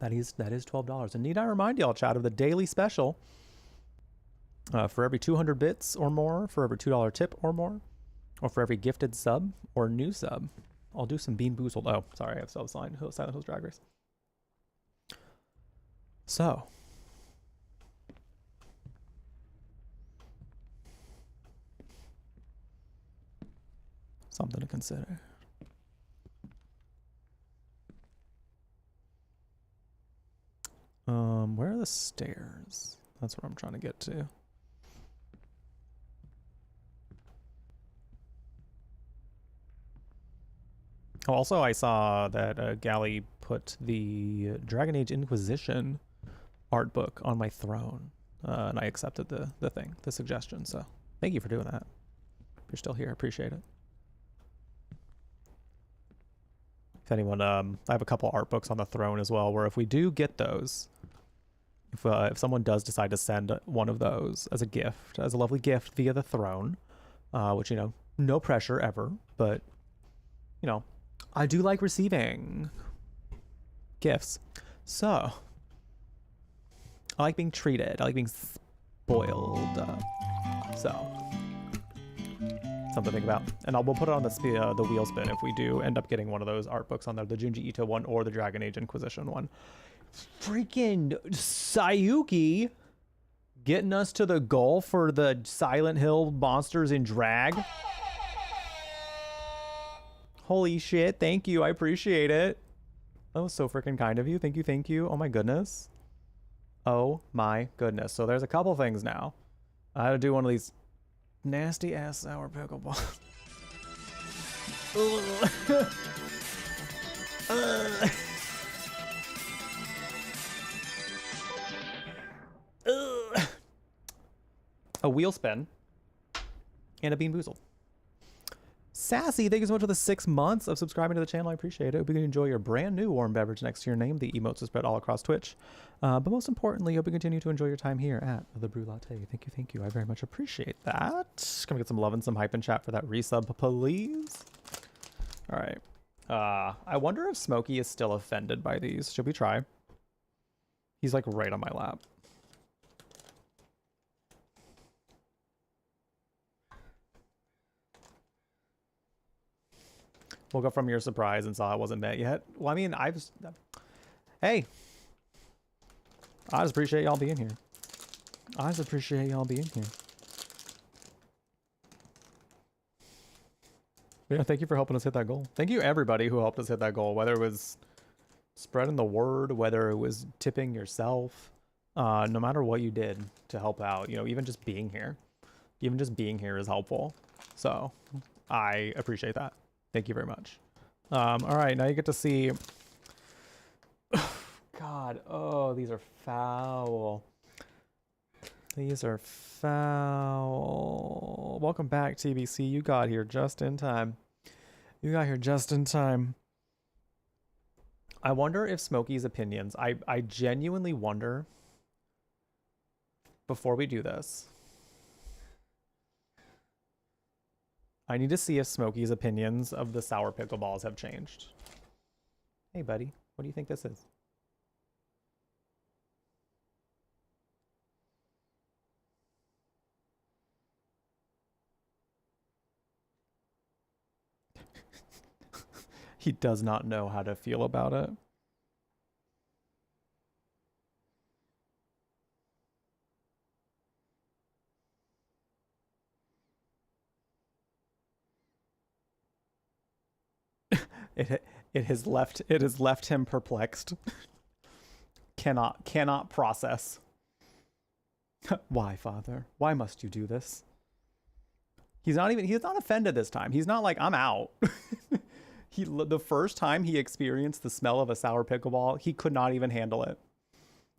That is $12. And need I remind y'all, chat, of the daily special for every 200 bits or more, for every $2 tip or more, or for every gifted sub or new sub. I'll do some Bean Boozled. Oh, sorry, I have Silent Hills Drag Race. So. Something to consider. Where are the stairs? That's what I'm trying to get to. Oh, also, I saw that Galley put the Dragon Age Inquisition art book on my throne, and I accepted the suggestion. So thank you for doing that. If you're still here, I appreciate it. If anyone, I have a couple art books on the throne as well, where if we do get those, if someone does decide to send one of those as a gift, as a lovely gift via the throne, which, you know, no pressure ever, but, you know, I do like receiving gifts. So, I like being treated. I like being spoiled. So, something to think about. And we'll put it on the wheel spin if we do end up getting one of those art books on there, the Junji Ito one or the Dragon Age Inquisition one. Freaking Sayuki getting us to the goal for the Silent Hill monsters in drag. Holy shit, thank you, I appreciate it. That was so freaking kind of you. Thank you, thank you. Oh my goodness. Oh my goodness. So there's a couple things now. I had to do one of these nasty ass sour pickleball. A wheel spin and a bean boozle. Sassy, thank you so much for the 6 months of subscribing to the channel. I appreciate it. Hope you can enjoy your brand new warm beverage next to your name. The emotes are spread all across Twitch. But most importantly, hope you continue to enjoy your time here at the Brew Latte. Thank you, thank you. I very much appreciate that. Gonna get some love and some hype in chat for that resub, please. All right. I wonder if Smokey is still offended by these. Should we try? He's like right on my lap. Woke up from your surprise and saw I wasn't met yet. Well, I mean, hey, I just appreciate y'all being here. I just appreciate y'all being here. Yeah, thank you for helping us hit that goal. Thank you everybody who helped us hit that goal, whether it was spreading the word, whether it was tipping yourself, no matter what you did to help out, you know, even just being here. Even just being here is helpful. So I appreciate that. Thank you very much. All right, now you get to see. God, oh, these are foul. These are foul. Welcome back, TBC. You got here just in time. You got here just in time. I wonder if Smokey's opinions, I genuinely wonder, before we do this, I need to see if Smokey's opinions of the sour pickleballs have changed. Hey, buddy, what do you think this is? He does not know how to feel about it. It has left him perplexed. cannot process. Why, Father? Why must you do this? He's not offended this time. He's not like, I'm out. The first time he experienced the smell of a sour pickleball, he could not even handle it.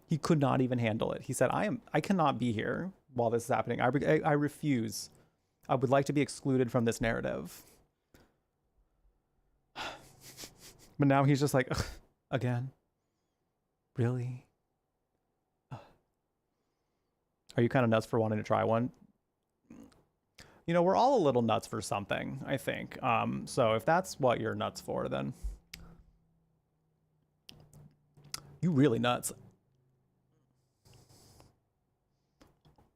He could not even handle it. He said, I cannot be here while this is happening. I refuse. I would like to be excluded from this narrative. But now he's just like, ugh, again? Really? Ugh. Are you kind of nuts for wanting to try one? You know, we're all a little nuts for something, I think. So if that's what you're nuts for, then you really nuts.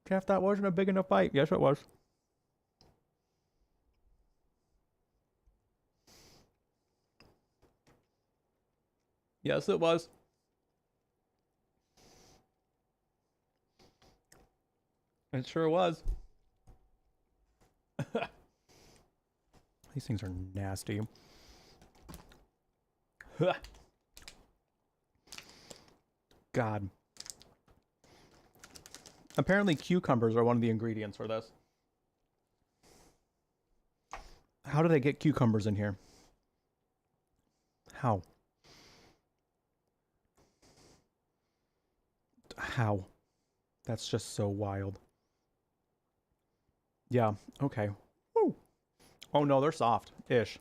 Jeff, that wasn't a big enough bite. Yes, it was. Yes, it was. It sure was. These things are nasty. God. Apparently cucumbers are one of the ingredients for this. How do they get cucumbers in here? How? How? That's just so wild. Yeah, okay. Woo. Oh no, they're soft-ish.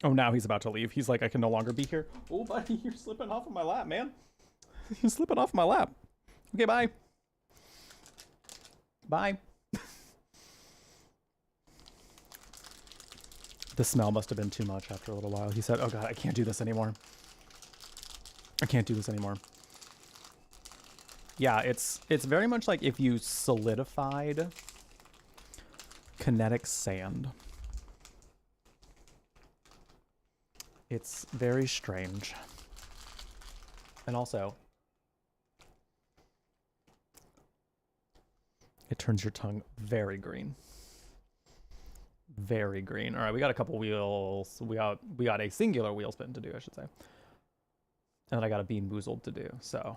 Oh, now he's about to leave. He's like, I can no longer be here. Oh, buddy, you're slipping off of my lap, man. You're slipping off my lap. Okay, bye. Bye. The smell must have been too much after a little while. He said, oh God, I can't do this anymore. I can't do this anymore. Yeah, it's very much like if you solidified kinetic sand. It's very strange. And also, it turns your tongue very green. Very green. All right, we got a couple wheels. We got a singular wheel spin to do, I should say. And then I got a Bean Boozled to do, so.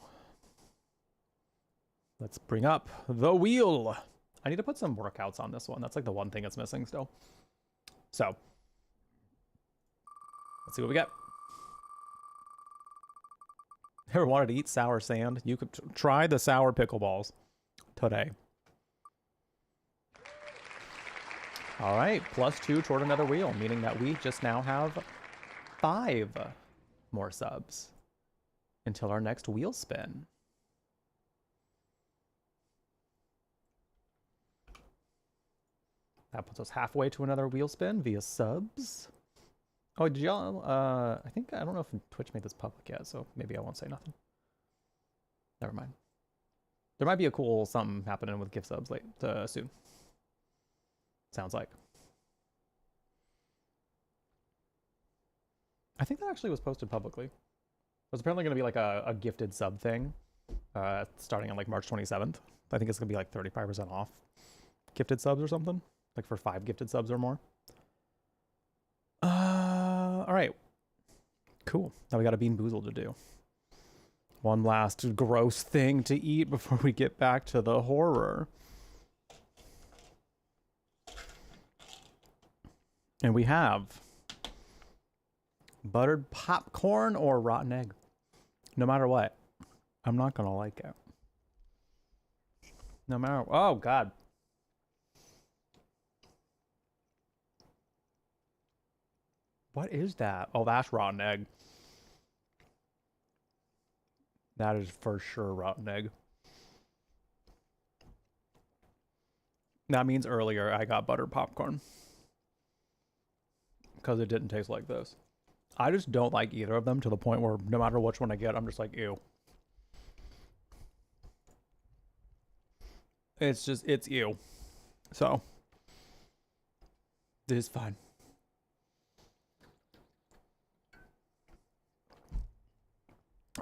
Let's bring up the wheel. I need to put some workouts on this one. That's like the one thing that's missing still. So, let's see what we get. Ever wanted to eat sour sand? You could try the sour pickleballs today. All right, +2 toward another wheel, meaning that we just now have 5 more subs until our next wheel spin. That puts us halfway to another wheel spin via subs. Oh, did y'all, I don't know if Twitch made this public yet, so maybe I won't say nothing. Never mind. There might be a cool something happening with gift subs soon. Sounds like. I think that actually was posted publicly. There's apparently going to be like a gifted sub thing starting on like March 27th. I think it's going to be like 35% off gifted subs or something. Like for 5 gifted subs or more. All right. Cool. Now we got a Bean Boozled to do. One last gross thing to eat before we get back to the horror. And we have buttered popcorn or rotten egg. No matter what, I'm not going to like it. No matter, oh God. What is that? Oh, that's rotten egg. That is for sure rotten egg. That means earlier I got buttered popcorn. Because it didn't taste like this. I just don't like either of them to the point where no matter which one I get, I'm just like, ew. It's ew. So, this is fine.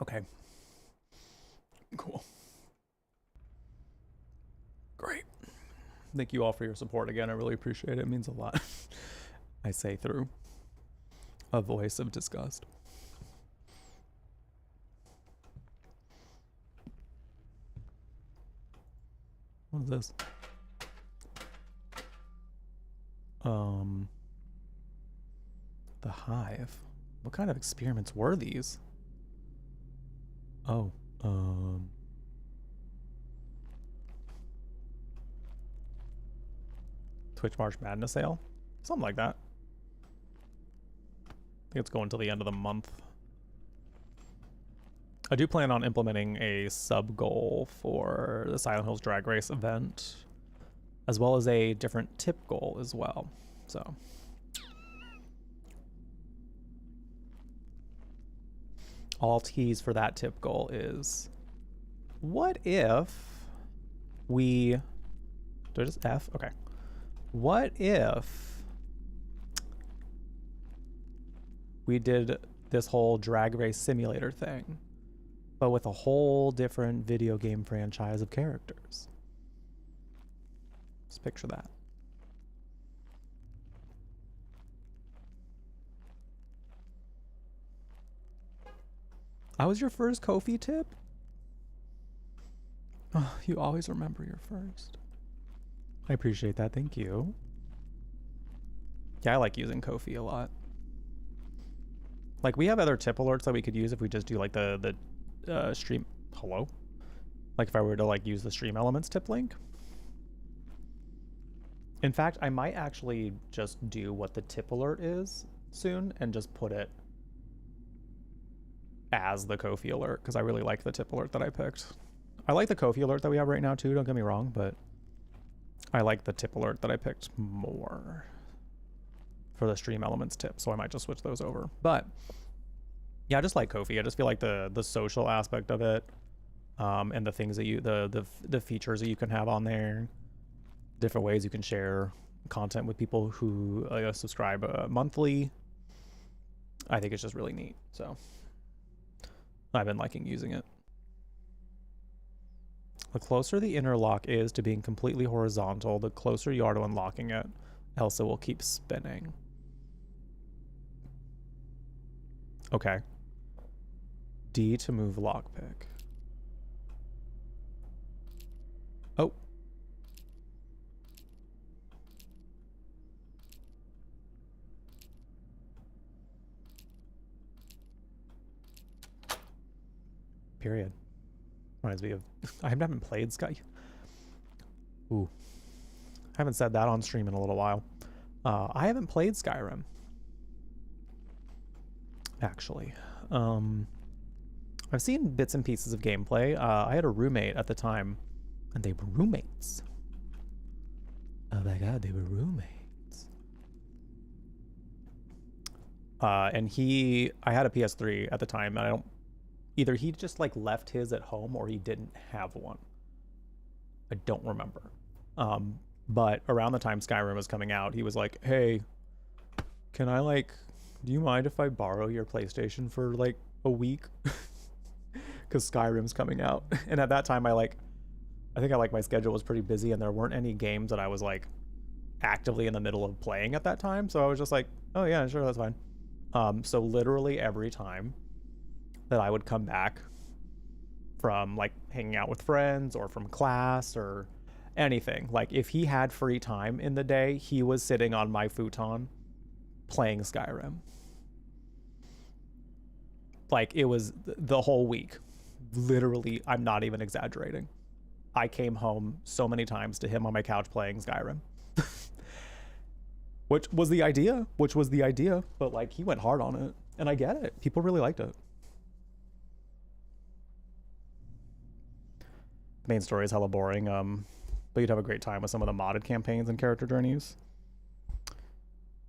Okay. Cool. Great. Thank you all for your support again. I really appreciate it. It means a lot. I say through a voice of disgust. What is this? The Hive. What kind of experiments were these? Oh, Twitch March Madness sale? Something like that. I think it's going till the end of the month. I do plan on implementing a sub goal for the Silent Hills Drag Race event, as well as a different tip goal as well. So. All tease for that tip goal is, what if we, do I just F? Okay. What if we did this whole drag race simulator thing, but with a whole different video game franchise of characters? Just picture that. I was your first Ko-fi tip? Oh, you always remember your first. I appreciate that. Thank you. Yeah, I like using Ko-fi a lot. Like, we have other tip alerts that we could use if we just do like the stream. Hello? Like if I were to like use the stream elements tip link. In fact, I might actually just do what the tip alert is soon and just put it as the Ko-fi alert, because I really like the tip alert that I picked. I like the Ko-fi alert that we have right now too, don't get me wrong, but I like the tip alert that I picked more for the stream elements tip, so I might just switch those over. But yeah, I just like Ko-fi. I just feel like the social aspect of it, and the things that you the features that you can have on there, different ways you can share content with people who subscribe monthly. I think it's just really neat. So I've been liking using it. The closer the inner lock is to being completely horizontal, the closer you are to unlocking it, else it will keep spinning. Okay. D to move lockpick. Oh. Period. Reminds me of I haven't played Sky. Ooh. I haven't said that on stream in a little while. I haven't played Skyrim. Actually. I've seen bits and pieces of gameplay. I had a roommate at the time, and they were roommates. Oh my god, they were roommates. And I had a PS3 at the time, and either he just like left his at home or he didn't have one. I don't remember. But around the time Skyrim was coming out, he was like, hey, do you mind if I borrow your PlayStation for like a week? Because Skyrim's coming out. And at that time, my schedule was pretty busy and there weren't any games that I was like actively in the middle of playing at that time. So I was just like, oh yeah, sure, that's fine. So literally every time that I would come back from like hanging out with friends or from class or anything, like if he had free time in the day, he was sitting on my futon playing Skyrim. Like it was the whole week. Literally, I'm not even exaggerating. I came home so many times to him on my couch playing Skyrim. Which was the idea, but like he went hard on it, and I get it. People really liked it. The main story is hella boring, but you'd have a great time with some of the modded campaigns and character journeys.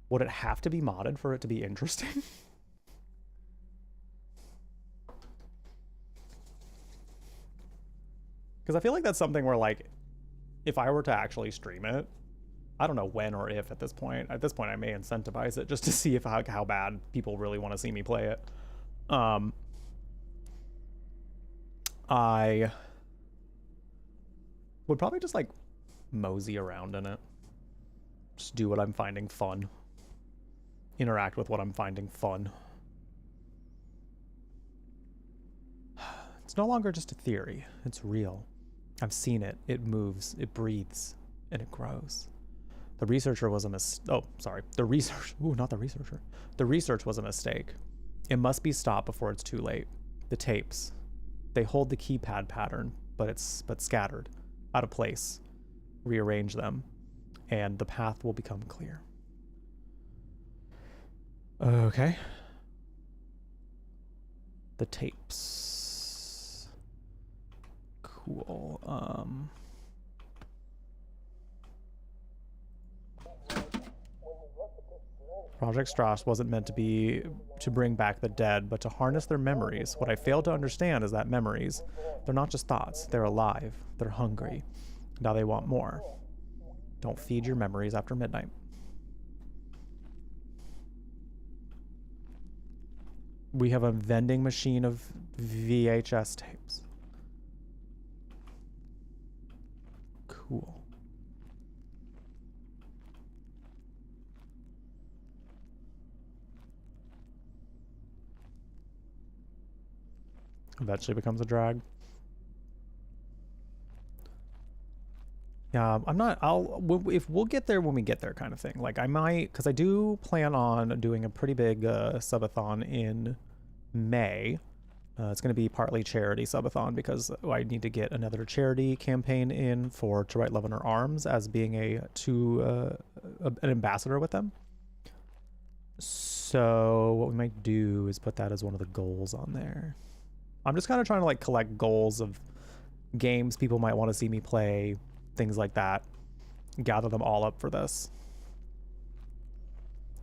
Would it have to be modded for it to be interesting? Because I feel like that's something where, like, if I were to actually stream it, I don't know when or if at this point. At this point, I may incentivize it just to see how bad people really want to see me play it. I would probably just, like, mosey around in it. Just do what I'm finding fun. Interact with what I'm finding fun. It's no longer just a theory. It's real. I've seen it. It moves. It breathes. And it grows. The researcher was a The research was a mistake. It must be stopped before it's too late. The tapes. They hold the keypad pattern, but scattered, out of place. Rearrange them, and the path will become clear. Okay. The tapes. Cool. Project Strauss wasn't meant to bring back the dead, but to harness their memories. What I fail to understand is that memories, they're not just thoughts. They're alive. They're hungry. Now they want more. Don't feed your memories after midnight. We have a vending machine of VHS tapes. Cool. Eventually becomes a drag. Yeah, we'll get there when we get there kind of thing. Like I might, because I do plan on doing a pretty big subathon in May. It's going to be partly charity subathon because I need to get another charity campaign in to write Love Under Arms as being an ambassador with them. So what we might do is put that as one of the goals on there. I'm just kind of trying to like collect goals of games people might want to see me play, things like that. Gather them all up for this.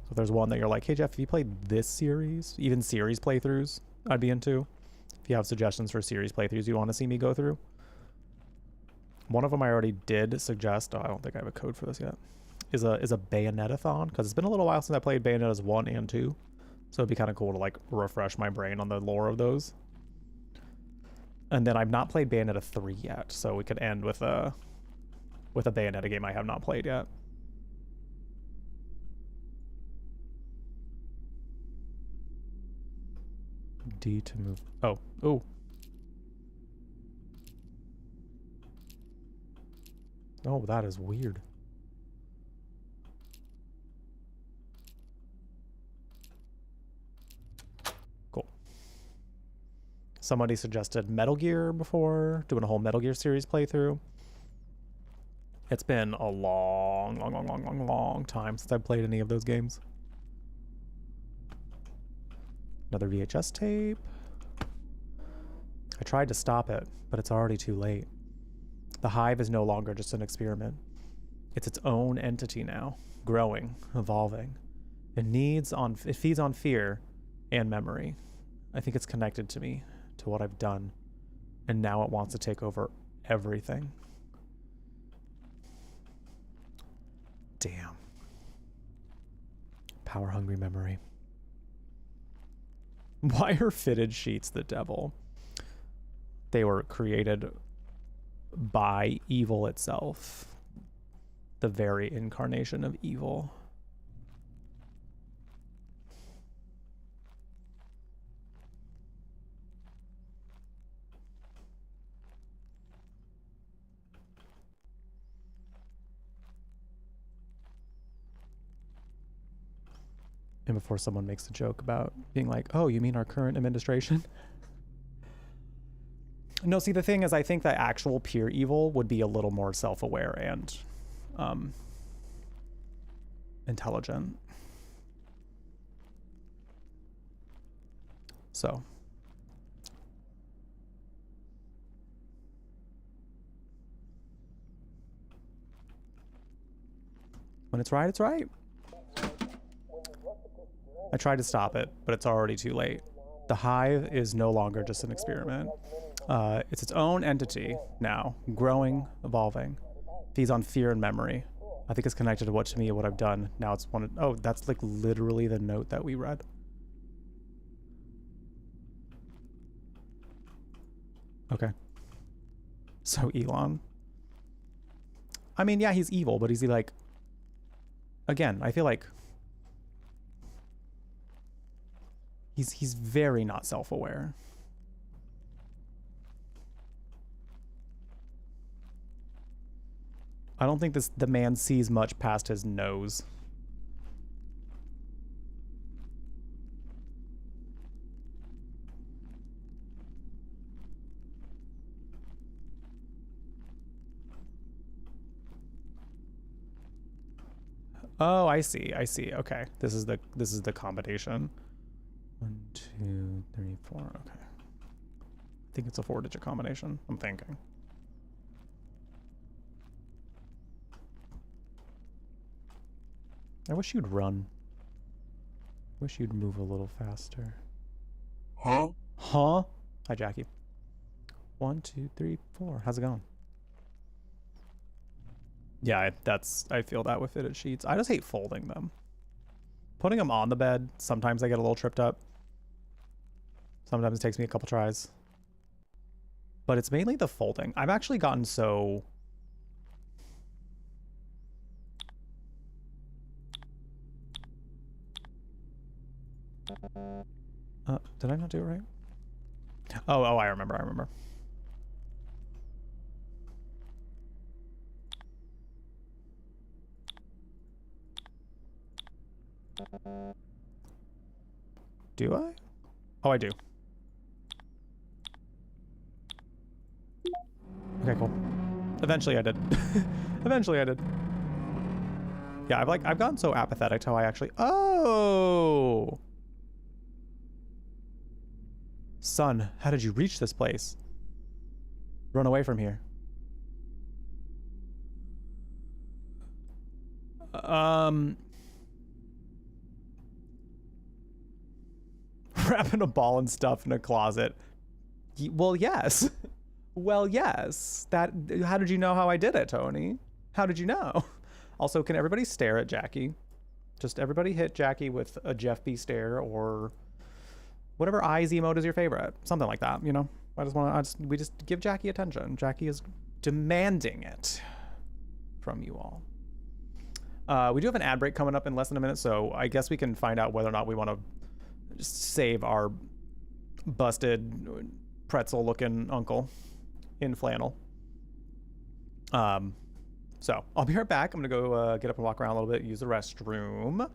So if there's one that you're like, hey Jeff, if you played this series, even series playthroughs, I'd be into. If you have suggestions for series playthroughs you want to see me go through. One of them I already did suggest, I don't think I have a code for this yet, is a Bayonetta-thon, because it's been a little while since I played Bayonettas 1 and 2. So it'd be kind of cool to like refresh my brain on the lore of those. And then I've not played Bayonetta 3 yet, so we could end with a Bayonetta game I have not played yet. D to move. Oh, oh. Oh, that is weird. Cool. Somebody suggested Metal Gear before, doing a whole Metal Gear series playthrough. It's been a long time since I've played any of those games. Another VHS tape. I tried to stop it, but it's already too late. The hive is no longer just an experiment. It's its own entity now, growing, evolving. It feeds on fear and memory. I think it's connected to me, to what I've done, and now it wants to take over everything. Damn. Power-hungry memory. Why are fitted sheets the devil? They were created by evil itself. The very incarnation of evil. And before someone makes a joke about being like, oh, you mean our current administration? No, see, the thing is, I think that actual pure evil would be a little more self-aware and intelligent. So. When it's right, it's right. I tried to stop it, but it's already too late. The hive is no longer just an experiment. It's its own entity now, growing, evolving. Feeds on fear and memory. I think it's connected to what I've done. Now it's one. Oh, that's like literally the note that we read. Okay. So Elon. I mean, yeah, he's evil, but is he like? Again, I feel like he's very not self-aware. I don't think the man sees much past his nose. Oh, I see. I see. Okay. This is the combination. 1, 2, 3, 4. Okay. I think it's a 4-digit combination. I'm thinking. I wish you'd run. Wish you'd move a little faster. Huh? Huh? Hi, Jackie. 1, 2, 3, 4. How's it going? Yeah, I feel that with fitted sheets. I just hate folding them. Putting them on the bed, sometimes I get a little tripped up. Sometimes it takes me a couple tries. But it's mainly the folding. I've actually gotten so... did I not do it right? Oh, I remember. Do I? Oh, I do. Okay, cool. Eventually I did. Eventually I did. Yeah, I've gotten so apathetic to how I actually... Oh! Son, how did you reach this place? Run away from here. Wrapping a ball and stuff in a closet. Well, yes. Well, yes. How did you know how I did it, Tony? How did you know? Also, can everybody stare at Jackie? Just everybody hit Jackie with a Jeff B stare or whatever eyes emote is your favorite. Something like that, you know? We just give Jackie attention. Jackie is demanding it from you all. We do have an ad break coming up in less than a minute, so I guess we can find out whether or not we want to just save our busted pretzel looking uncle in flannel. So I'll be right back. I'm gonna go get up and walk around a little bit, use the restroom.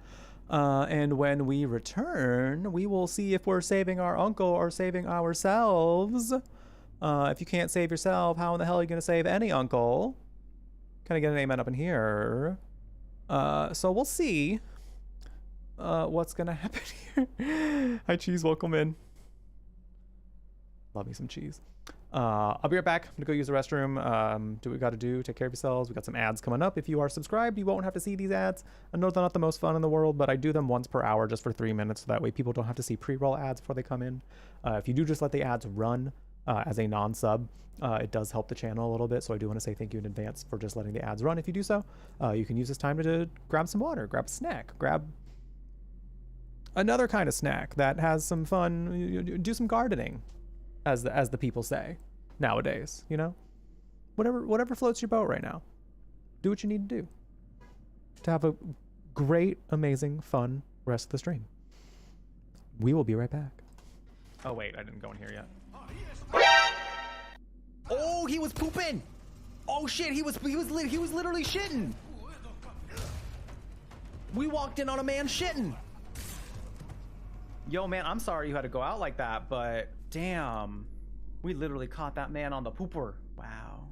And when we return, we will see if we're saving our uncle or saving ourselves. If you can't save yourself, how in the hell are you gonna save any uncle? Can I get an amen up in here? So we'll see what's gonna happen here. Hi, cheese, welcome in. Love me some cheese. I'll be right back. I'm gonna go use the restroom. Do what we gotta do. Take care of yourselves. We got some ads coming up. If you are subscribed, you won't have to see these ads. I know they're not the most fun in the world, but I do them once per hour just for 3 minutes, so that way people don't have to see pre-roll ads before they come in. If you do just let the ads run as a non-sub, it does help the channel a little bit, so I do want to say thank you in advance for just letting the ads run. If you do so, you can use this time to grab some water, grab a snack, grab another kind of snack that has some fun, do some gardening, as the people say nowadays, you know? Whatever floats your boat right now. Do what you need to do to have a great, amazing, fun rest of the stream. We will be right back. Oh wait, I didn't go in here yet. Oh, he was pooping. Oh shit, he was literally shitting. We walked in on a man shitting. Yo, man, I'm sorry you had to go out like that, but damn, we literally caught that man on the pooper. Wow.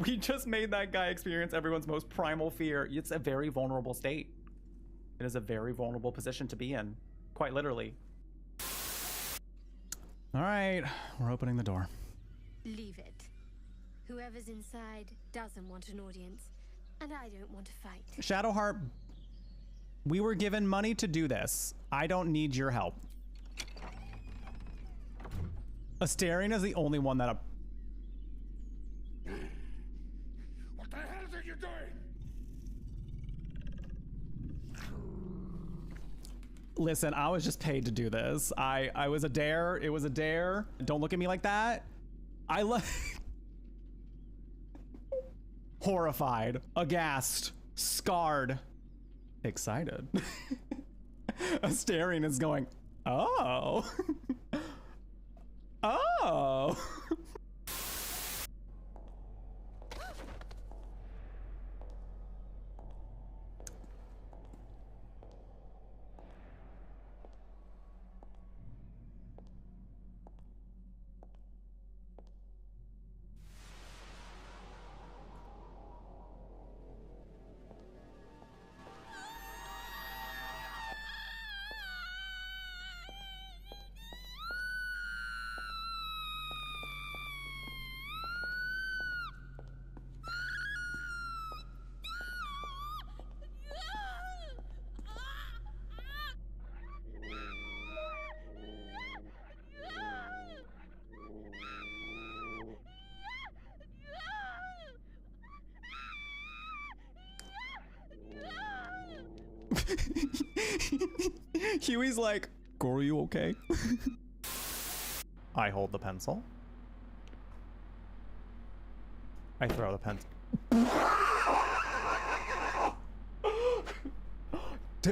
We just made that guy experience everyone's most primal fear. It's a very vulnerable state. It is a very vulnerable position to be in, quite literally. All right, we're opening the door. Leave it. Whoever's inside doesn't want an audience, and I don't want to fight. Shadowheart, we were given money to do this. I don't need your help. Astarion is the only one that... What the hell are you doing? Listen, I was just paid to do this. I was a dare. It was a dare. Don't look at me like that. Horrified, aghast, scarred, excited. Astarion is going, oh. Oh. Huey's like, "Gore, are you okay?" I hold the pencil. I throw the pencil.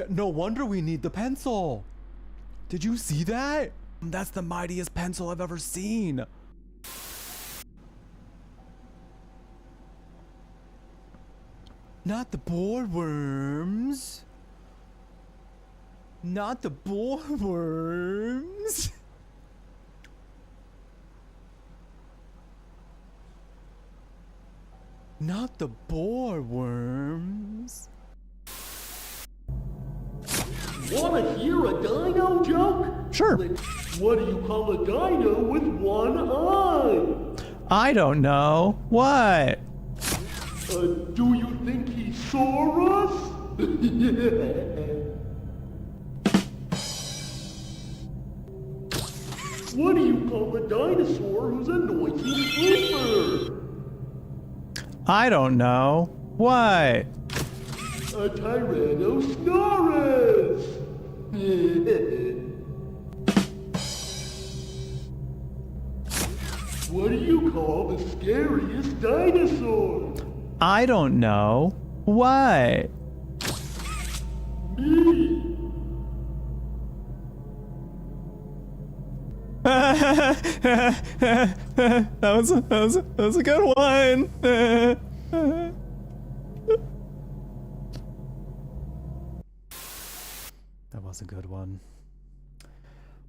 No wonder we need the pencil. Did you see that? That's the mightiest pencil I've ever seen. Not the boardworms. Not the boardworms. Not the boardworms. Wanna hear a dino joke? Sure. What do you call a dino with one eye? I don't know. What? Do you think he saw us? What do you call a dinosaur who's a noisy pooper? I don't know. What? A Tyrannosaurus! What do you call the scariest dinosaur? I don't know. What? Me! That was a good one. That was a good one.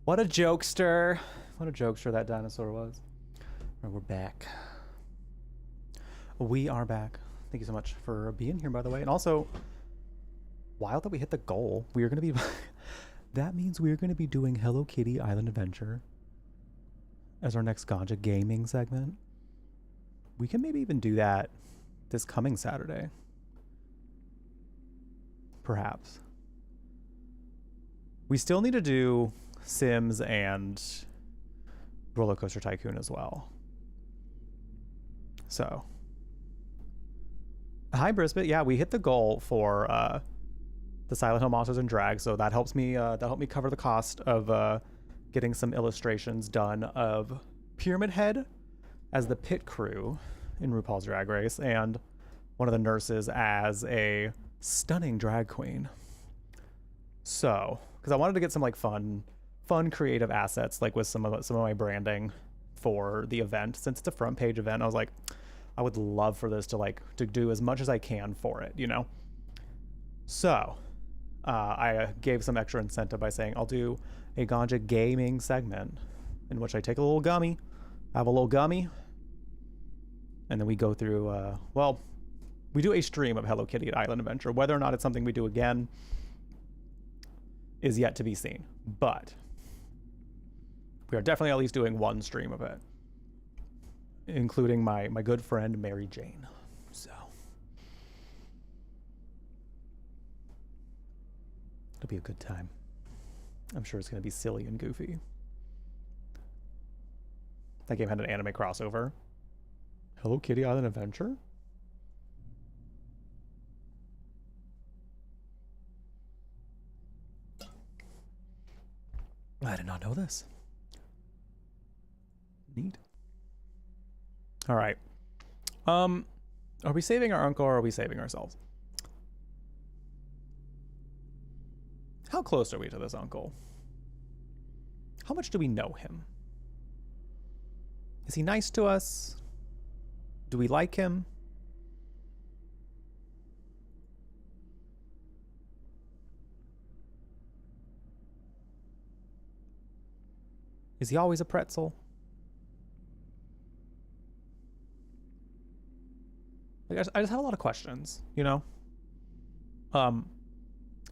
What a jokester. What a jokester that dinosaur was. Right, we're back. We are back. Thank you so much for being here, by the way. And also, wild that we hit the goal. We are going to be... That means we're going to be doing Hello Kitty Island Adventure as our next Ganja Gaming segment. We can maybe even do that this coming Saturday. Perhaps. We still need to do Sims and Roller Coaster Tycoon as well. So. Hi, Brisbane. Yeah, we hit the goal for the Silent Hill Monsters and Drag, so that helps me cover the cost of getting some illustrations done of Pyramid Head as the pit crew in RuPaul's Drag Race, and one of the nurses as a stunning drag queen. So, because I wanted to get some like fun creative assets, like with some of my branding for the event. Since it's a front page event, I was like, I would love for this to do as much as I can for it, you know? So, I gave some extra incentive by saying I'll do a Ganja Gaming segment in which I take a little gummy, have a little gummy, and then we go through, well, we do a stream of Hello Kitty Island Adventure. Whether or not it's something we do again is yet to be seen, but we are definitely at least doing one stream of it, including my good friend Mary Jane. So it'll be a good time. I'm sure it's going to be silly and goofy. That game had an anime crossover. Hello Kitty Island Adventure? I did not know this. Neat. All right. Are we saving our uncle or are we saving ourselves? How close are we to this uncle? How much do we know him? Is he nice to us? Do we like him? Is he always a pretzel? I just have a lot of questions, you know?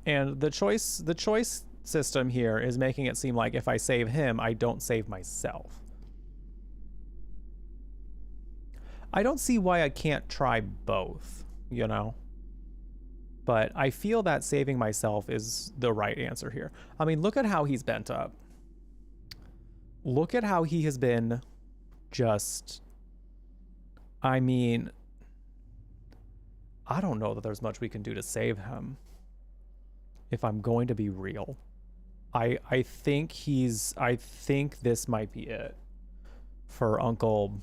And the choice system here is making it seem like if I save him, I don't save myself. I don't see why I can't try both, you know? But I feel that saving myself is the right answer here. I mean, look at how he's bent up. Look at how he has been just... I mean... I don't know that there's much we can do to save him. If I'm going to be real. I think this might be it. For Uncle...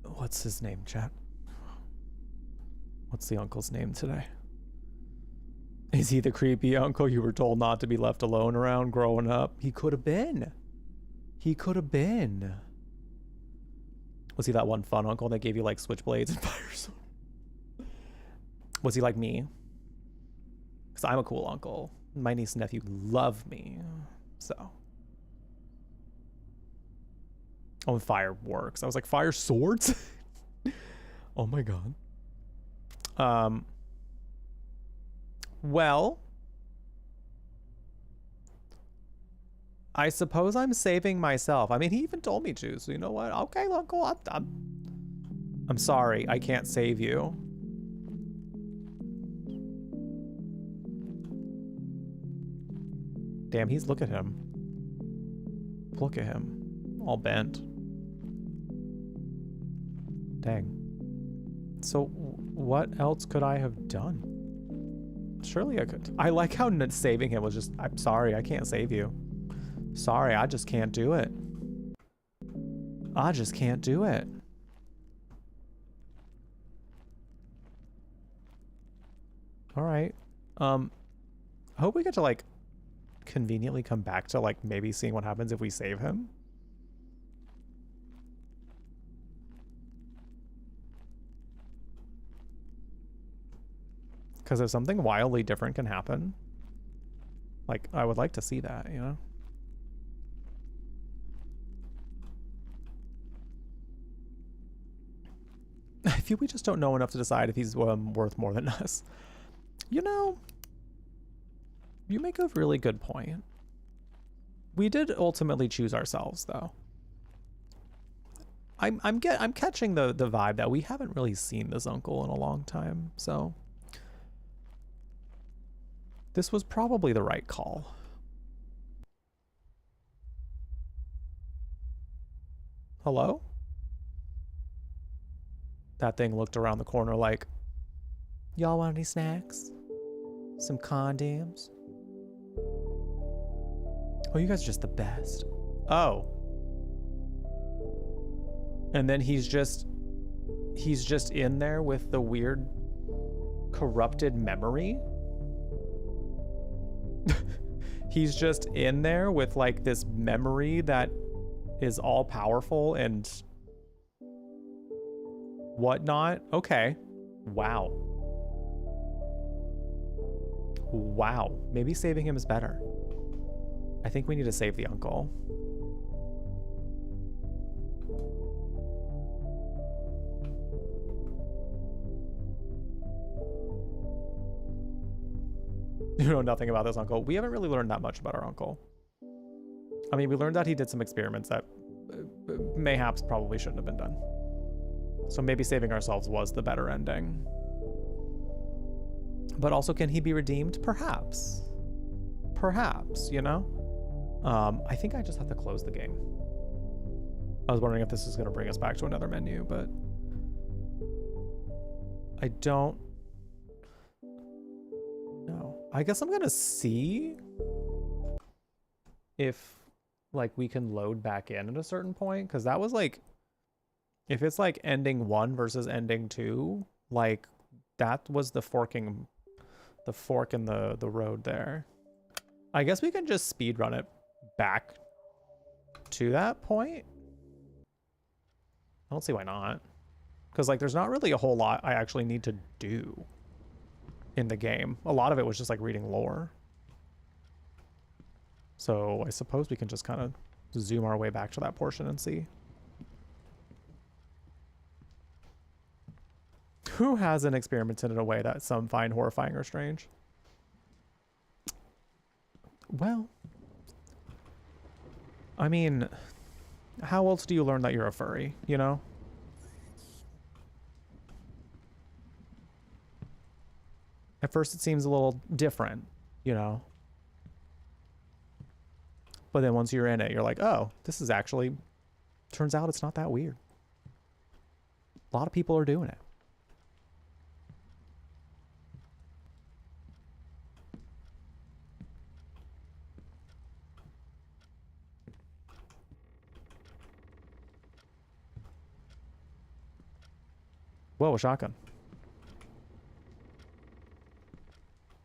What's his name, chat? What's the uncle's name today? Is he the creepy uncle you were told not to be left alone around growing up? He could have been. He could have been. Was he that one fun uncle that gave you like switchblades and fire sword? Was he like me? Because I'm a cool uncle. My niece and nephew love me. So. Oh, and fireworks. I was like, fire swords? Oh my god. Well, I suppose I'm saving myself. I mean, he even told me to, so you know what? Okay, uncle, I'm sorry. I can't save you. Damn, look at him. Look at him. All bent. Dang. So what else could I have done? Surely I could. I like how saving him was just, I'm sorry, I can't save you. Sorry, I just can't do it. I just can't do it. All right. I hope we get to like conveniently come back to like maybe seeing what happens if we save him. Because if something wildly different can happen, like, I would like to see that, you know? I feel we just don't know enough to decide if he's worth more than us. You know, you make a really good point. We did ultimately choose ourselves, though. I'm catching the vibe that we haven't really seen this uncle in a long time, so this was probably the right call. Hello? That thing looked around the corner like, y'all want any snacks? Some condoms? Oh, you guys are just the best. Oh. And then he's just in there with the weird corrupted memory. He's just in there with like this memory that is all powerful and whatnot. Okay. Wow. Wow. Maybe saving him is better. I think we need to save the uncle. You know nothing about this uncle. We haven't really learned that much about our uncle. I mean, we learned that he did some experiments that mayhaps probably shouldn't have been done. So maybe saving ourselves was the better ending. But also, can he be redeemed? Perhaps. Perhaps, you know? I think I just have to close the game. I was wondering if this is going to bring us back to another menu, but I don't know. I guess I'm going to see if like we can load back in at a certain point, because that was like, if it's like ending 1 versus ending 2, like that was the fork in the road there. I guess we can just speed run it back to that point. I don't see why not. Because like there's not really a whole lot I actually need to do in the game. A lot of it was just like reading lore. So I suppose we can just kind of zoom our way back to that portion and see. Who hasn't experimented in a way that some find horrifying or strange? Well, I mean, how else do you learn that you're a furry, you know? At first it seems a little different, you know? But then once you're in it, you're like, oh, this is actually, turns out it's not that weird. A lot of people are doing it. Whoa, a shotgun.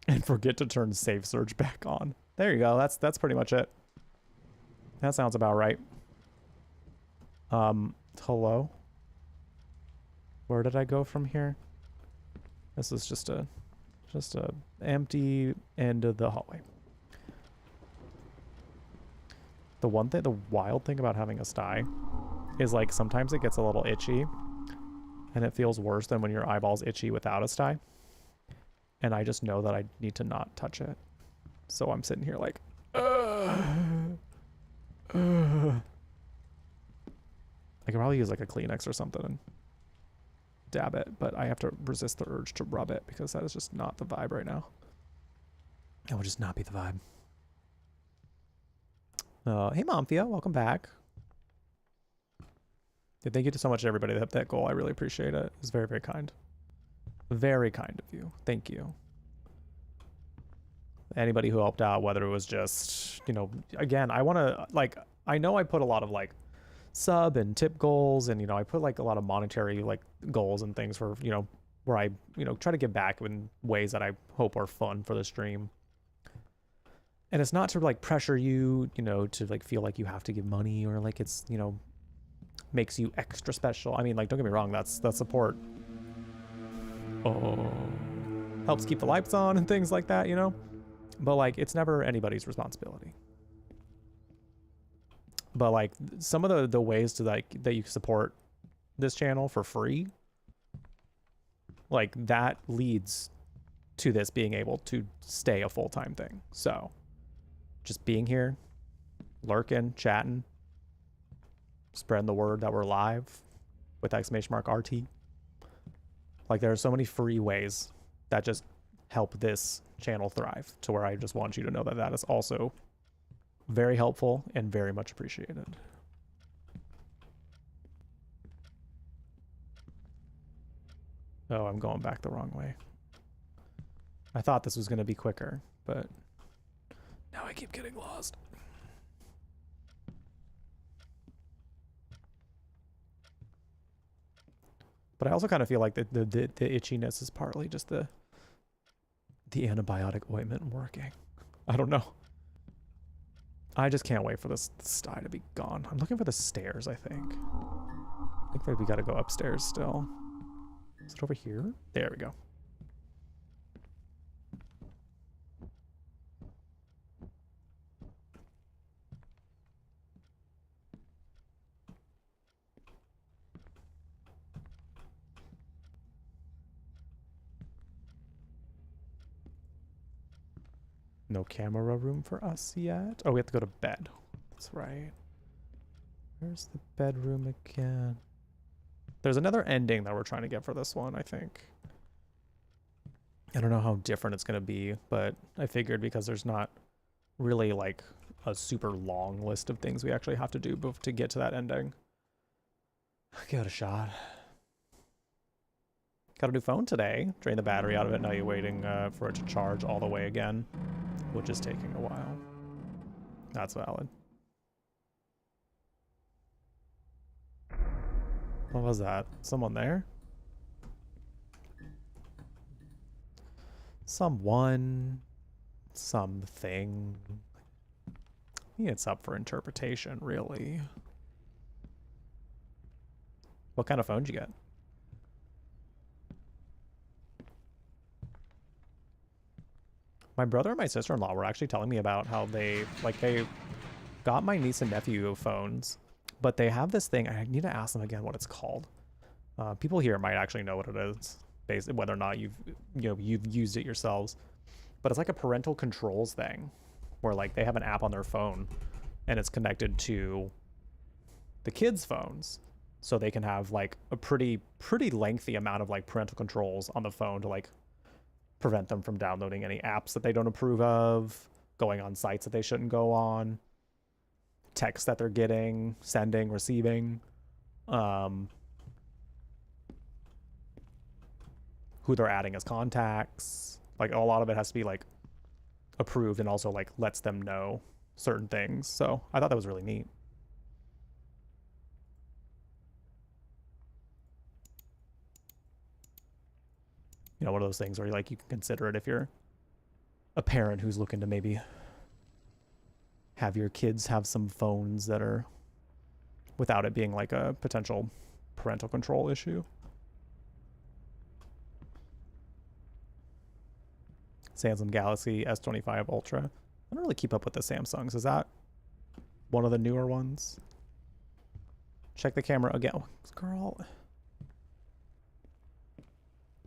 And forget to turn save search back on. There you go. That's pretty much it. That sounds about right. Hello? Where did I go from here? This is just a empty end of the hallway. The wild thing about having a sty is like sometimes it gets a little itchy and it feels worse than when your eyeball's itchy without a sty. And I just know that I need to not touch it. So I'm sitting here like, I could probably use like a Kleenex or something and dab it, but I have to resist the urge to rub it because that is just not the vibe right now. That would just not be the vibe. Hey Momphia, welcome back. Yeah, thank you so much to everybody that hit that goal. I really appreciate it. It's very, very kind. Very kind of you. Thank you. Anybody who helped out, whether it was just, you know, again, I want to, like, I know I put a lot of, like, sub and tip goals, and, you know, I put, like, a lot of monetary, like, goals and things for, you know, where I, you know, try to give back in ways that I hope are fun for the stream. And it's not to like pressure you, you know, to like feel like you have to give money or like it's, you know, makes you extra special. I mean, like, don't get me wrong, that's support. Oh, helps keep the lights on and things like that, you know? But like, it's never anybody's responsibility. But like, some of the ways to like, that you support this channel for free, like that leads to this being able to stay a full-time thing. So just being here, lurking, chatting, spreading the word that we're live with !RT. Like there are so many free ways that just help this channel thrive, to where I just want you to know that that is also very helpful and very much appreciated. Oh, I'm going back the wrong way. I thought this was going to be quicker, but now I keep getting lost. But I also kind of feel like the itchiness is partly just the antibiotic ointment working. I don't know. I just can't wait for this sty to be gone. I'm looking for the stairs, I think. I think that we got to go upstairs still. Is it over here? There we go. No camera room for us yet. Oh, we have to go to bed. That's right. Where's the bedroom again? There's another ending that we're trying to get for this one, I think. I don't know how different it's going to be, but I figured because there's not really like a super long list of things we actually have to do to get to that ending. Give it a shot. Got a new phone today. Drain the battery out of it. Now you're waiting for it to charge all the way again, which is taking a while. That's valid. What was that? Someone there? Someone. Something. It's up for interpretation, really. What kind of phone did you get? My brother and my sister-in-law were actually telling me about how they got my niece and nephew phones, but they have this thing. I need to ask them again what it's called. People here might actually know what it is, based whether or not you've used it yourselves. But it's like a parental controls thing, where like they have an app on their phone, and it's connected to the kids' phones, so they can have like a pretty lengthy amount of like parental controls on the phone to like prevent them from downloading any apps that they don't approve of, going on sites that they shouldn't go on, texts that they're getting, sending, receiving, who they're adding as contacts. Like a lot of it has to be like approved, and also like lets them know certain things. So I thought that was really neat. You know, one of those things where like you can consider it if you're a parent who's looking to maybe have your kids have some phones that are without it being like a potential parental control issue. Samsung Galaxy S25 Ultra. I don't really keep up with the Samsungs. Is that one of the newer ones? Check the camera again. Oh, girl.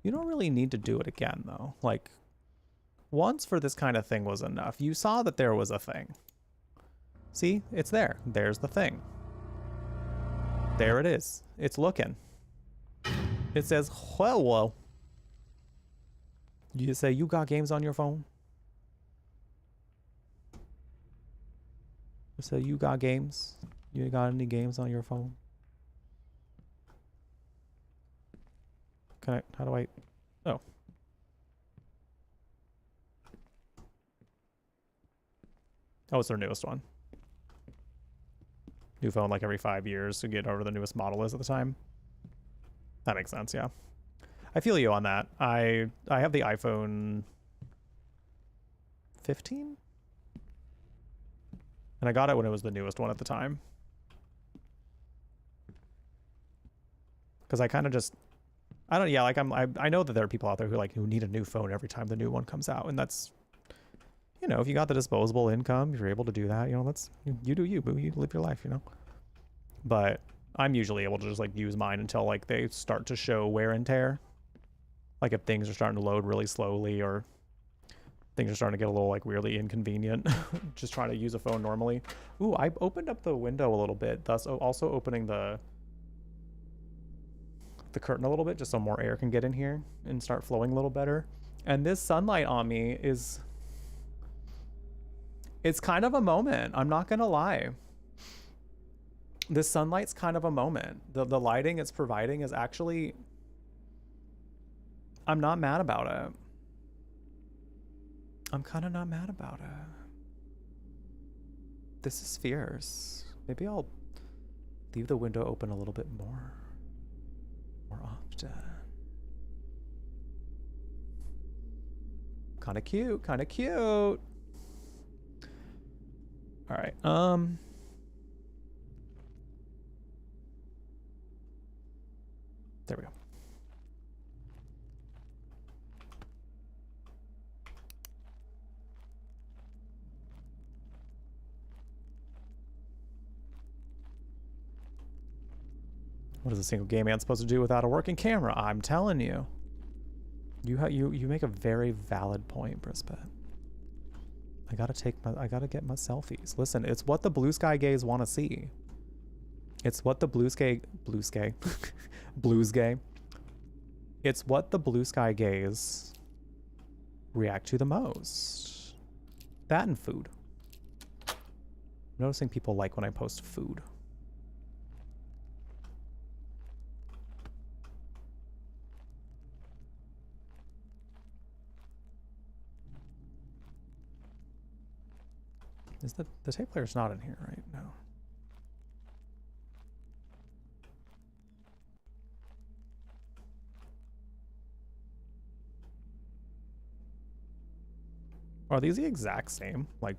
You don't really need to do it again, though. Like, once for this kind of thing was enough. You saw that there was a thing. See? It's there. There's the thing. There it is. It's looking. It says, hello. You say, you got games on your phone? You say, you got games? You got any games on your phone? Can I, how do I, oh. Oh, it's their newest one. New phone like every 5 years to get over the newest model is at the time. That makes sense, yeah. I feel you on that. I have the iPhone 15? And I got it when it was the newest one at the time. Because I kind of just, I don't, yeah, like I know that there are people out there who need a new phone every time the new one comes out. And that's, you know, if you got the disposable income, you're able to do that, you know, you do you, boo, you live your life, you know. But I'm usually able to just like use mine until like they start to show wear and tear. Like if things are starting to load really slowly or things are starting to get a little like weirdly inconvenient, just trying to use a phone normally. Ooh, I opened up the window a little bit, thus also opening the curtain a little bit just so more air can get in here and start flowing a little better. And this sunlight on me it's kind of a moment. I'm not gonna lie. This sunlight's kind of a moment. The lighting it's providing is actually, I'm not mad about it. I'm kind of not mad about it. This is fierce. Maybe I'll leave the window open a little bit more often. Kind of cute, kind of cute. All right. There we go. What is a single gay man supposed to do without a working camera? I'm telling you. You make a very valid point, Brisbane. I gotta get my selfies. Listen, it's what the blue sky gays want to see. It's what the blues gay. It's what the blue sky gays react to the most. That and food. I'm noticing people like when I post food. Is the tape player's not in here, right? No. Are these the exact same? Like,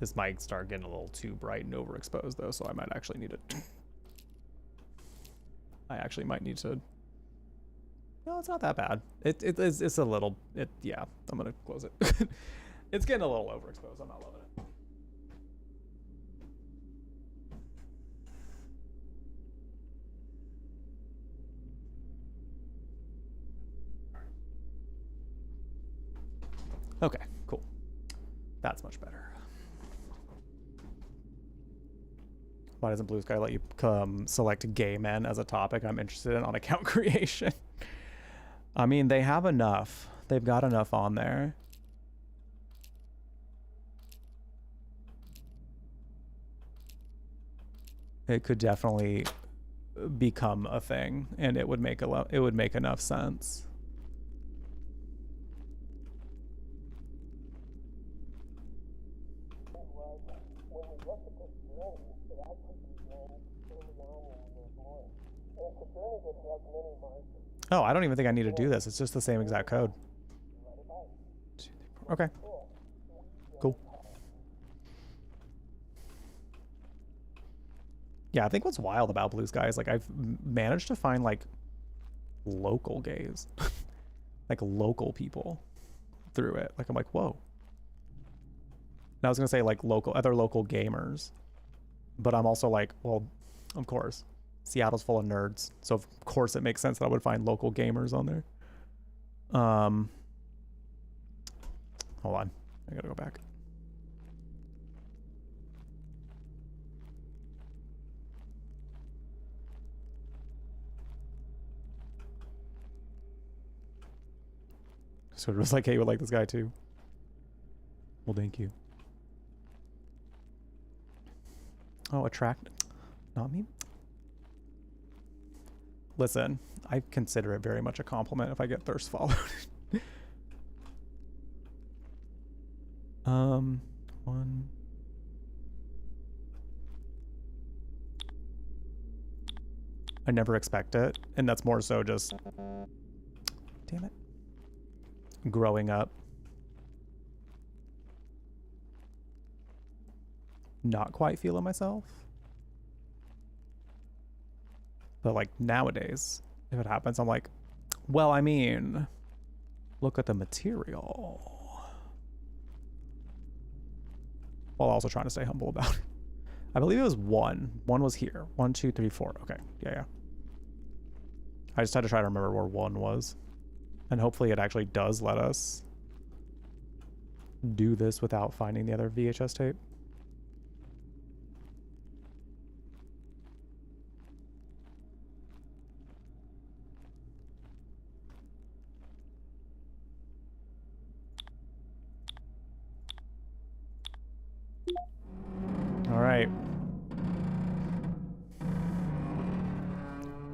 this might start getting a little too bright and overexposed though, so I might actually need to I actually might need to. No, it's not that bad. It's a little, yeah, I'm gonna close it. It's getting a little overexposed. I'm not loving it. Okay, cool. That's much better. Why doesn't Blue Sky let you select gay men as a topic I'm interested in on account creation? I mean, they have enough. They've got enough on there. It could definitely become a thing, and it would make enough sense. Oh, I don't even think I need to do this. It's just the same exact code. Okay. Cool. Yeah, I think what's wild about Blue Sky is like I've managed to find like local gays, like local people through it. Like I'm like, whoa. And I was gonna say like other local gamers, but I'm also like, well, of course. Seattle's full of nerds, so of course it makes sense that I would find local gamers on there. Hold on, I gotta go back. So it was like, hey, you would like this guy too. Well, thank you. Oh, attract, not me. Listen, I consider it very much a compliment if I get thirst followed. One. I never expect it, and that's more so just, damn it. growing up. Not quite feeling myself. But like nowadays, if it happens, I'm like, well, I mean, look at the material. While also trying to stay humble about it. I believe it was 1. 1 was here. 1, 2, 3, 4. Okay. Yeah. I just had to try to remember where 1 was. And hopefully it actually does let us do this without finding the other VHS tape. All right.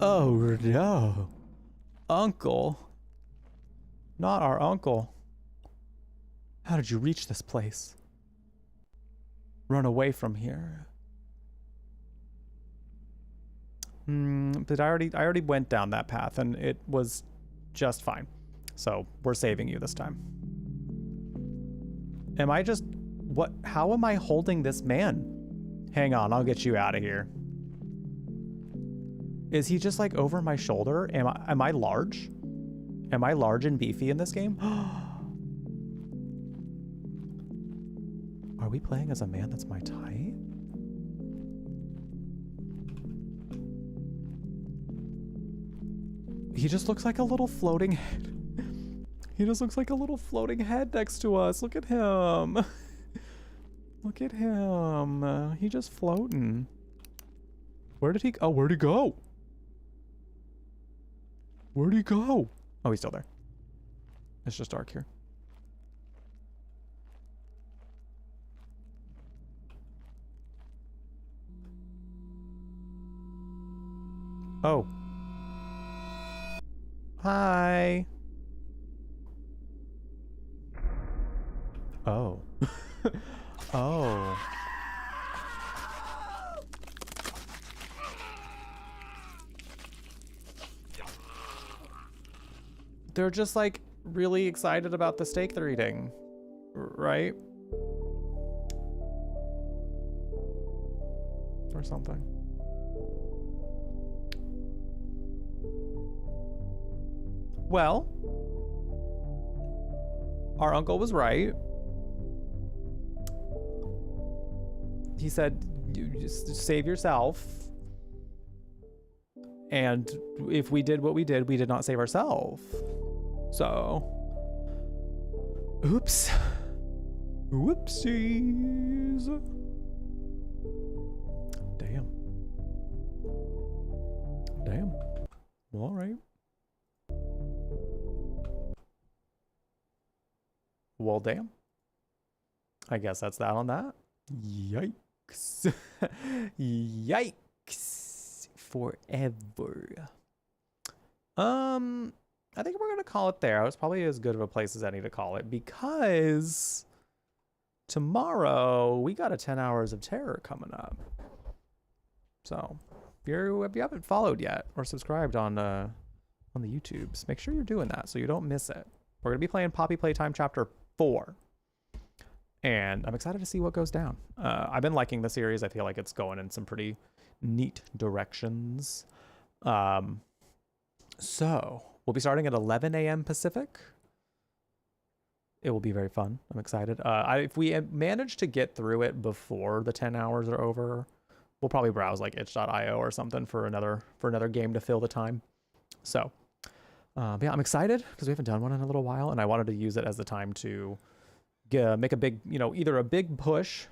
Oh no. Uncle. Not our uncle. How did you reach this place? Run away from here. But I already went down that path and it was just fine. So we're saving you this time. Am I just, what, how am I holding this man? Hang on, I'll get you out of here. Is he just like over my shoulder? Am I large? Am I large and beefy in this game? Are we playing as a man that's my type? He just looks like a little floating head. He just looks like a little floating head next to us. Look at him. Look at him. He just floating. Where did he? Oh, where'd he go? Where'd he go? Oh, he's still there. It's just dark here. Oh. Hi. Oh. Oh. They're just like really excited about the steak they're eating, right? Or something. Well, our uncle was right. He said, you just save yourself. And if we did what we did not save ourselves. So, oops. Whoopsies. Damn. Damn. Well, all right. Well, damn. I guess that's that on that. Yikes. Yikes. Forever. I think we're going to call it there. It's probably as good of a place as any to call it because tomorrow we got a 10 hours of terror coming up. So if you haven't followed yet or subscribed on the YouTubes, make sure you're doing that so you don't miss it. We're going to be playing Poppy Playtime Chapter 4. And I'm excited to see what goes down. I've been liking the series. I feel like it's going in some pretty neat directions. So we'll be starting at 11 a.m. Pacific. It will be very fun. I'm excited. If we manage to get through it before the 10 hours are over, we'll probably browse like itch.io or something for another game to fill the time. So, but yeah, I'm excited because we haven't done one in a little while, and I wanted to use it as the time to make a big, either a big push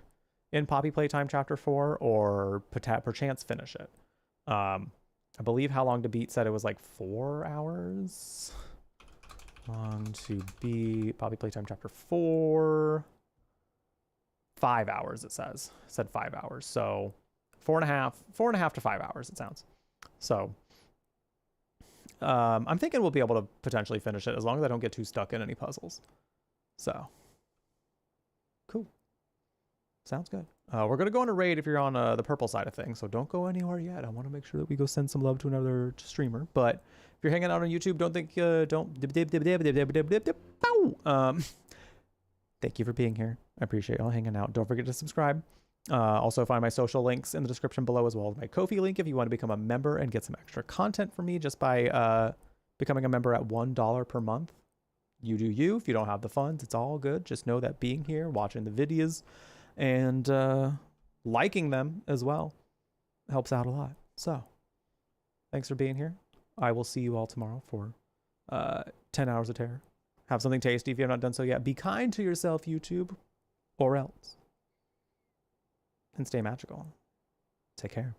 in Poppy Playtime Chapter 4 or perchance finish it. I believe How Long to Beat said it was like 4 hours. Long to Beat, Poppy Playtime Chapter 4. 5 hours, it says. It said 5 hours. So 4.5 to 5 hours, it sounds. So I'm thinking we'll be able to potentially finish it as long as I don't get too stuck in any puzzles. So cool. Sounds good. We're going to go on a raid if you're on the purple side of things, so don't go anywhere yet. I want to make sure that we go send some love to another streamer. But if you're hanging out on YouTube, thank you for being here. I appreciate y'all hanging out. Don't forget to subscribe. Also find my social links in the description below, as well as my Ko-fi link if you want to become a member and get some extra content from me just by becoming a member at $1 per month. You do you. If you don't have the funds, it's all good. Just know that being here, watching the videos, and liking them as well helps out a lot. So thanks for being here. I will see you all tomorrow for 10 hours of terror. Have something tasty if you have not done so yet. Be kind to yourself, YouTube, or else. And stay magical. Take care.